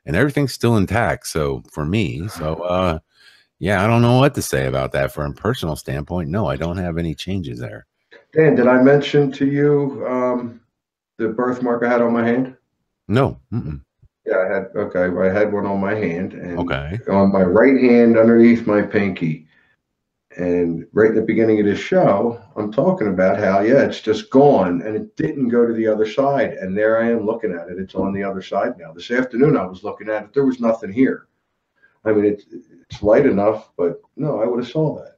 and everything's still intact. So for me, I don't know what to say about that. From a personal standpoint, no, I don't have any changes there. Dan, did I mention to you the birthmark I had on my hand? No. Yeah, I had one on my hand, and on my right hand underneath my pinky. And right in the beginning of this show, I'm talking about how, it's just gone, and it didn't go to the other side. And there I am looking at it. It's on the other side now. This afternoon, I was looking at it. There was nothing here. I mean, it's light enough, but no, I would have saw that.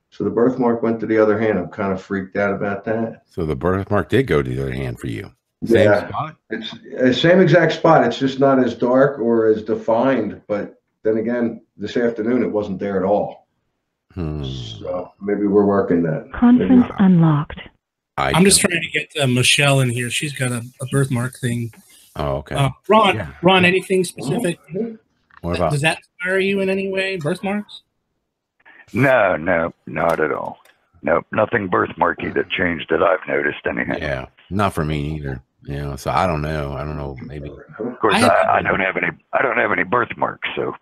So the birthmark went to the other hand. I'm kind of freaked out about that. So the birthmark did go to the other hand for you. Same spot? It's the same exact spot. It's just not as dark or as defined. But then again, this afternoon, it wasn't there at all. So maybe we're working that. Conference unlocked. I'm just trying to get Michelle in here. She's got a birthmark thing. Oh, okay. Ron, anything specific? What about? Does that inspire you in any way? Birthmarks? No, not at all. No, nothing birthmarky that changed that I've noticed anything. Yeah, not for me either. So I don't know. Maybe. Of course, I don't have any birthmarks, so.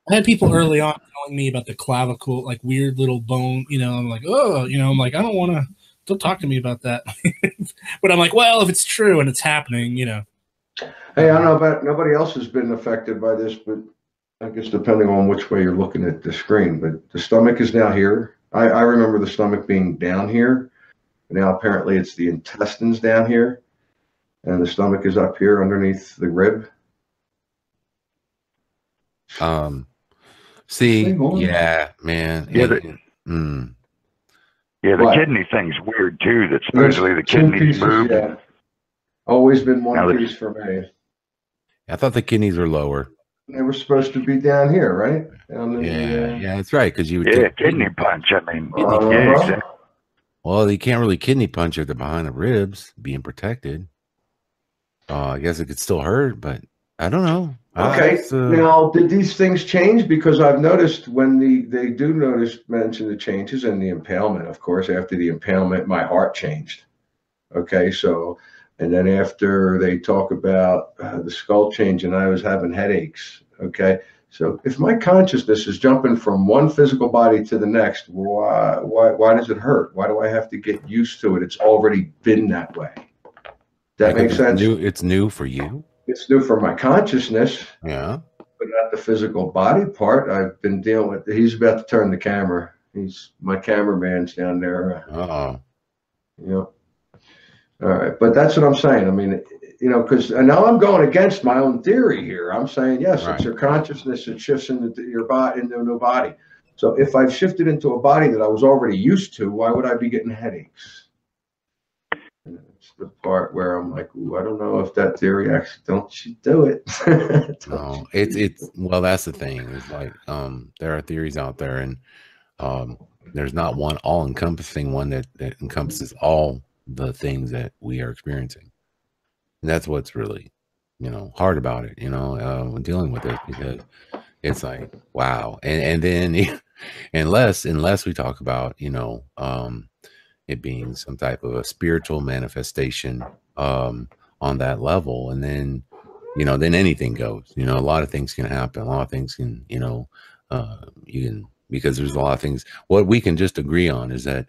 I had people early on telling me about the clavicle, like weird little bone, I'm like, I'm like, I don't want to, don't talk to me about that. But I'm like, well, if it's true and it's happening, Hey, I don't know about, nobody else has been affected by this, but I guess depending on which way you're looking at the screen, but the stomach is now here. I remember the stomach being down here. Now apparently it's the intestines down here, and the stomach is up here underneath the rib. See, yeah, man. Yeah, the What? kidney thing's weird too. That supposedly the kidneys move. Yeah. Always been one piece for me. I thought the kidneys were lower. They were supposed to be down here, right? Yeah, that's right. Because you would kidney punch. I mean, exactly. Well, you can't really kidney punch if they're behind the ribs, being protected. I guess it could still hurt, but I don't know. Okay. Now, did these things change? Because I've noticed when they do mention the changes and the impalement. Of course, after the impalement, my heart changed. Okay, so. And then after they talk about the skull change, and I was having headaches. Okay, so if my consciousness is jumping from one physical body to the next, why does it hurt? Why do I have to get used to it? It's already been that way. That makes sense. It's new for you. It's new for my consciousness. Yeah, but not the physical body part. I've been dealing with. He's about to turn the camera. My cameraman's down there. Yep. All right, but that's what I'm saying. I mean, because now I'm going against my own theory here. I'm saying, yes, It's your consciousness that shifts into your body, into a new body. So if I've shifted into a body that I was already used to, why would I be getting headaches? And it's the part where I'm like, ooh, I don't know if that theory actually, don't you do it. No, it's well, that's the thing. It's like there are theories out there, and there's not one all-encompassing one that encompasses all the things that we are experiencing. And that's what's really, hard about it, when dealing with it, because it's like, wow. And then unless we talk about, it being some type of a spiritual manifestation on that level, and then, then anything goes, a lot of things can happen. A lot of things can, because there's a lot of things. What we can just agree on is that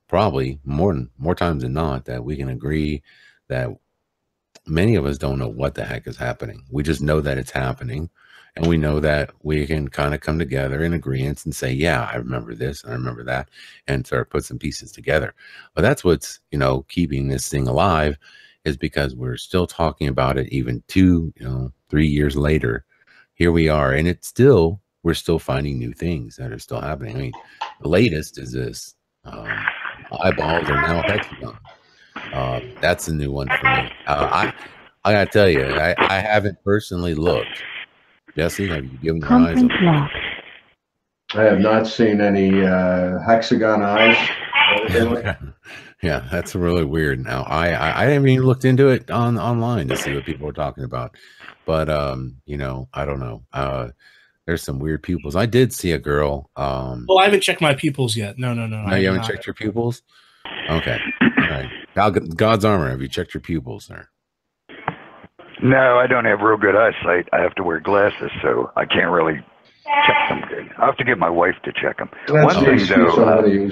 probably more times than not that we can agree that many of us don't know what the heck is happening. We just know that it's happening, and we know that we can kind of come together in agreement and say, yeah, I remember this and I remember that, and start put some pieces together. But that's what's keeping this thing alive, is because we're still talking about it even 2 3 years later. Here we are, and we're still finding new things that are still happening. I mean, the latest is this eyeballs are now hexagon. That's a new one for me. I gotta tell you, I haven't personally looked. Jesse, have you given your eyes a I have not seen any hexagon eyes. Yeah, that's really weird. Now I haven't even looked into it online to see what people are talking about, but I don't know. There's some weird pupils. I did see a girl. Well, I haven't checked my pupils yet. No. No, you haven't checked your pupils? Okay. All right. God's armor, have you checked your pupils, sir? No, I don't have real good eyesight. I have to wear glasses, so I can't really check them good. I have to get my wife to check them. One thing, though,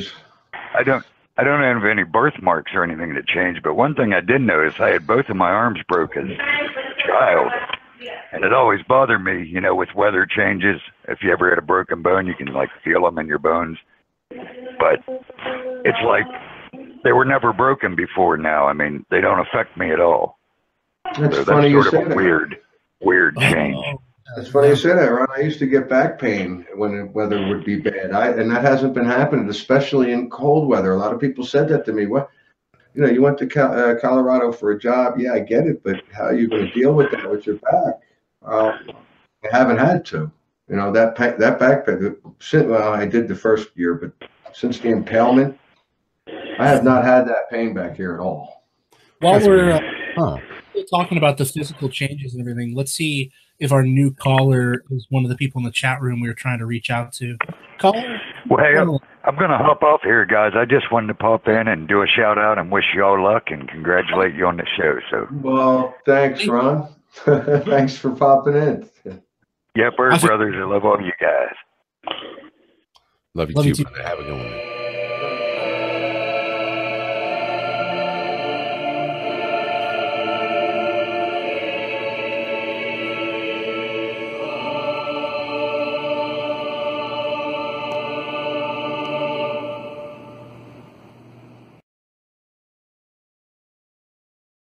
I don't have any birthmarks or anything that changed, but one thing I did notice, I had both of my arms broken as a child. And it always bothered me, with weather changes. If you ever had a broken bone, you can feel them in your bones. But it's like they were never broken before now. I mean, they don't affect me at all. That's funny you say that. Weird change. That's funny you say that, Ron. I used to get back pain when the weather would be bad. And that hasn't been happening, especially in cold weather. A lot of people said that to me. What? You went to Colorado for a job. Yeah, I get it. But how are you going to deal with that with your back? I haven't had to. That back pain. Well, I did the first year, but since the impalement, I have not had that pain back here at all. While we're talking about the physical changes and everything, let's see if our new caller is one of the people in the chat room we were trying to reach out to. Caller? Well, hey, I'm going to hop off here, guys. I just wanted to pop in and do a shout out and wish you all luck and congratulate you on the show. So, well, thanks, Ron. Thanks for popping in. Yeah, Bird Brothers. I love all you guys. Love you too, brother. Have a good one.